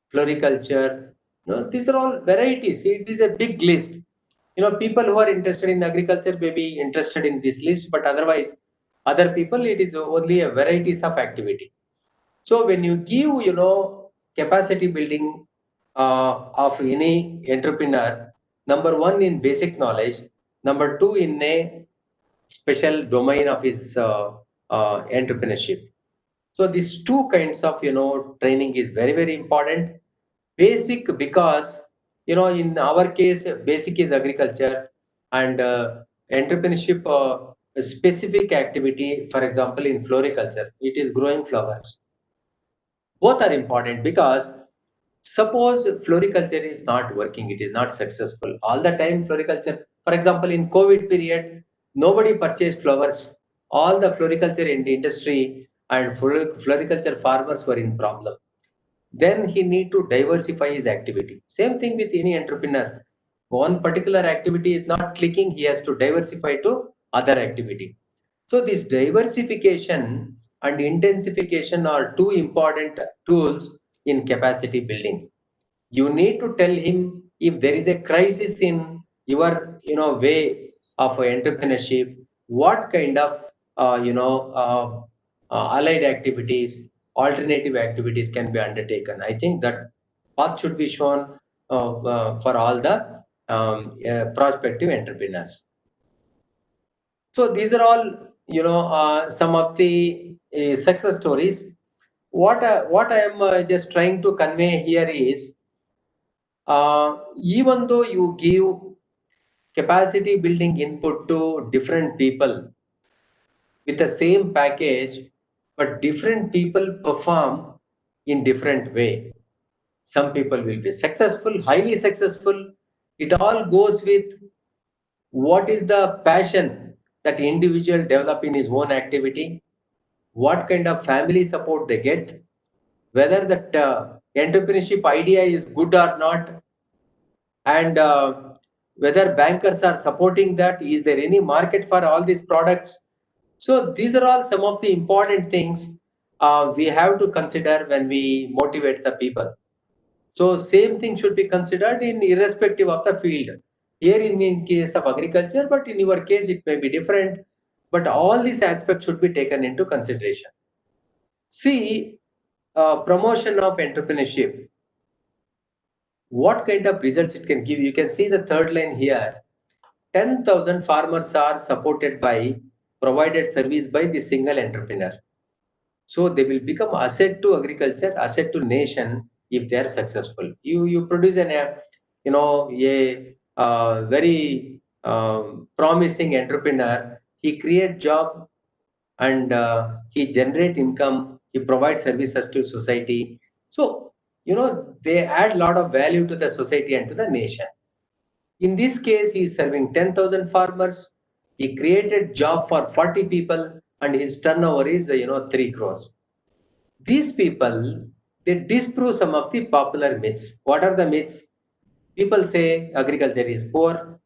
floriculture. These are all varieties. It is a big list. People who are interested in agriculture may be interested in this list, but otherwise, other people, it is only a varieties of activity. So when you give, capacity building of any entrepreneur, number one in basic knowledge, number two in a special domain of his entrepreneurship. So these two kinds of training is very, very important. Basic, because in our case basic is agriculture, and entrepreneurship specific activity, for example in floriculture, it is growing flowers. Both are important, because suppose floriculture is not working, it is not successful all the time. Floriculture, for example, in COVID period, nobody purchased flowers. All the floriculture industry and floriculture farmers were in problem. Then he need to diversify his activity. Same thing with any entrepreneur. One particular activity is not clicking, he has to diversify to other activity. So this diversification and intensification are two important tools in capacity building. You need to tell him if there is a crisis in your way of entrepreneurship, what kind of allied activities, alternative activities can be undertaken. I think that path should be shown for all the prospective entrepreneurs. So these are all some of the success stories. What I am just trying to convey here is, even though you give capacity building input to different people with the same package, but different people perform in different way. Some people will be successful, highly successful. It all goes with what is the passion that individual develop in his own activity, what kind of family support they get, whether that entrepreneurship idea is good or not, and whether bankers are supporting that. Is there any market for all these products? So these are all some of the important things we have to consider when we motivate the people. So same thing should be considered in irrespective of the field. Here in case of agriculture, but in your case it may be different. But all these aspects should be taken into consideration. See, promotion of entrepreneurship. What kind of results it can give? You can see the third line here. 10,000 farmers are supported by provided service by the single entrepreneur. So they will become asset to agriculture, asset to nation if they are successful. You produce an a very promising entrepreneur. He create job and he generate income. He provides services to society. So they add a lot of value to the society and to the nation. In this case, he is serving 10,000 farmers. He created job for 40 people, and his turnover is 3 crores. These people, they disprove some of the popular myths. What are the myths? People say agriculture is poor,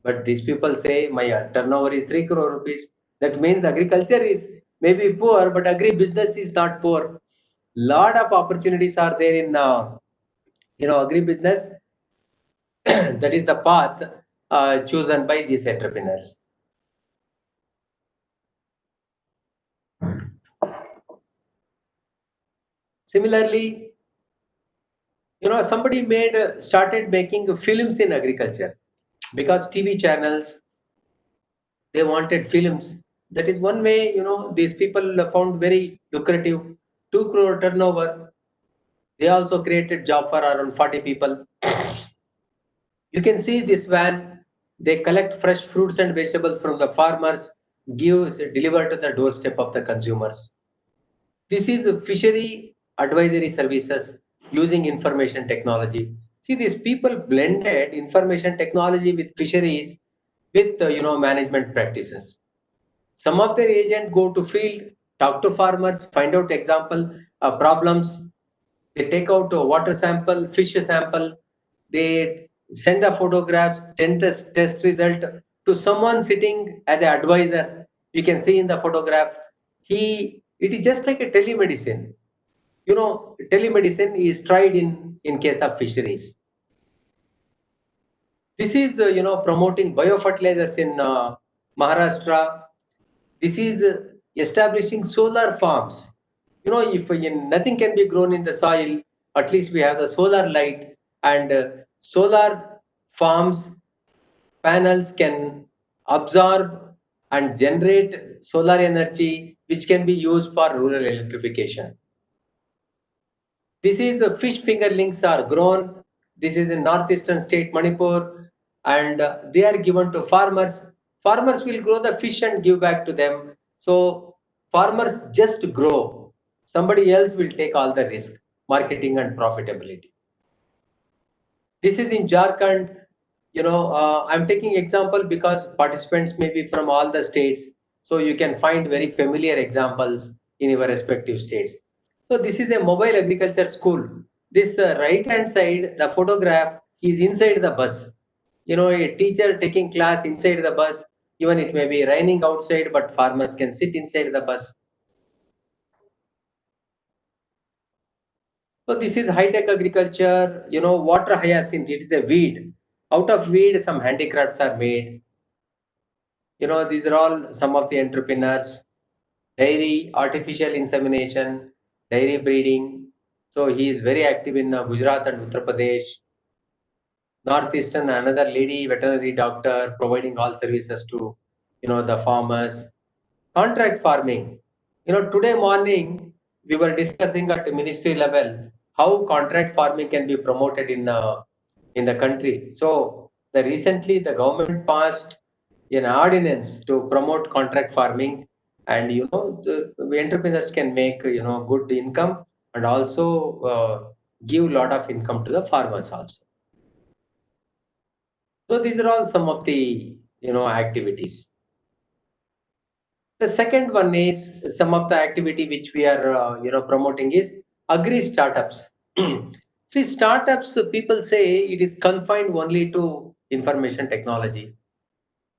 but these people say my turnover is 3 crore rupees. That means agriculture is maybe poor, but agri-business is not poor. Lot of opportunities are there in agri-business. That is the path chosen by these entrepreneurs. Similarly, somebody started making films in agriculture because TV channels, they wanted films. That is one way, these people found very lucrative. 2 crore turnover. They also created job for around 40 people. You can see this van. They collect fresh fruits and vegetables from the farmers, deliver to the doorstep of the consumers. This is fishery advisory services using information technology. See, these people blended information technology with fisheries with management practices. Some of their agents go to field, talk to farmers, find out example problems. They take out a water sample, fish sample. They send the photographs, send the test result to someone sitting as an advisor. You can see in the photograph. It is just like a telemedicine. Telemedicine is tried in case of fisheries. This is promoting biofertilizers in Maharashtra. This is establishing solar farms. If nothing can be grown in the soil, at least we have the solar light, and solar farms panels can absorb and generate solar energy, which can be used for rural electrification. This is fish fingerlings are grown. This is in northeastern state Manipur, and they are given to farmers. Farmers will grow the fish and give back to them. So farmers just grow. Somebody else will take all the risk, marketing and profitability. This is in Jharkhand. I'm taking example because participants may be from all the states. So you can find very familiar examples in your respective states. So this is a mobile agriculture school. This right hand side, the photograph is inside the bus. A teacher taking class inside the bus. Even it may be raining outside, but farmers can sit inside the bus. So this is high-tech agriculture. Water hyacinth, it is a weed. Out of weed, some handicrafts are made. These are all some of the entrepreneurs. Dairy, artificial insemination, dairy breeding. So he is very active in Gujarat and Uttar Pradesh. Northeastern, another lady veterinary doctor providing all services to the farmers. Contract farming. Today morning we were discussing at the ministry level how contract farming can be promoted in the country. So recently the government passed an ordinance to promote contract farming, and the entrepreneurs can make good income and also give a lot of income to the farmers also. So these are all some of the activities. The second one is some of the activity which we are promoting is agri startups. See, startups, people say it is confined only to information technology.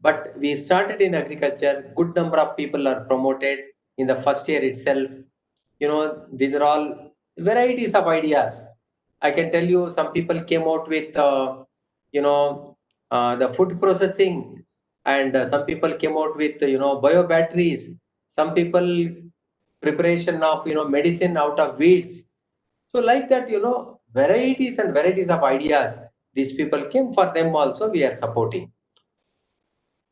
but we started in agriculture. Good number of people are promoted in the first year itself. These are all varieties of ideas. I can tell you, some people came out with, the food processing, and some people came out with, bio batteries. Some people preparation of, medicine out of weeds. So like that, varieties and varieties of ideas. These people came, for them also we are supporting.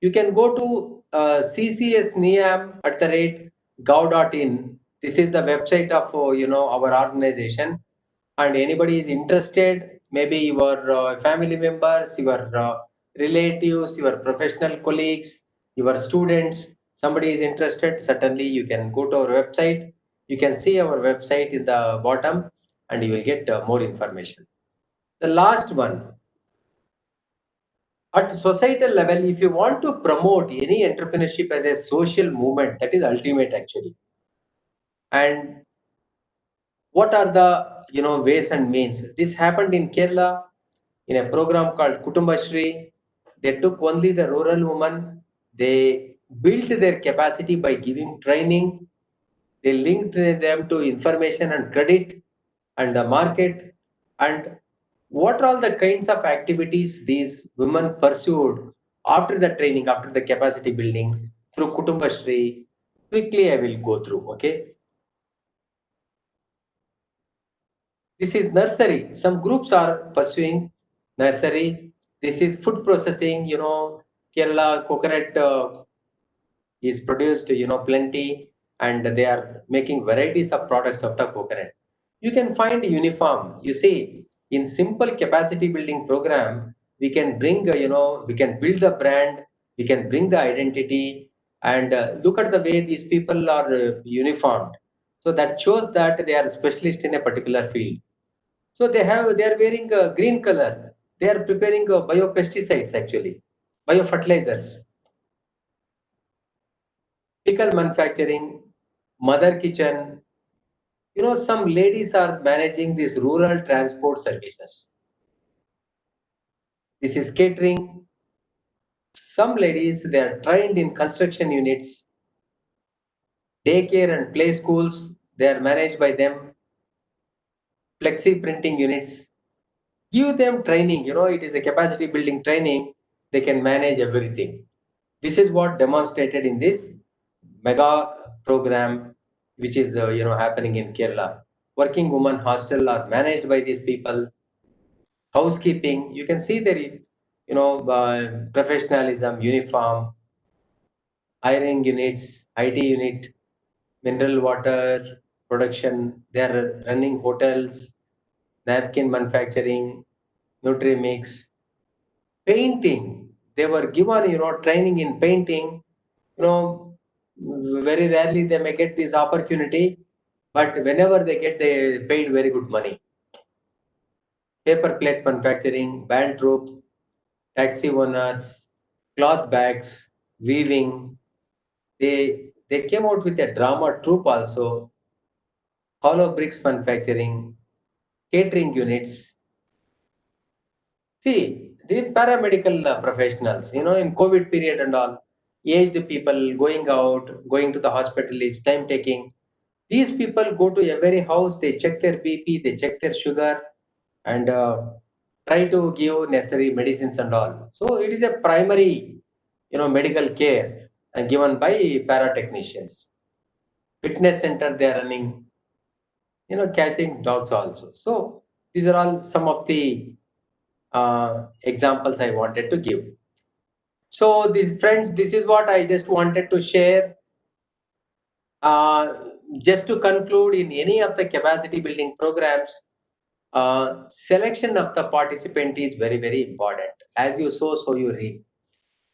You can go to ccsneam@gov.in. This is the website of our organization, and anybody is interested, maybe your family members, your relatives, your professional colleagues, your students, somebody is interested, certainly you can go to our website. You can see our website in the bottom, and you will get more information. The last one, at societal level, if you want to promote any entrepreneurship as a social movement, that is ultimate actually. And what are the ways and means? This happened in Kerala in a program called Kutumbashri. They took only the rural women. They built their capacity by giving training. They linked them to information and credit and the market. And what are all the kinds of activities these women pursued after the training, after the capacity building through Kutumbashri? Quickly, I will go through. Okay. This is nursery. Some groups are pursuing nursery. This is food processing. Kerala coconut is produced, plenty, and they are making varieties of products out of coconut. You can find uniform. You see, in simple capacity building program, we can bring, we can build the brand, we can bring the identity, and look at the way these people are uniformed. So that shows that they are specialists in a particular field. So they are wearing a green color. They are preparing biopesticides actually, biofertilizers. Pickle manufacturing, mother kitchen. Some ladies are managing these rural transport services. This is catering. Some ladies, they are trained in construction units, daycare and play schools. They are managed by them. Flexi printing units. Give them training. It is a capacity building training. They can manage everything. This is what demonstrated in this mega program, which is happening in Kerala. Working women hostel are managed by these people. Housekeeping, you can see there, professionalism, uniform, ironing units, IT unit, mineral water production. They are running hotels, napkin manufacturing, Nutrimix, painting. They were given, training in painting. Very rarely they may get this opportunity, but whenever they get, they paid very good money. Paper plate manufacturing, band troupe, taxi owners, cloth bags, weaving. They came out with a drama troupe also. Hollow bricks manufacturing, catering units. See, the paramedical professionals, in COVID period and all, aged people going out, going to the hospital is time taking. These people go to every house, they check their BP, they check their sugar, and try to give necessary medicines and all. So it is a primary, medical care given by paratechnicians. Fitness center they are running, catching dogs also. So these are all some of the examples I wanted to give. So these friends, this is what I just wanted to share. Just to conclude, in any of the capacity building programs, selection of the participant is very, very important. As you sow, so you reap.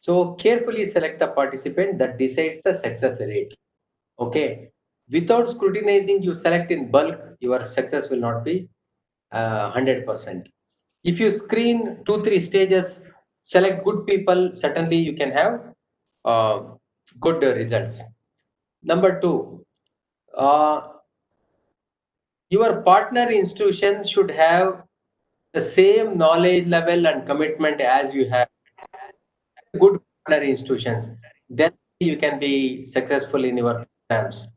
So carefully select the participant that decides the success rate. Okay. Without scrutinizing, you select in bulk, your success will not be 100%. If you screen 2-3 stages, select good people, certainly you can have good results. Number 2, your partner institution should have the same knowledge level and commitment as you have. Good institutions. Then you can be successful in your programs.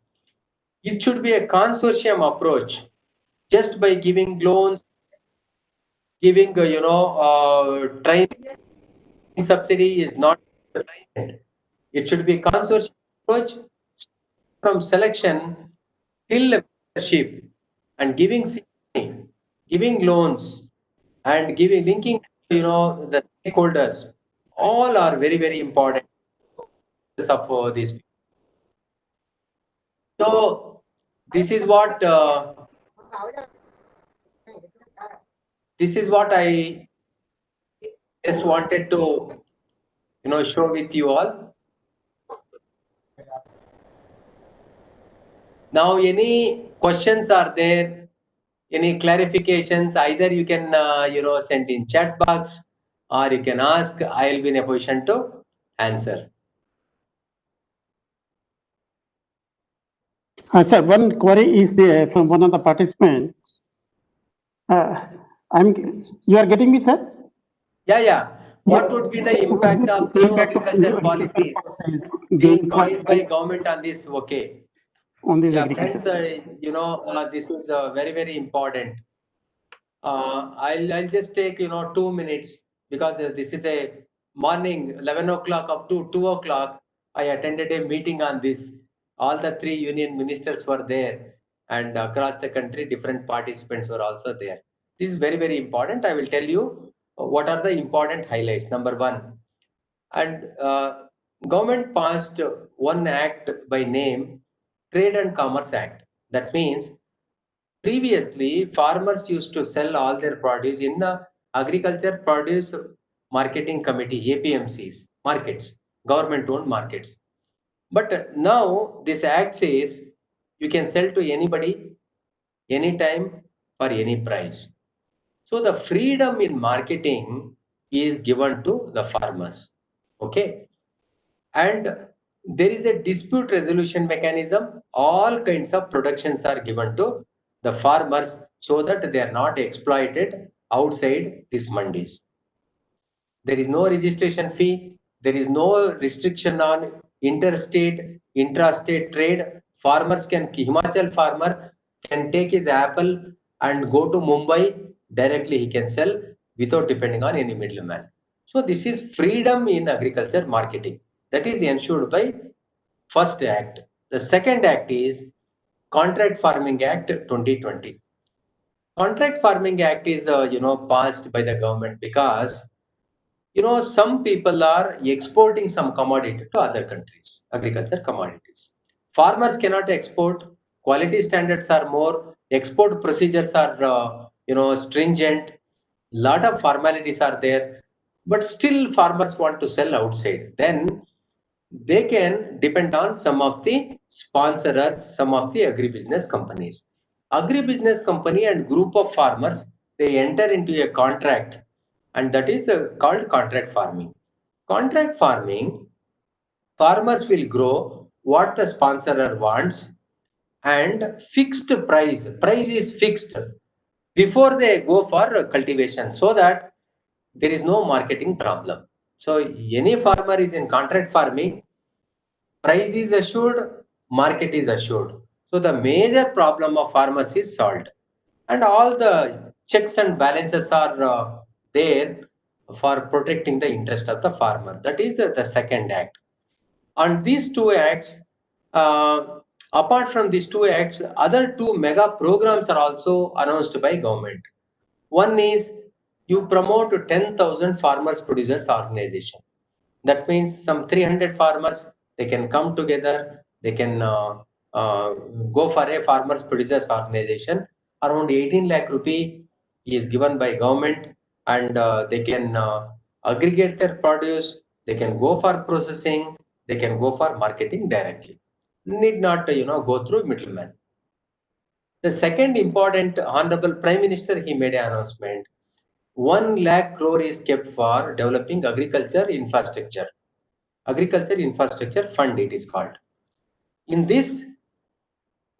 It should be a consortium approach. Just by giving loans, giving training subsidy is not sufficient. It should be consortium approach from selection till membership, and giving money, giving loans, and linking the stakeholders. All are very, very important of these. So this is what I just wanted to show with you all. Now, any questions are there? Any clarifications? Either you can send in chat box, or you can ask. I will be in a position to answer. Sir, one query is there from one of the participants. You are getting me, sir? Yeah. What would be the impact of new agricultural policies being coined by government on this? Okay. On this friends, this is very, very important. I'll just take 2 minutes, because this is a morning 11 o'clock up to 2 o'clock. I attended a meeting on this. All the 3 union ministers were there, and across the country different participants were also there. This is very, very important. I will tell you what are the important highlights. Number 1, and government passed one act by name Trade and Commerce Act. That means previously farmers used to sell all their produce in the Agriculture Produce Marketing Committee, APMCs, markets, government owned markets. But now this act says you can sell to anybody, anytime, for any price. So the freedom in marketing is given to the farmers. Okay. And there is a dispute resolution mechanism. All kinds of protections are given to the farmers so that they are not exploited outside these mandis. There is no registration fee. There is no restriction on interstate, intrastate trade. Himachal farmer can take his apple and go to Mumbai. Directly he can sell without depending on any middleman. So this is freedom in agriculture marketing. That is ensured by first act. The second act is Contract Farming Act 2020. Contract Farming Act is passed by the government because some people are exporting some commodity to other countries, agriculture commodities. Farmers cannot export. Quality standards are more. Export procedures are stringent. Lot of formalities are there, but still farmers want to sell outside. Then they can depend on some of the sponsors, some of the agribusiness companies. Agribusiness company and group of farmers, they enter into a contract, and that is called contract farming. Contract farming, farmers will grow what the sponsorer wants, and fixed price is fixed before they go for cultivation, so that there is no marketing problem. So any farmer is in contract farming, price is assured, market is assured. So the major problem of farmers is solved, and all the checks and balances are there for protecting the interest of the farmer. That is the second act. On these 2 acts, apart from these 2 acts, other 2 mega programs are also announced by government. One is you promote 10,000 farmers producers organization. That means some 300 farmers, they can come together, they can go for a farmers producers organization. Around 18 lakh rupee is given by government, and they can aggregate their produce, they can go for processing, they can go for marketing directly. Need not go through middleman. The second important, Honorable Prime Minister, he made an announcement. 1 lakh crore is kept for developing agriculture infrastructure. Agriculture Infrastructure Fund it is called. In this,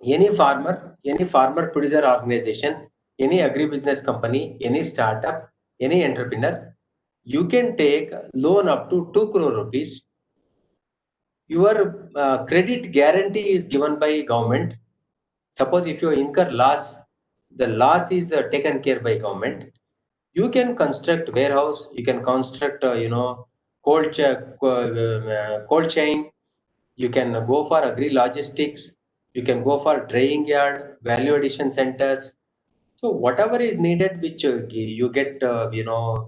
any farmer producer organization, any agribusiness company, any startup, any entrepreneur, you can take loan up to 2 crore rupees. Your credit guarantee is given by government. Suppose if you incur loss, the loss is taken care by government. You can construct warehouse, you can construct, cold chain, you can go for agri-logistics, you can go for drying yard, value addition centers. So whatever is needed, which you get,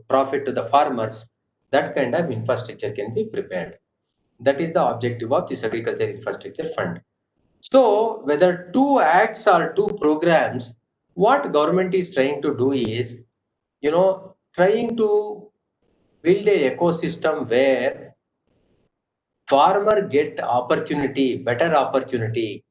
profit to the farmers, that kind of infrastructure can be prepared. That is the objective of this agriculture infrastructure fund. So whether two acts or two programs, what government is trying to do is, trying to build a ecosystem where farmer get opportunity, better opportunity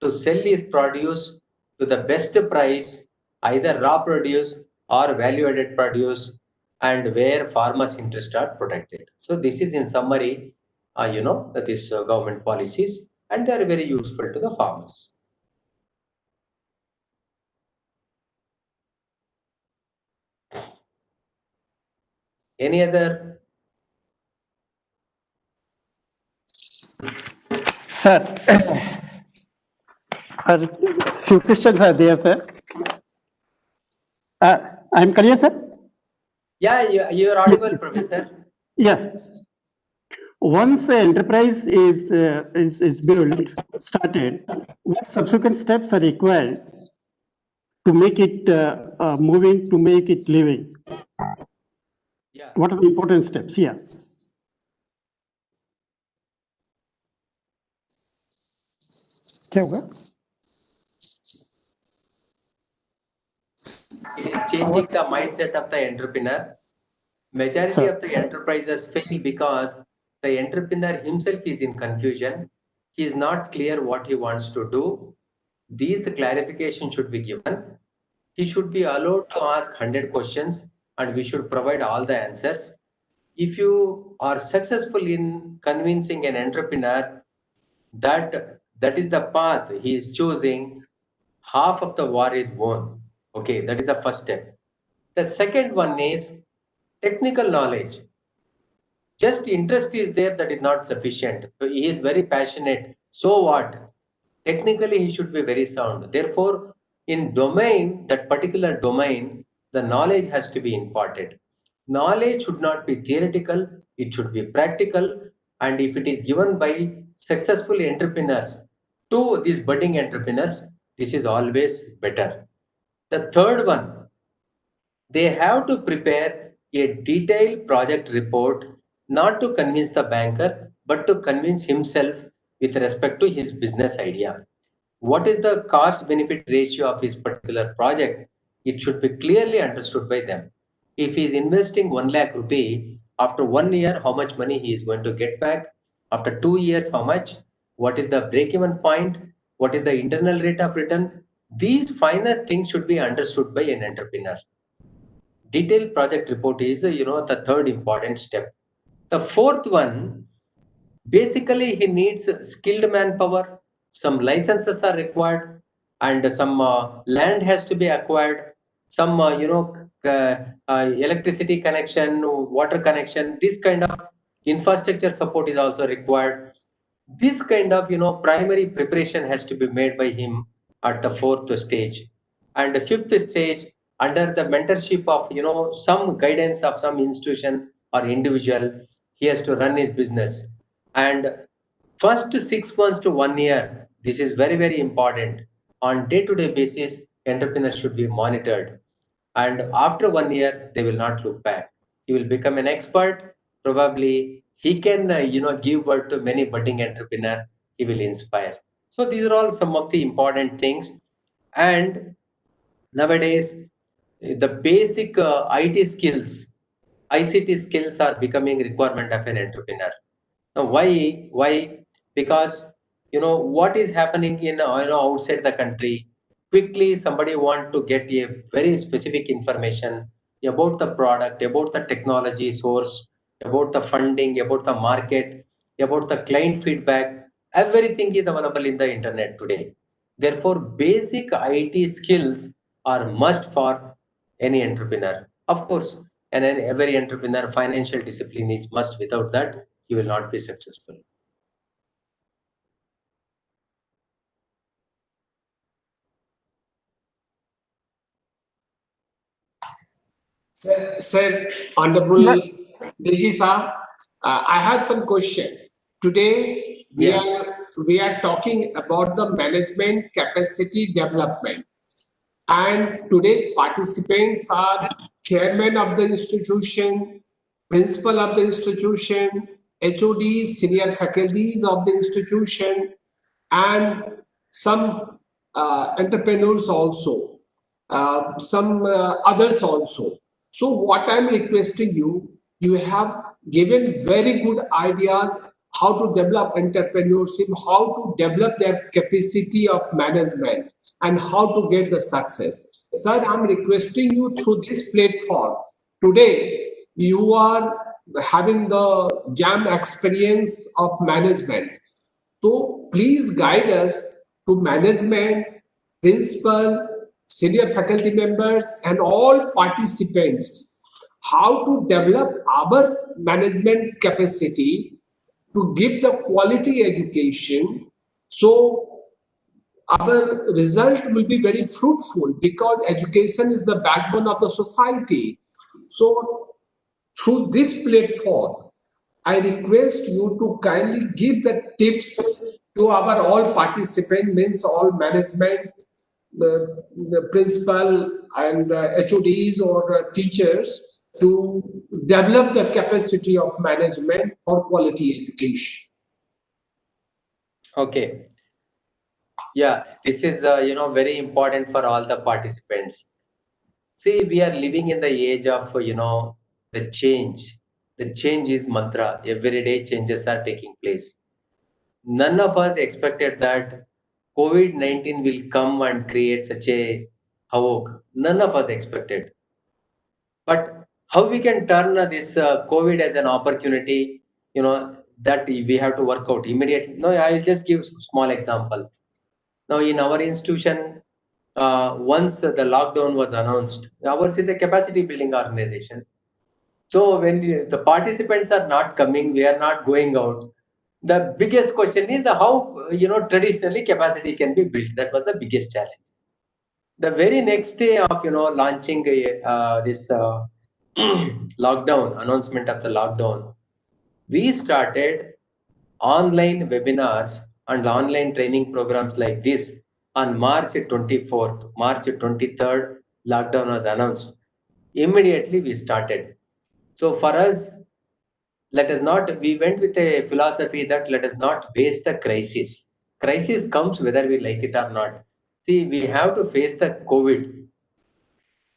to sell his produce to the best price, either raw produce or value added produce, and where farmers' interests are protected. So this is in summary, this government policies, and they are very useful to the farmers. Any other? Sir, a few questions are there, sir. I'm clear, sir? Yeah, you're audible, Professor. Yeah. Once the enterprise is built, started, what subsequent steps are required to make it moving, to make it living? Yeah. What are the important steps? Yeah. क्या होगा? It is changing the mindset of the entrepreneur. Majority of the enterprises fail because the entrepreneur himself is in confusion. He is not clear what he wants to do. These clarifications should be given. He should be allowed to ask 100 questions and we should provide all the answers. If you are successful in convincing an entrepreneur that is the path he is choosing, half of the war is won. Okay, that is the first step. The second one is technical knowledge. Just interest is there, that is not sufficient. He is very passionate. So what? Technically, he should be very sound. Therefore, in domain, that particular domain, the knowledge has to be imparted. Knowledge should not be theoretical, it should be practical. And if it is given by successful entrepreneurs to these budding entrepreneurs, this is always better. The third one, they have to prepare a detailed project report, not to convince the banker, but to convince himself with respect to his business idea. What is the cost benefit ratio of his particular project? It should be clearly understood by them. If he is investing 1 lakh rupee, after 1 year, how much money he is going to get back? After 2 years, how much? What is the break-even point? What is the internal rate of return? These finer things should be understood by an entrepreneur. Detailed project report is, the third important step. The fourth one, basically he needs skilled manpower, some licenses are required, and some land has to be acquired, some, electricity connection, water connection, this kind of infrastructure support is also required. This kind of, primary preparation has to be made by him at the fourth stage. And the fifth stage, under the mentorship of, some guidance of some institution or individual, he has to run his business. And first 6 months to 1 year, this is very, very important. On day-to-day basis, entrepreneurs should be monitored. And after 1 year, they will not look back. He will become an expert. Probably he can, give birth to many budding entrepreneurs. He will inspire. So these are all some of the important things. And nowadays, the basic IT skills, ICT skills are becoming requirement of an entrepreneur. Now, why? Why? Because what is happening in outside the country. Quickly, somebody want to get a very specific information about the product, about the technology source, about the funding, about the market, about the client feedback. Everything is available in the internet today. Therefore, basic IT skills are must for any entrepreneur. Of course, And then every entrepreneur, financial discipline is must. Without that, you will not be successful. Sir, Honorable Deji sir, I have some question. Today we are talking about the management capacity development, and today's participants are chairman of the institution, principal of the institution, HODs, senior faculties of the institution, and some entrepreneurs also, some others also. So what I'm requesting you, you have given very good ideas how to develop entrepreneurship, how to develop their capacity of management, and how to get the success. Sir, I'm requesting you through this platform. Today, you are having the jam experience of management. So please guide us to management, principal, senior faculty members, and all participants how to develop our management capacity to give the quality education, so our result will be very fruitful, because education is the backbone of the society. So through this platform, I request you to kindly give the tips to our all participants, means all management, the principal and HODs or teachers, to develop the capacity of management for quality education. Okay. Yeah, this is very important for all the participants. See, we are living in the age of the change. The change is mantra. Every day changes are taking place. None of us expected that COVID-19 will come and create such a havoc. None of us expected. But how we can turn this COVID as an opportunity, that we have to work out immediately. No, I will just give a small example. Now, in our institution, once the lockdown was announced, ours is a capacity building organization. So when the participants are not coming, we are not going out. The biggest question is how traditionally capacity can be built. That was the biggest challenge. The very next day of launching this lockdown announcement of the lockdown, we started online webinars and online training programs like this on March 24th, March 23rd, lockdown was announced. Immediately we started. So for us, we went with a philosophy that let us not waste the crisis. Crisis comes whether we like it or not. See, we have to face the COVID.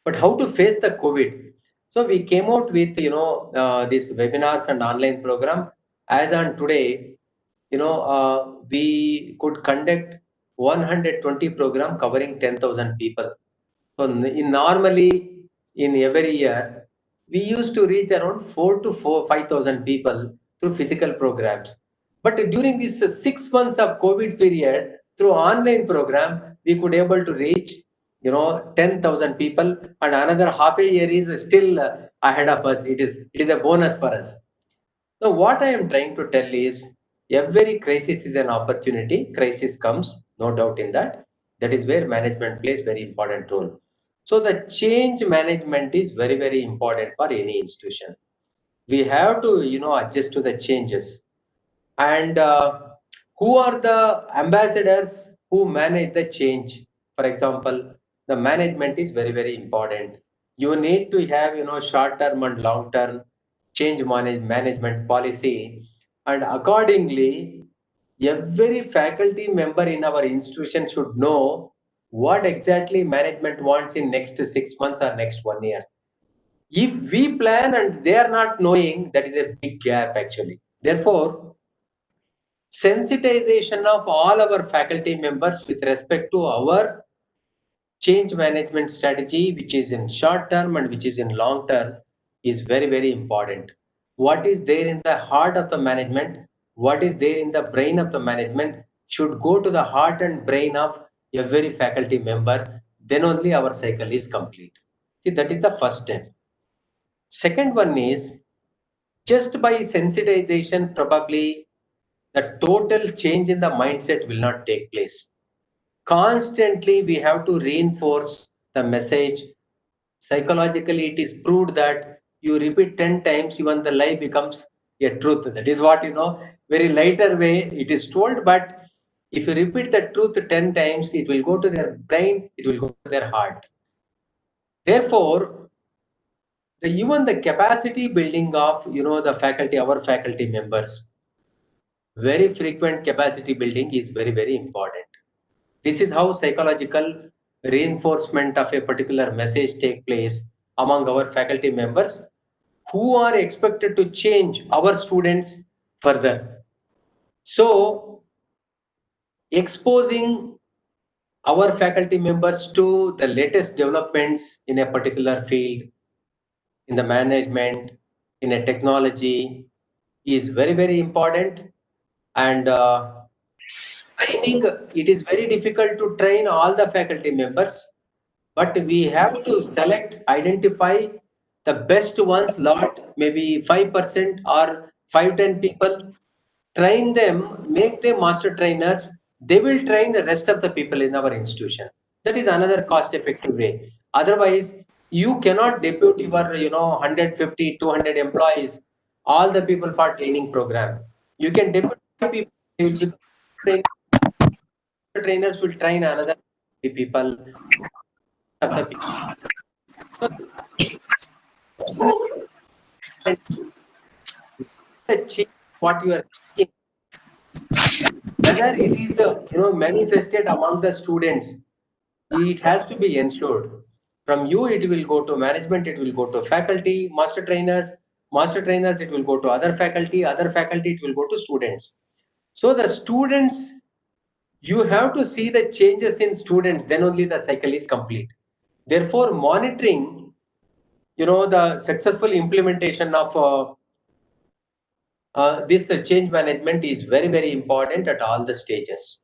But how to face the COVID? So we came out with, these webinars and online program. As on today, we could conduct 120 program covering 10,000 people. So normally in every year, we used to reach around 5,000 people through physical programs. But during this 6 months of COVID period, through online program, we could able to reach 10,000 people, and another half a year is still ahead of us. It is a bonus for us. So what I am trying to tell is, every crisis is an opportunity. Crisis comes, no doubt in that. That is where management plays very important role. So the change management is very, very important for any institution. We have to, adjust to the changes. And who are the ambassadors who manage the change? For example, the management is very, very important. You need to have, short-term and long-term change management policy. And accordingly, every faculty member in our institution should know what exactly management wants in next 6 months or next 1 year. If we plan and they are not knowing, that is a big gap actually. Therefore, sensitization of all our faculty members with respect to our change management strategy, which is in short term and which is in long term, is very, very important. What is there in the heart of the management, what is there in the brain of the management, should go to the heart and brain of every faculty member. Then only our cycle is complete. See, that is the first step. Second one is, just by sensitization, probably the total change in the mindset will not take place. Constantly, we have to reinforce the message. Psychologically, it is proved that you repeat 10 times, even the lie becomes a truth. That is what, very lighter way it is told. But if you repeat the truth 10 times, it will go to their brain, it will go to their heart. Therefore, even the capacity building of, the faculty, our faculty members, very frequent capacity building is very, very important. This is how psychological reinforcement of a particular message take place among our faculty members, who are expected to change our students further. So, exposing our faculty members to the latest developments in a particular field, in the management, in a technology, is very, very important. And training, it is very difficult to train all the faculty members, but we have to select, identify the best ones, lot, maybe 5% or 5-10 people, train them, make them master trainers. They will train the rest of the people in our institution. That is another cost-effective way. Otherwise, you cannot depute your 150, 200 employees, all the people for training program. You can depute people, they will become trainers. Trainers will train another people. What you are thinking, whether it is manifested among the students, it has to be ensured. From you, it will go to management, it will go to faculty, master trainers, it will go to other faculty, it will go to students. So the students, you have to see the changes in students, then only the cycle is complete. Therefore, monitoring, the successful implementation of this change management is very, very important at all the stages.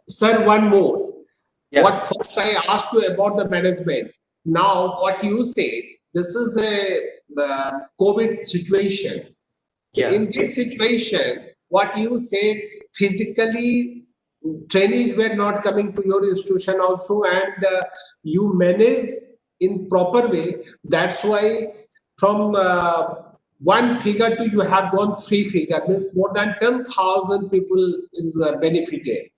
Sir, one more. Yeah. What first I asked you about the management. Now, what you say, this is a COVID situation. So in this situation, what you said, physically, trainees were not coming to your institution also, and you manage in proper way. That's why from one figure to you have gone 3 figure, means more than 10,000 people is benefited.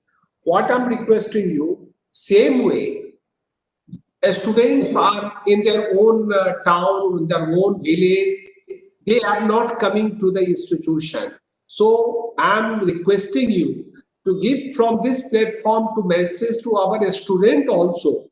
What I'm requesting you, same way, students are in their own town, in their own village, they are not coming to the institution. So I'm requesting you to give from this platform to message to our student also,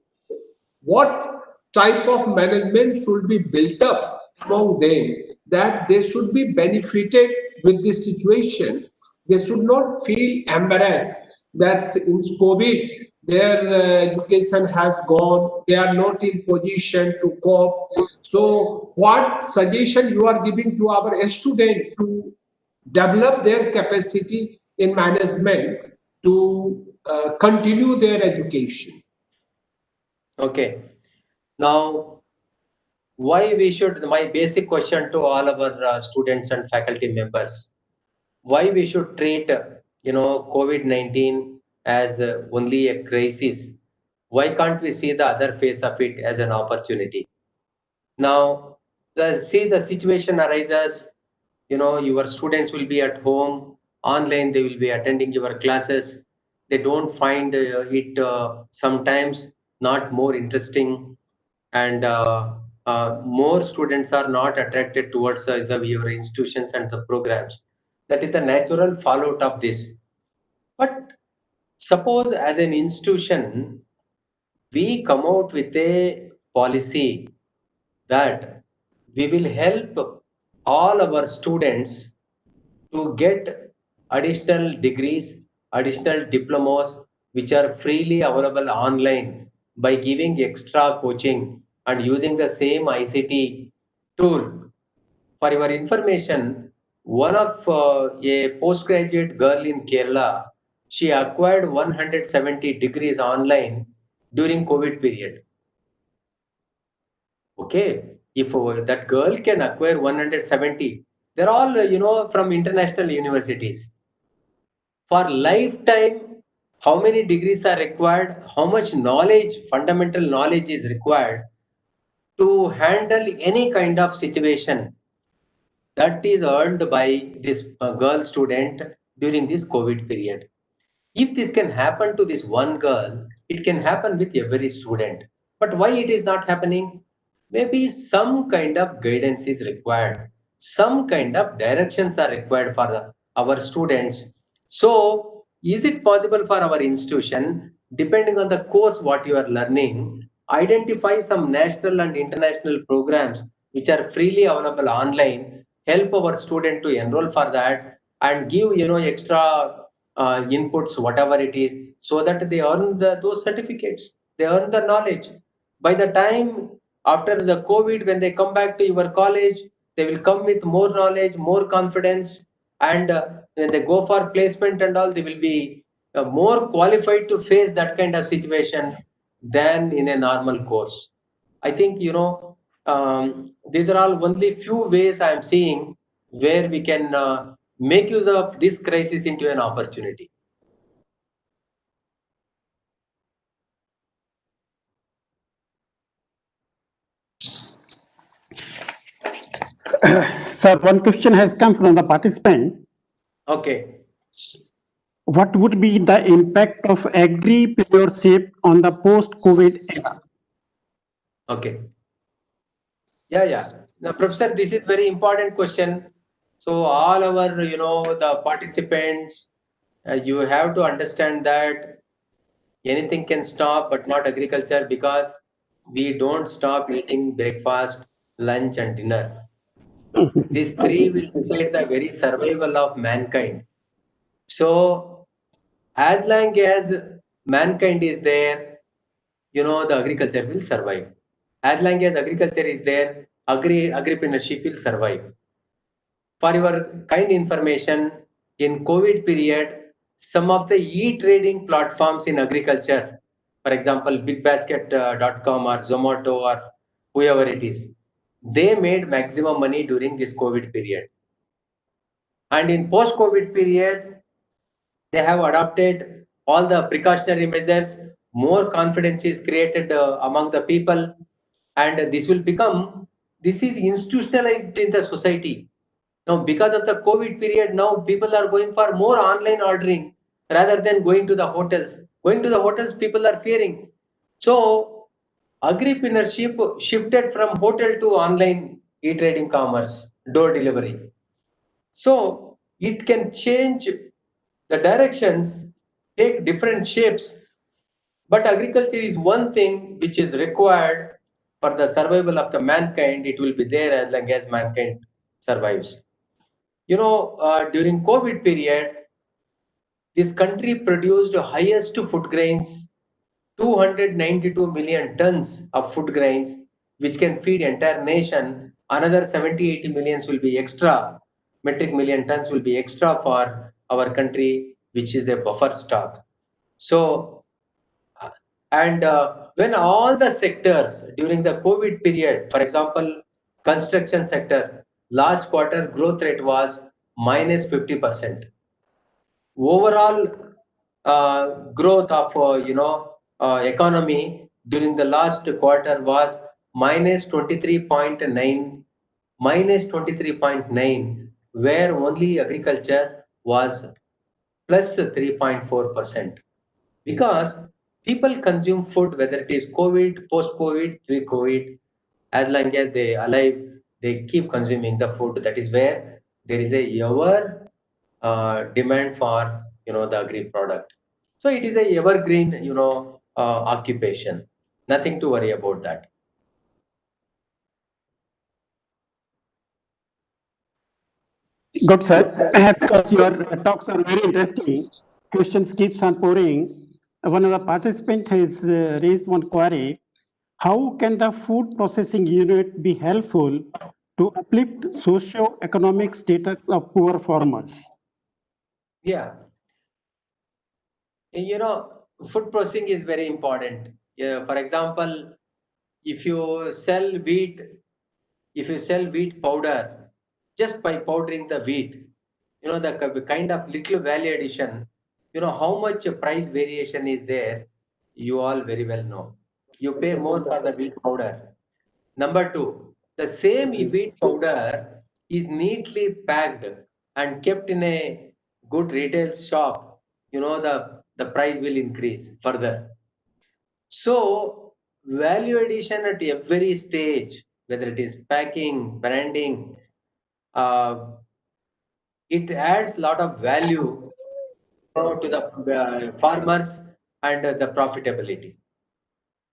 what type of management should be built up among them, that they should be benefited with this situation. They should not feel embarrassed that in COVID, their education has gone, they are not in position to cope. So what suggestion you are giving to our student to develop their capacity in management to continue their education? Okay. Now, why we should, my basic question to all our students and faculty members, why we should treat, COVID-19 as only a crisis? Why can't we see the other face of it as an opportunity? Now, see the situation arises, your students will be at home, online, they will be attending your classes. They don't find it sometimes not more interesting, and more students are not attracted towards your institutions and the programs. That is the natural fallout of this. But suppose as an institution, we come out with a policy that we will help all our students to get additional degrees, additional diplomas, which are freely available online by giving extra coaching and using the same ICT tool. For your information, one of a postgraduate girl in Kerala, she acquired 170 degrees online during COVID period. Okay, if that girl can acquire 170, they're all, from international universities. For lifetime, how many degrees are required? How much knowledge, fundamental knowledge is required to handle any kind of situation that is earned by this girl student during this COVID period. If this can happen to this one girl, it can happen with every student. But why it is not happening? Maybe some kind of guidance is required. Some kind of directions are required for our students. So, is it possible for our institution, depending on the course what you are learning, identify some national and international programs which are freely available online, help our student to enroll for that, and give extra inputs, whatever it is, so that they earn those certificates, they earn the knowledge. By the time after the COVID, when they come back to your college, they will come with more knowledge, more confidence, and when they go for placement and all, they will be more qualified to face that kind of situation than in a normal course. I think, these are all only few ways I am seeing where we can make use of this crisis into an opportunity. Sir, one question has come from the participant. Okay. What would be the impact of agripreneurship on the post-COVID era? Okay. Yeah. Now, Professor, this is very important question. So all our, the participants, you have to understand that anything can stop, but not agriculture, because we don't stop eating breakfast, lunch, and dinner. These three will decide the very survival of mankind. So as long as mankind is there, the agriculture will survive. As long as agriculture is there, agripreneurship will survive. For your kind information, in COVID period, some of the e-trading platforms in agriculture, for example, bigbasket.com or Zomato or whoever it is, they made maximum money during this COVID period. And in post-COVID period, they have adopted all the precautionary measures, more confidence is created among the people, and this is institutionalized in the society. Now, because of the COVID period, now people are going for more online ordering rather than going to the hotels. Going to the hotels, people are fearing. So, agripreneurship shifted from hotel to online e-trading commerce, door delivery. So, it can change the directions, take different shapes, but agriculture is one thing which is required for the survival of the mankind. It will be there as long as mankind survives. During COVID period, this country produced the highest food grains, 292 million tons of food grains, which can feed entire nation. Another 70-80 millions will be extra, metric million tons will be extra for our country, which is a buffer stock. So, and when all the sectors during the COVID period, for example, construction sector, last quarter growth rate was minus 50%. Overall growth of economy during the last quarter was minus 23.9, where only agriculture was plus 3.4%. Because people consume food, whether it is COVID, post-COVID, pre-COVID, as long as they are alive, they keep consuming the food. That is where there is a ever demand for the agri product. So it is a evergreen occupation. Nothing to worry about that. Good, sir. Because your talks are very interesting. Questions keeps on pouring. One of the participants has raised one query. How can the food processing unit be helpful to uplift socio-economic status of poor farmers? Yeah. You know, food processing is very important. Yeah, for example, if you sell wheat, powder, just by powdering the wheat, you know, the kind of little value addition, you know, how much price variation is there, you all very well know. You pay more for the wheat powder. Number two, the same wheat powder is neatly packed and kept in a good retail shop, you know, the price will increase further. So value addition at every stage, whether it is packing, branding, it adds a lot of value to the farmers and the profitability.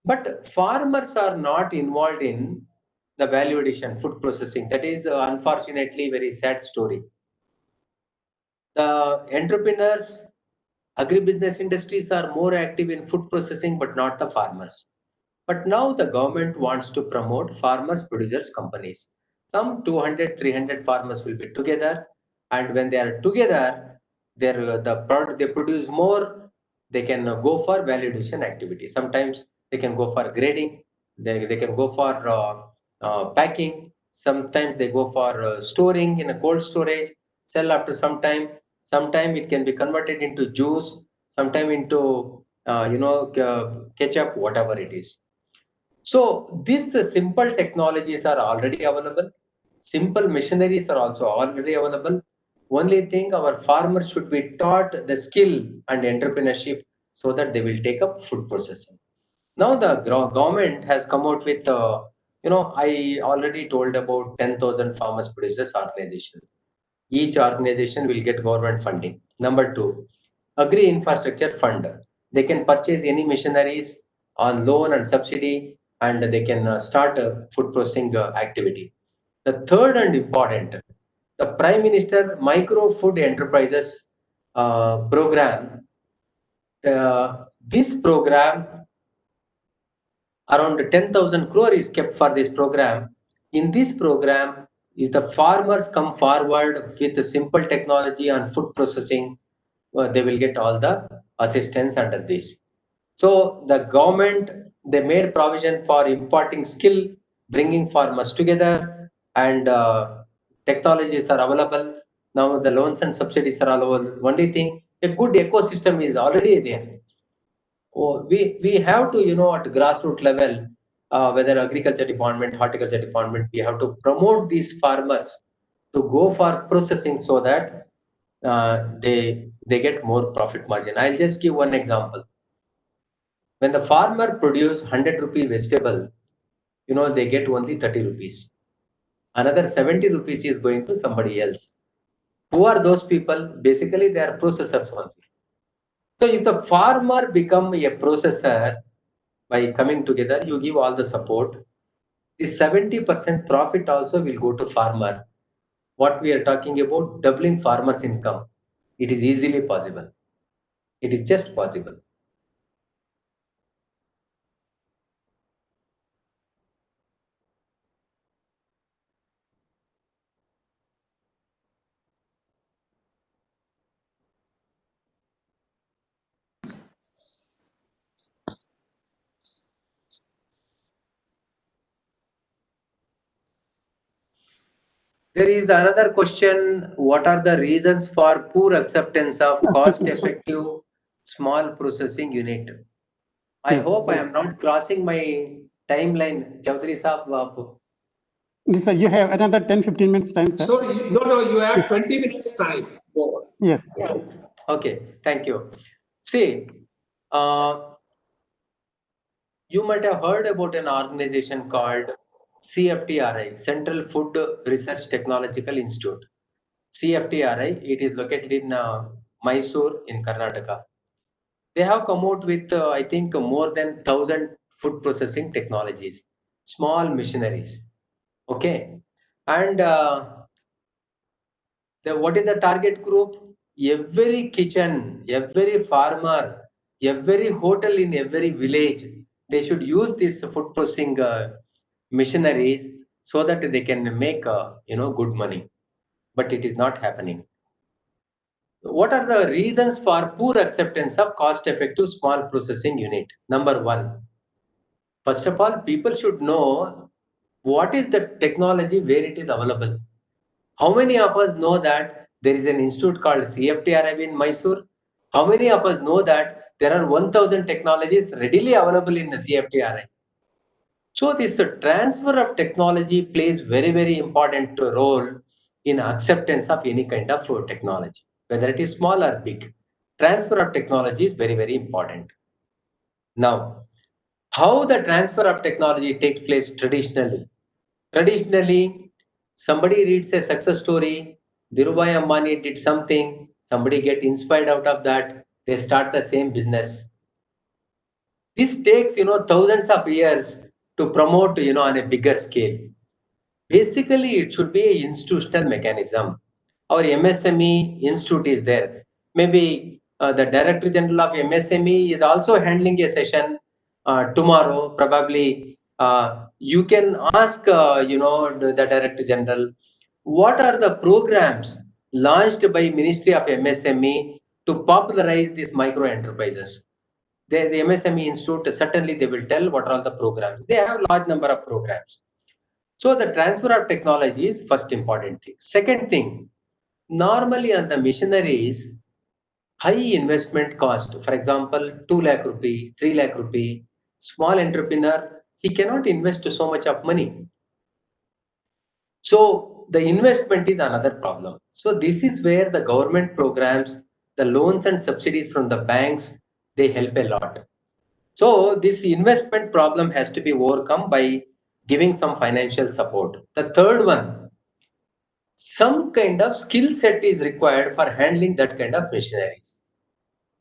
But farmers are not involved in the value addition, food processing. That is unfortunately very sad story. The entrepreneurs, agribusiness industries are more active in food processing, but not the farmers. But now the government wants to promote farmers producers companies. Some 200, 300 farmers will be together, and when they are together, the product they produce more, they can go for value addition activity. Sometimes they can go for grading, they can go for packing. Sometimes they go for storing in a cold storage, sell after some time. Sometime it can be converted into juice, sometime into ketchup, whatever it is. So these simple technologies are already available. Simple machineries are also already available. Only thing, our farmers should be taught the skill and entrepreneurship so that they will take up food processing. Now the government has come out with, I already told about 10,000 farmers producers organization. Each organization will get government funding. Number two, agri infrastructure fund. They can purchase any machineries on loan and subsidy, and they can start a food processing activity. The third and important, the Prime Minister Micro Food Enterprises program. This program, around 10,000 crore is kept for this program. In this program, if the farmers come forward with a simple technology on food processing, they will get all the assistance under this. So the government, they made provision for imparting skill, bringing farmers together, and technologies are available. Now the loans and subsidies are available. Only thing, a good ecosystem is already there. We have to, at grassroots level, whether agriculture department, horticulture department, we have to promote these farmers to go for processing so that they get more profit margin. I'll just give one example. When the farmer produce 100 rupee vegetable, they get only 30 rupees. Another 70 rupees is going to somebody else. Who are those people? Basically, they are processors only. So if the farmer become a processor, by coming together, you give all the support, the 70% profit also will go to farmer. What we are talking about, doubling farmers' income, it is easily possible. It is just possible. There is another question. What are the reasons for poor acceptance of cost-effective small processing unit? I hope I am not crossing my timeline, Chaudhary Saab. Sir, you have another 10-15 minutes time, sir. So, you have 20 minutes time more. Yes. Okay, thank you. See, you might have heard about an organization called CFTRI, Central Food Research Technological Institute. CFTRI, it is located in Mysore in Karnataka. They have come out with, I think, more than 1,000 food processing technologies, small machineries. Okay. And what is the target group? Every kitchen, every farmer, every hotel in every village, they should use these food processing machineries so that they can make good money, but it is not happening. What are the reasons for poor acceptance of cost-effective small processing unit? Number one, first of all, people should know what is the technology where it is available. How many of us know that there is an institute called CFTRI in Mysore? How many of us know that there are 1000 technologies readily available in the CFTRI? So this transfer of technology plays very important role in acceptance of any kind of technology, whether it is small or big. Transfer of technology is very important. Now, how the transfer of technology takes place traditionally? Traditionally, somebody reads a success story, Dhirubhai Ambani did something, somebody get inspired out of that, they start the same business. This takes, thousands of years to promote, on a bigger scale. Basically, it should be an institutional mechanism. Our MSME institute is there. Maybe the Director General of MSME is also handling a session tomorrow. Probably you can ask, the Director General, what are the programs launched by Ministry of MSME to popularize these micro enterprises? The MSME Institute, certainly they will tell what are all the programs. They have a large number of programs. So the transfer of technology is first important thing. Second thing, normally on the machineries, high investment cost. For example, 2 lakh rupee, 3 lakh rupee, small entrepreneur, he cannot invest so much of money. So the investment is another problem. So this is where the government programs, the loans and subsidies from the banks, they help a lot. So this investment problem has to be overcome by giving some financial support. The third one, some kind of skill set is required for handling that kind of machineries.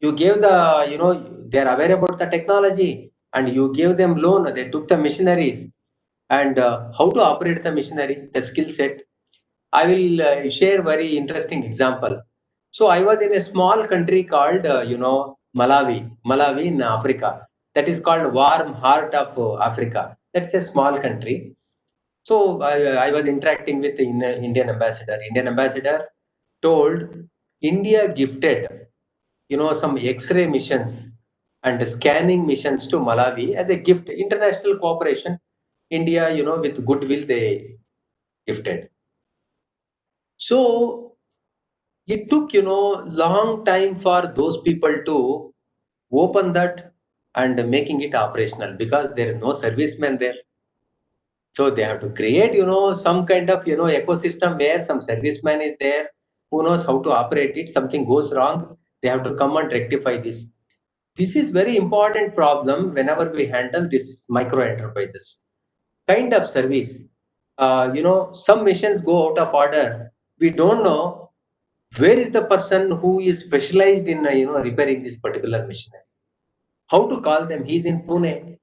You gave the, they are aware about the technology and you gave them loan, they took the machineries and how to operate the machinery, the skill set. I will share very interesting example. So I was in a small country called, Malawi in Africa. That is called warm heart of Africa. That's a small country. So I was interacting with the Indian ambassador. Indian ambassador told India gifted, some X-ray missions and scanning missions to Malawi as a gift, international cooperation. India, with goodwill, they gifted. So it took, long time for those people to open that and making it operational because there is no serviceman there. So they have to create, some kind of, ecosystem where some serviceman is there who knows how to operate it. Something goes wrong, they have to come and rectify this. This is very important problem whenever we handle this micro enterprises. Kind of service, some missions go out of order. We don't know where is the person who is specialized in, repairing this particular machinery. How to call them? He's in Pune.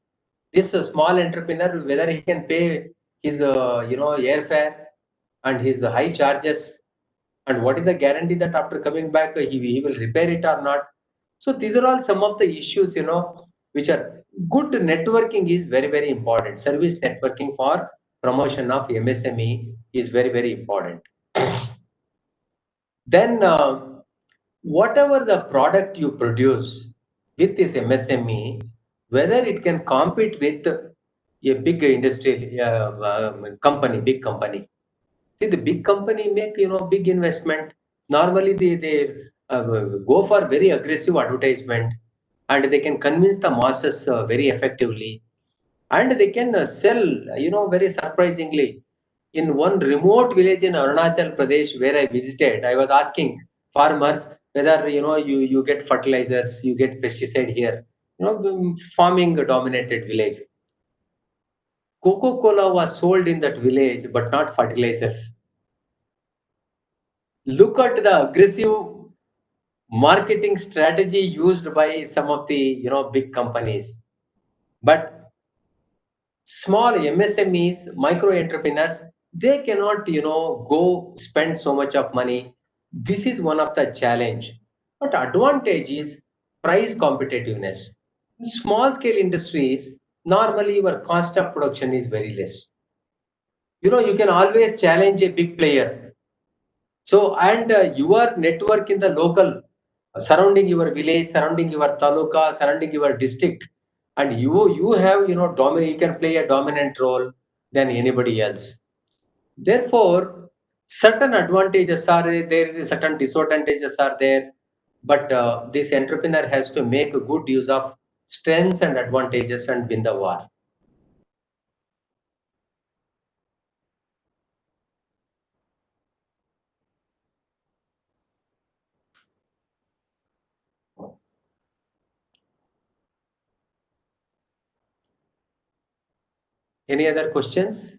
This small entrepreneur, whether he can pay his, airfare and his high charges, and what is the guarantee that after coming back he will repair it or not? So these are all some of the issues, which are good. Networking is very important. Service networking for promotion of MSME is very important. Then whatever the product you produce with this MSME, whether it can compete with a big industry company, big company. See, the big company make, big investment. Normally they go for very aggressive advertisement and they can convince the masses very effectively. And they can sell, very surprisingly. In one remote village in Arunachal Pradesh where I visited, I was asking farmers whether, you get fertilizers, you get pesticide here, farming dominated village. Coca-Cola was sold in that village, but not fertilizers. Look at the aggressive marketing strategy used by some of the, big companies. But small MSMEs, micro entrepreneurs, they cannot, go spend so much of money. This is one of the challenge. But advantage is price competitiveness. In small scale industries, normally your cost of production is very less. you know, you can always challenge a big player. So, and your network in the local, surrounding your village, surrounding your taluka, surrounding your district, and you have, you know, you can play a dominant role than anybody else. Therefore, certain advantages are there, certain disadvantages are there, but this entrepreneur has to make a good use of strengths and advantages and win the war. Any other questions?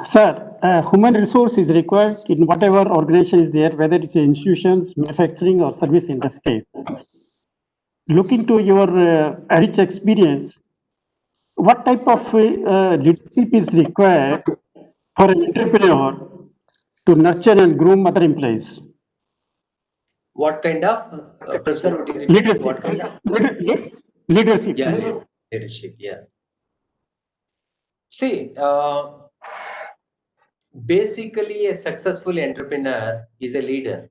Sir, human resource is required in whatever organization is there, whether it's institutions, manufacturing, or service industry. Looking to your rich experience, what type of leadership is required for an entrepreneur to nurture and groom other employees? What kind of, Professor, would you repeat? Leadership. What kind of? Leadership. Yeah, leadership, yeah. See, basically a successful entrepreneur is a leader.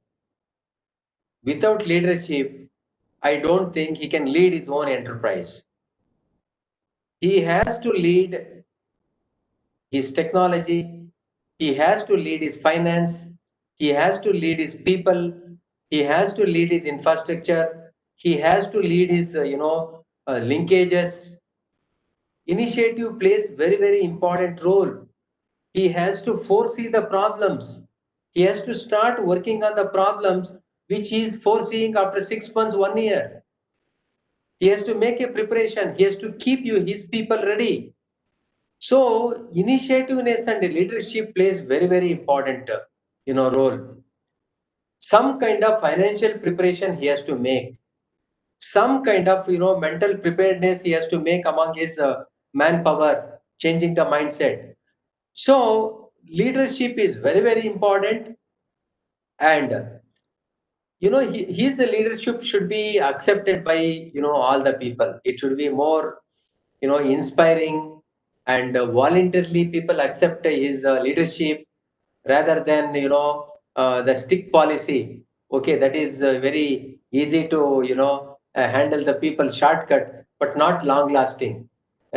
Without leadership, I don't think he can lead his own enterprise. He has to lead his technology, he has to lead his finance, he has to lead his people, he has to lead his infrastructure, he has to lead his linkages. Initiative plays very important role. He has to foresee the problems. He has to start working on the problems which he is foreseeing after 6 months, 1 year. He has to make a preparation. He has to keep his people ready. So initiativeness and leadership plays very important, role. Some kind of financial preparation he has to make. Some kind of, mental preparedness he has to make among his manpower, changing the mindset. So leadership is very important, and his leadership should be accepted by all the people. It should be more inspiring, and voluntarily people accept his leadership rather than the stick policy. Okay, that is very easy to handle the people shortcut, but not long lasting.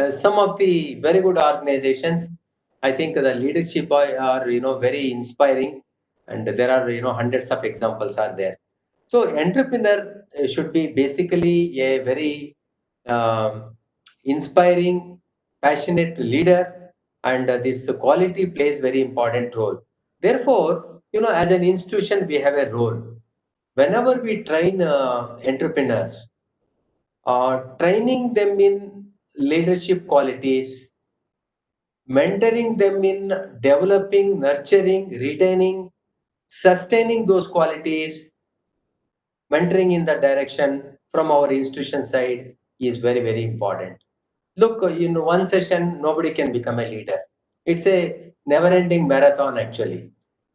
Some of the very good organizations, I think the leadership are very inspiring, and there are hundreds of examples are there. So entrepreneur should be basically a very inspiring, passionate leader, and this quality plays very important role. Therefore, as an institution, we have a role. Whenever we train entrepreneurs, training them in leadership qualities, mentoring them in developing, nurturing, retaining, sustaining those qualities, mentoring in that direction from our institution side is very important. Look, in one session, nobody can become a leader. It's a never-ending marathon, actually.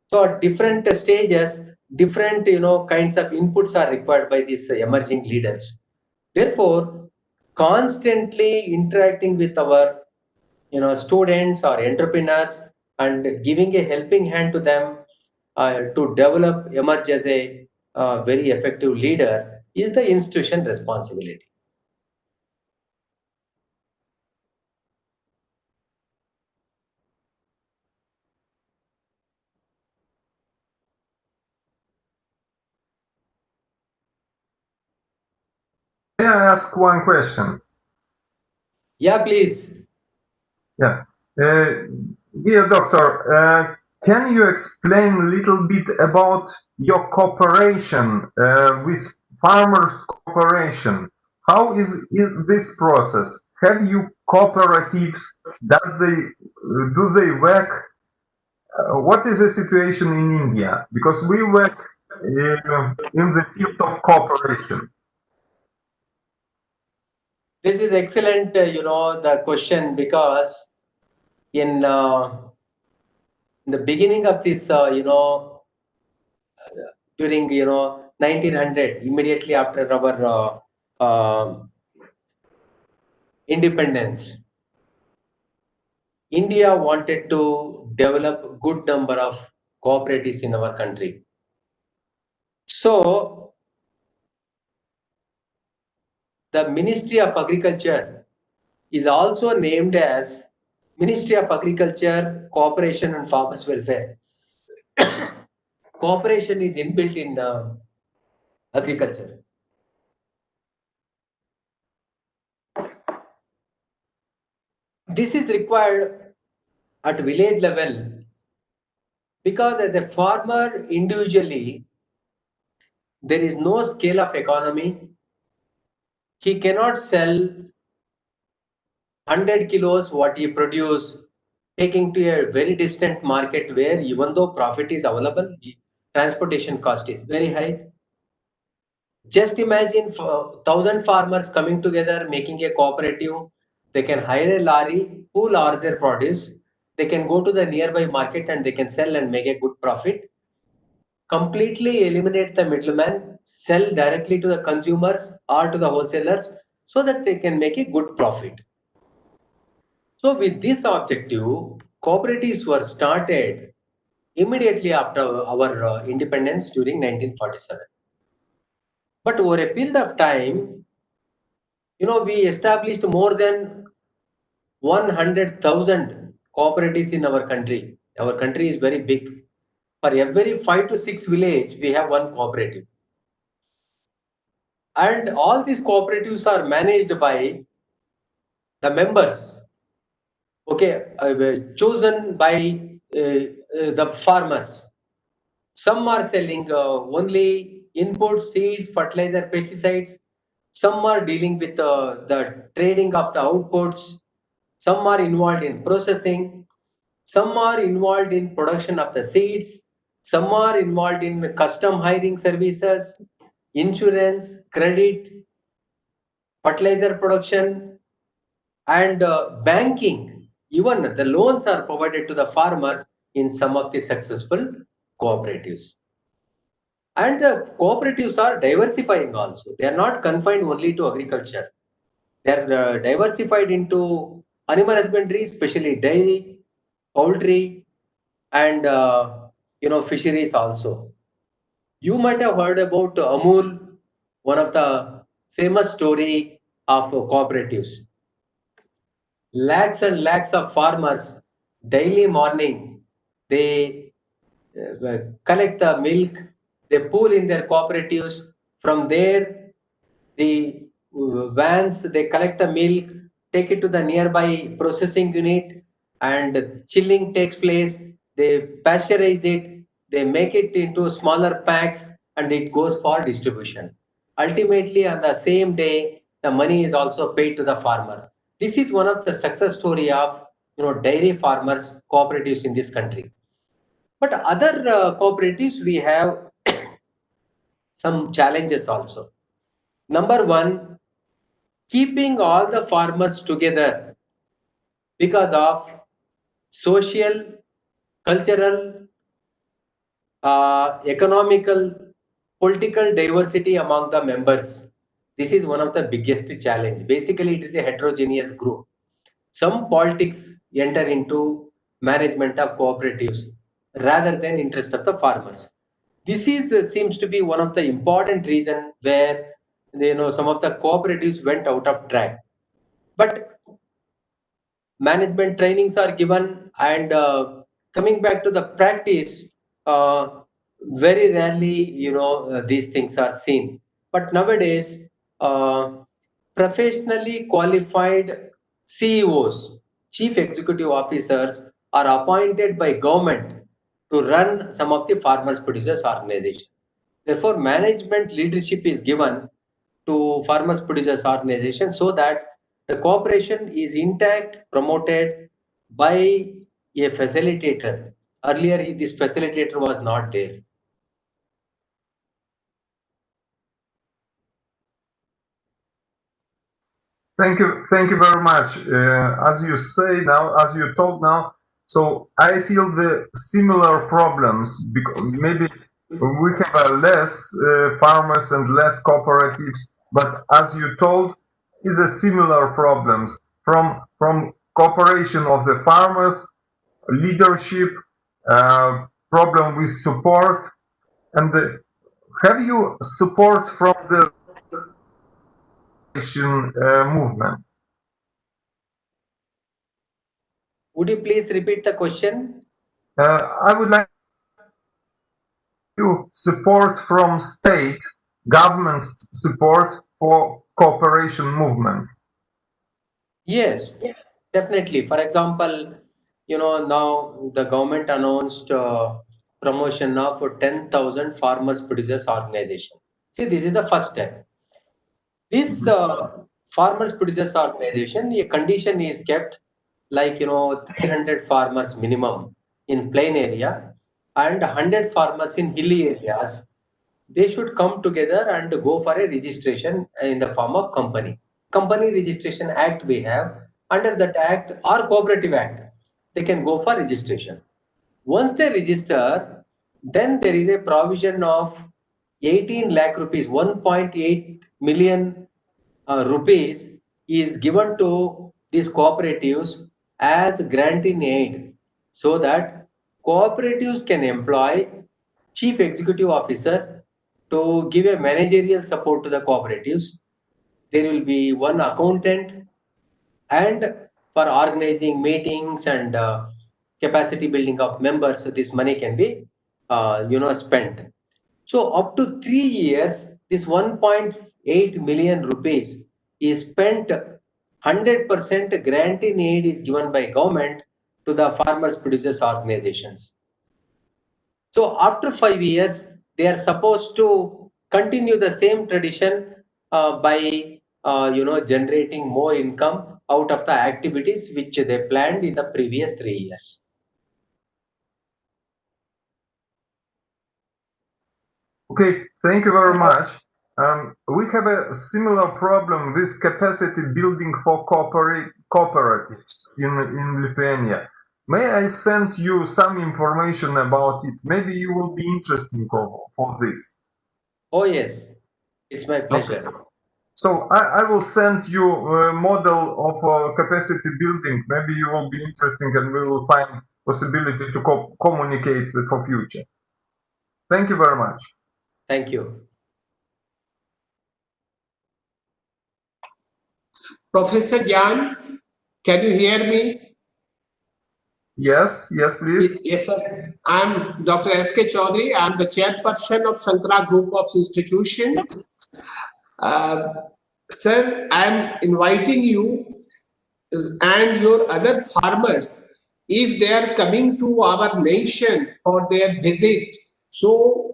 So at different stages, different kinds of inputs are required by these emerging leaders. Therefore, constantly interacting with our students or entrepreneurs and giving a helping hand to them to develop, emerge as a very effective leader is the institution responsibility. May I ask one question? Yeah, please. Yeah. Dear doctor, can you explain a little bit about your cooperation with farmers cooperation? How is this process? Have you cooperatives? Do they work? What is the situation in India? Because we work in the field of cooperation. This is excellent, the question, because in the beginning of this, during 1900, immediately after our independence, India wanted to develop good number of cooperatives in our country. So the Ministry of Agriculture is also named as Ministry of Agriculture, Cooperation and Farmers Welfare. Cooperation is inbuilt in agriculture. This is required at village level because as a farmer individually, there is no scale of economy. He cannot sell 100 kilos what he produce, taking to a very distant market where even though profit is available, the transportation cost is very high. Just imagine 1,000 farmers coming together, making a cooperative. They can hire a lorry, pool all their produce. They can go to the nearby market and they can sell and make a good profit. Completely eliminate the middleman, sell directly to the consumers or to the wholesalers so that they can make a good profit. So with this objective, cooperatives were started immediately after our independence during 1947. But over a period of time, we established more than 100,000 cooperatives in our country. Our country is very big. For every 5 to 6 village, we have one cooperative. And all these cooperatives are managed by the members, chosen by the farmers. Some are selling only input, seeds, fertilizer, pesticides. Some are dealing with the trading of the outputs. Some are involved in processing. Some are involved in production of the seeds. Some are involved in custom hiring services, insurance, credit, fertilizer production, and banking. Even the loans are provided to the farmers in some of the successful cooperatives. And the cooperatives are diversifying also. They are not confined only to agriculture. They are diversified into animal husbandry, especially dairy, poultry, and fisheries also. You might have heard about Amul, one of the famous story of cooperatives. Lakhs and lakhs of farmers daily morning, they collect the milk, they pool in their cooperatives. From there, the vans, they collect the milk, take it to the nearby processing unit, and chilling takes place. They pasteurize it, they make it into smaller packs, and it goes for distribution. Ultimately, on the same day, the money is also paid to the farmer. This is one of the success story of dairy farmers cooperatives in this country. But other cooperatives, we have some challenges also. Number one, keeping all the farmers together because of social, cultural, economical, political diversity among the members. This is one of the biggest challenge. Basically, it is a heterogeneous group. Some politics enter into management of cooperatives rather than interest of the farmers. This is seems to be one of the important reason where some of the cooperatives went out of track. But management trainings are given, and coming back to the practice, very rarely these things are seen. But nowadays, professionally qualified CEOs, chief executive officers, are appointed by government to run some of the farmers producers organization. Therefore, management leadership is given to farmers producers organization so that the cooperation is intact, promoted by a facilitator. Earlier, this facilitator was not there. Thank you very much. As you say now, as you told now, so I feel the similar problems because maybe we have less farmers and less cooperatives, but as you told, is a similar problems from cooperation of the farmers, leadership, problem with support, and have you support from the movement? Would you please repeat the question? I would like you support from state government's support for cooperation movement. Yes, definitely. For example, now the government announced promotion of 10,000 farmers producers organizations. See, this is the first step. This farmers producers organization, a condition is kept like 300 farmers minimum in plain area and 100 farmers in hilly areas. They should come together and go for a registration in the form of company. Company Registration Act we have. Under that act or Cooperative Act, they can go for registration. Once they register, then there is a provision of 18 lakh rupees, 1.8 million rupees is given to these cooperatives as grant in aid, so that cooperatives can employ chief executive officer to give a managerial support to the cooperatives. There will be one accountant, and for organizing meetings and capacity building of members, so this money can be spent. So up to 3 years, this 1.8 million rupees is spent. 100% grant in aid is given by government to the farmers producers organizations. So after 5 years, they are supposed to continue the same tradition by generating more income out of the activities which they planned in the previous 3 years. Okay, thank you very much. We have a similar problem with capacity building for cooperatives in Lithuania. May I send you some information about it? Maybe you will be interested for this. Oh yes, it's my pleasure. Okay. So I will send you a model of capacity building. Maybe you will be interested and we will find possibility to communicate for future. Thank you very much. Thank you. Professor Jan, can you hear me? Yes, please. Yes, sir. I'm Dr. S.K. Chaudhary. I'm the chairperson of Shankara Group of Institution. Sir, I'm inviting you and your other farmers, if they are coming to our nation for their visit. So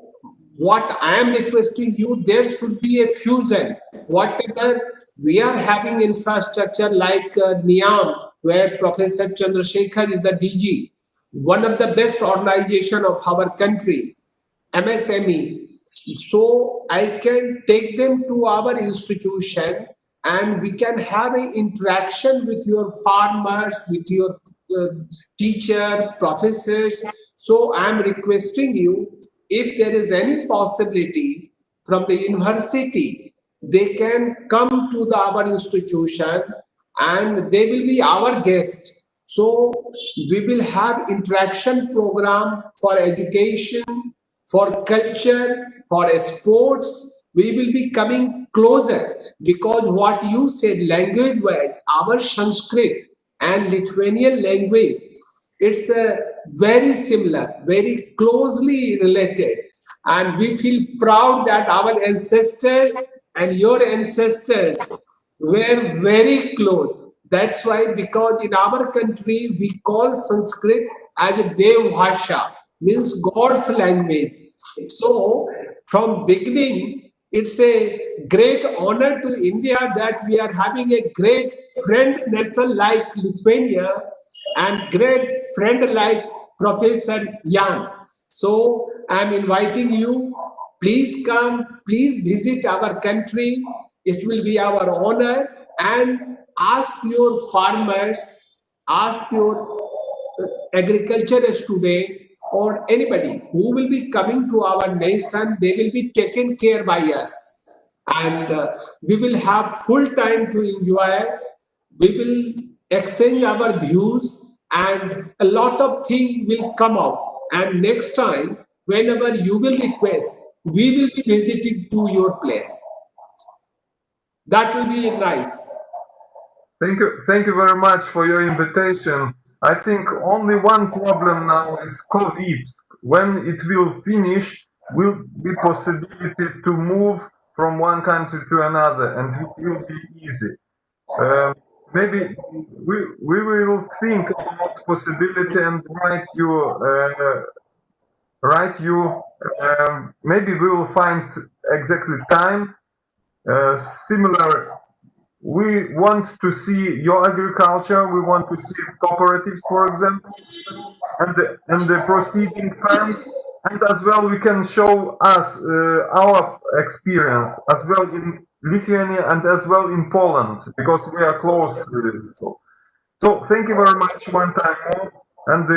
what I am requesting you, there should be a fusion. Whatever we are having infrastructure like NIAM, where Professor Chandrasekhar is the DG, one of the best organization of our country, MSME. So I can take them to our institution and we can have an interaction with your farmers, with your teacher, professors. So I'm requesting you, if there is any possibility from the university, they can come to our institution and they will be our guest. So we will have interaction program for education, for culture, for sports. We will be coming closer, because what you said, language-wise, our Sanskrit and Lithuanian language, it's very similar, very closely related. And we feel proud that our ancestors and your ancestors were very close. That's why, because in our country, we call Sanskrit as a Dev Bhasha, means God's language. So from beginning, it's a great honor to India that we are having a great friend nation like Lithuania and great friend like Professor Jan. So I'm inviting you, please come, please visit our country. It will be our honor. and ask your farmers, ask your agriculture student or anybody who will be coming to our nation, they will be taken care by us. And we will have full time to enjoy. We will exchange our views and a lot of things will come out. And next time, whenever you will request, we will be visiting to your place. That will be nice. Thank you very much for your invitation. I think only one problem now is COVID. When it will finish, will be possibility to move from one country to another, and it will be easy. Maybe we will think about possibility and maybe we will find exactly time similar. We want to see your agriculture. We want to see cooperatives, for example, and the proceeding farms, and as well we can show us our experience as well in Lithuania and as well in Poland, because we are close. So thank you very much one time more, and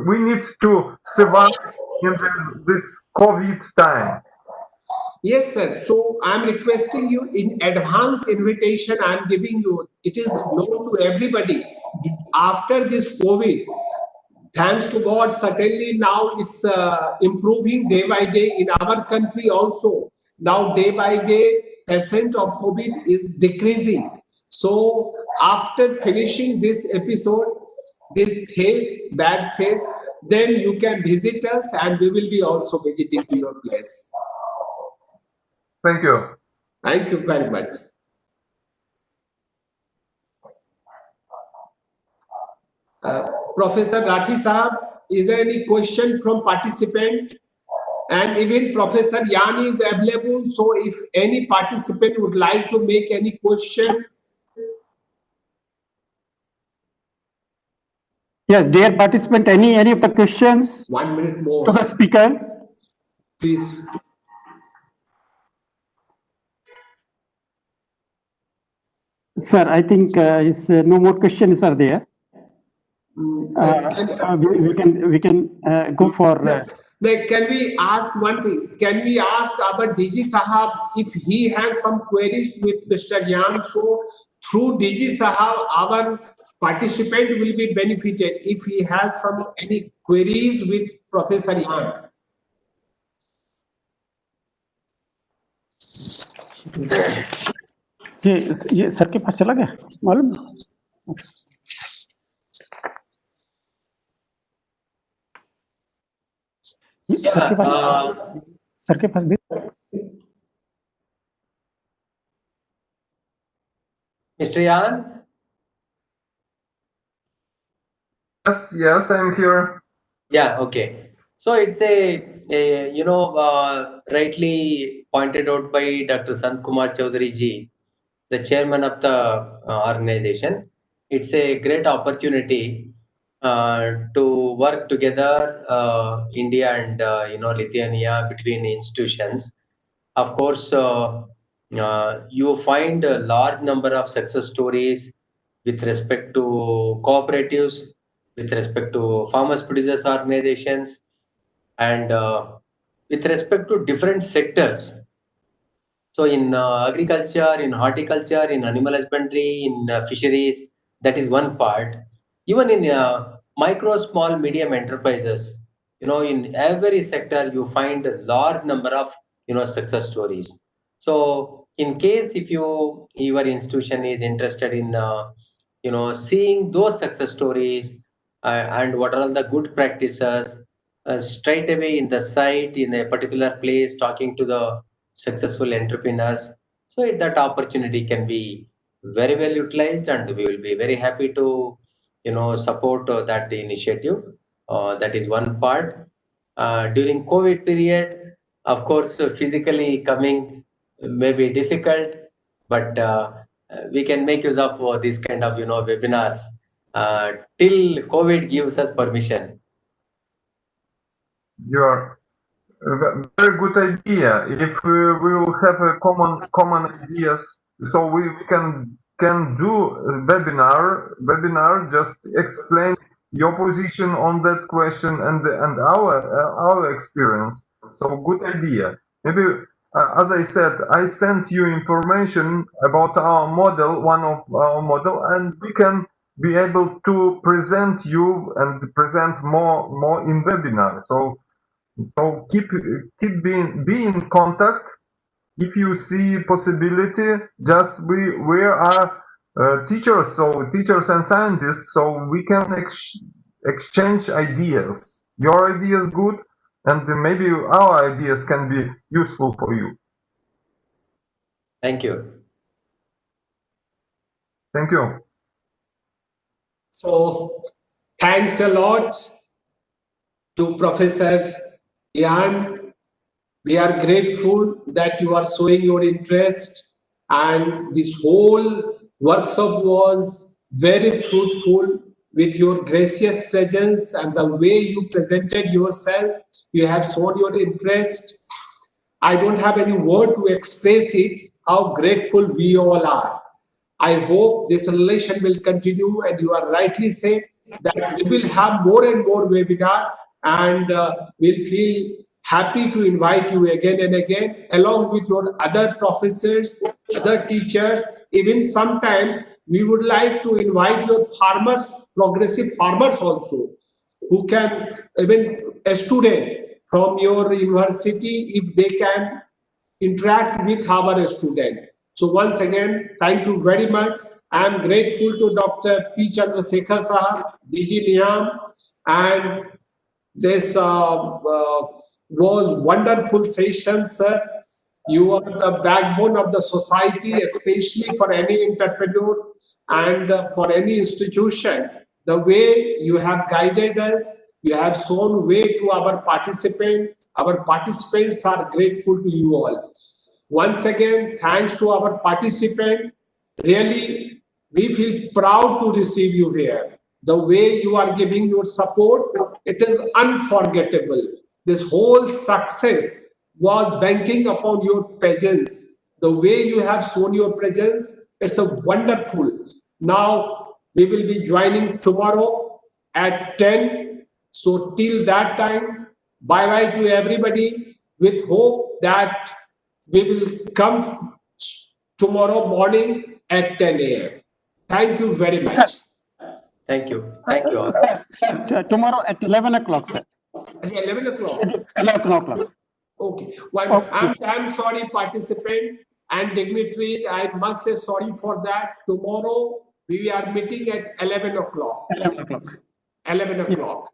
we need to survive in this COVID time. Yes, sir. So I'm requesting you in advance invitation. I'm giving you. It is known to everybody. After this COVID, thanks to God, certainly now it's improving day by day in our country also. Now day by day, percent of COVID is decreasing. So after finishing this episode, this phase, bad phase, then you can visit us and we will be also visiting to your place. Thank you. Thank you very much. Professor Rathi Sahab, is there any question from participant? And even Professor Yan is available. So if any participant would like to make any question. Yes, dear participant, any of the questions? 1 minute more. To the speaker? Please. Sir, I think no more questions are there. We can go for. Can we ask one thing? Can we ask our DG Sahab if he has some queries with Mr. Yan? So through DG Sahab, our participant will be benefited if he has any queries with Professor Yan. ये sir के पास चला गया मालूम? Sir के पास भी Mr. Yan? Yes, I'm here. Yeah, okay. So it's rightly pointed out by Dr. Sant Kumar Chaudhary ji, the chairman of the organization. It's a great opportunity to work together, India and Lithuania, between institutions. Of course, you find a large number of success stories with respect to cooperatives, with respect to farmers producers organizations, and with respect to different sectors. So in agriculture, in horticulture, in animal husbandry, in fisheries, that is one part. Even in micro, small, medium enterprises, in every sector you find a large number of success stories. So in case if your institution is interested in seeing those success stories and what are all the good practices, straight away in the site, in a particular place, talking to the successful entrepreneurs, so that opportunity can be very well utilized, and we will be very happy to support that initiative. That is one part. During COVID period, of course, physically coming may be difficult, but we can make use of this kind of webinars till COVID gives us permission. Your very good idea. If we will have a common ideas, so we can can do a webinar, just explain your position on that question and our experience. So good idea. Maybe, as I said, I sent you information about our model, one of our model, and we can be able to present you and present more in webinar. So keep be in contact. If you see possibility, just we are teachers, so teachers and scientists, so we can exchange ideas. Your ideas good, and maybe our ideas can be useful for you. Thank you. Thank you. So thanks a lot to Professor Jan. We are grateful that you are showing your interest, and this whole workshop was very fruitful with your gracious presence and the way you presented yourself. You have shown your interest. I don't have any word to express it, how grateful we all are. I hope this relation will continue, and you are rightly said that we will have more and more webinar, and we'll feel happy to invite you again and again, along with your other professors, other teachers. Even sometimes we would like to invite your farmers, progressive farmers also, who can, even a student from your university, if they can interact with our student. So once again, thank you very much. I am grateful to Dr. P. Chandrasekhar Sahab, DG Niyam, and this was wonderful session, sir. You are the backbone of the society, especially for any entrepreneur and for any institution. The way you have guided us, you have shown way to our participants. Our participants are grateful to you all. Once again, thanks to our participant. Really, we feel proud to receive you here. The way you are giving your support, it is unforgettable. This whole success was banking upon your presence. The way you have shown your presence, it's a wonderful. Now we will be joining tomorrow at 10. So till that time, bye-bye to everybody, with hope that we will come tomorrow morning at 10 a.m. Thank you very much. Thank you. Thank you all. Sir, tomorrow at 11 o'clock, sir. 11 o'clock. 11 o'clock. Okay. Well, Okay. I'm sorry, participant and dignitaries. I must say sorry for that. Tomorrow we are meeting at 11 o'clock. 11 o'clock. 11 o'clock.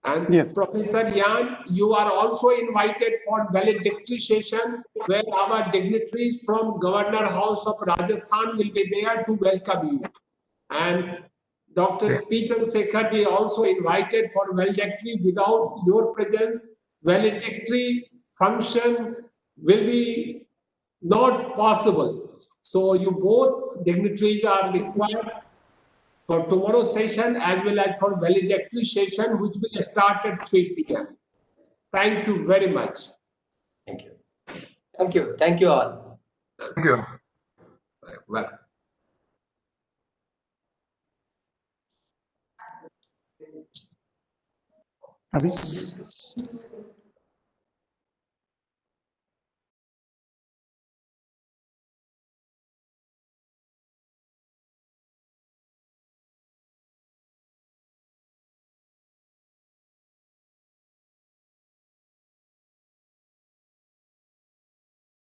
And Yes. Professor Jan, you are also invited for valedictory session, where our dignitaries from Governor House of Rajasthan will be there to welcome you. And Dr. P. Chandrasekhar ji also invited for valedictory. Without your presence, valedictory function will be not possible. So you both dignitaries are required for tomorrow's session as well as for valedictory session, which will start at 3 p.m. Thank you very much. Thank you. Thank you. Thank you all. Thank you. Well. Abhi?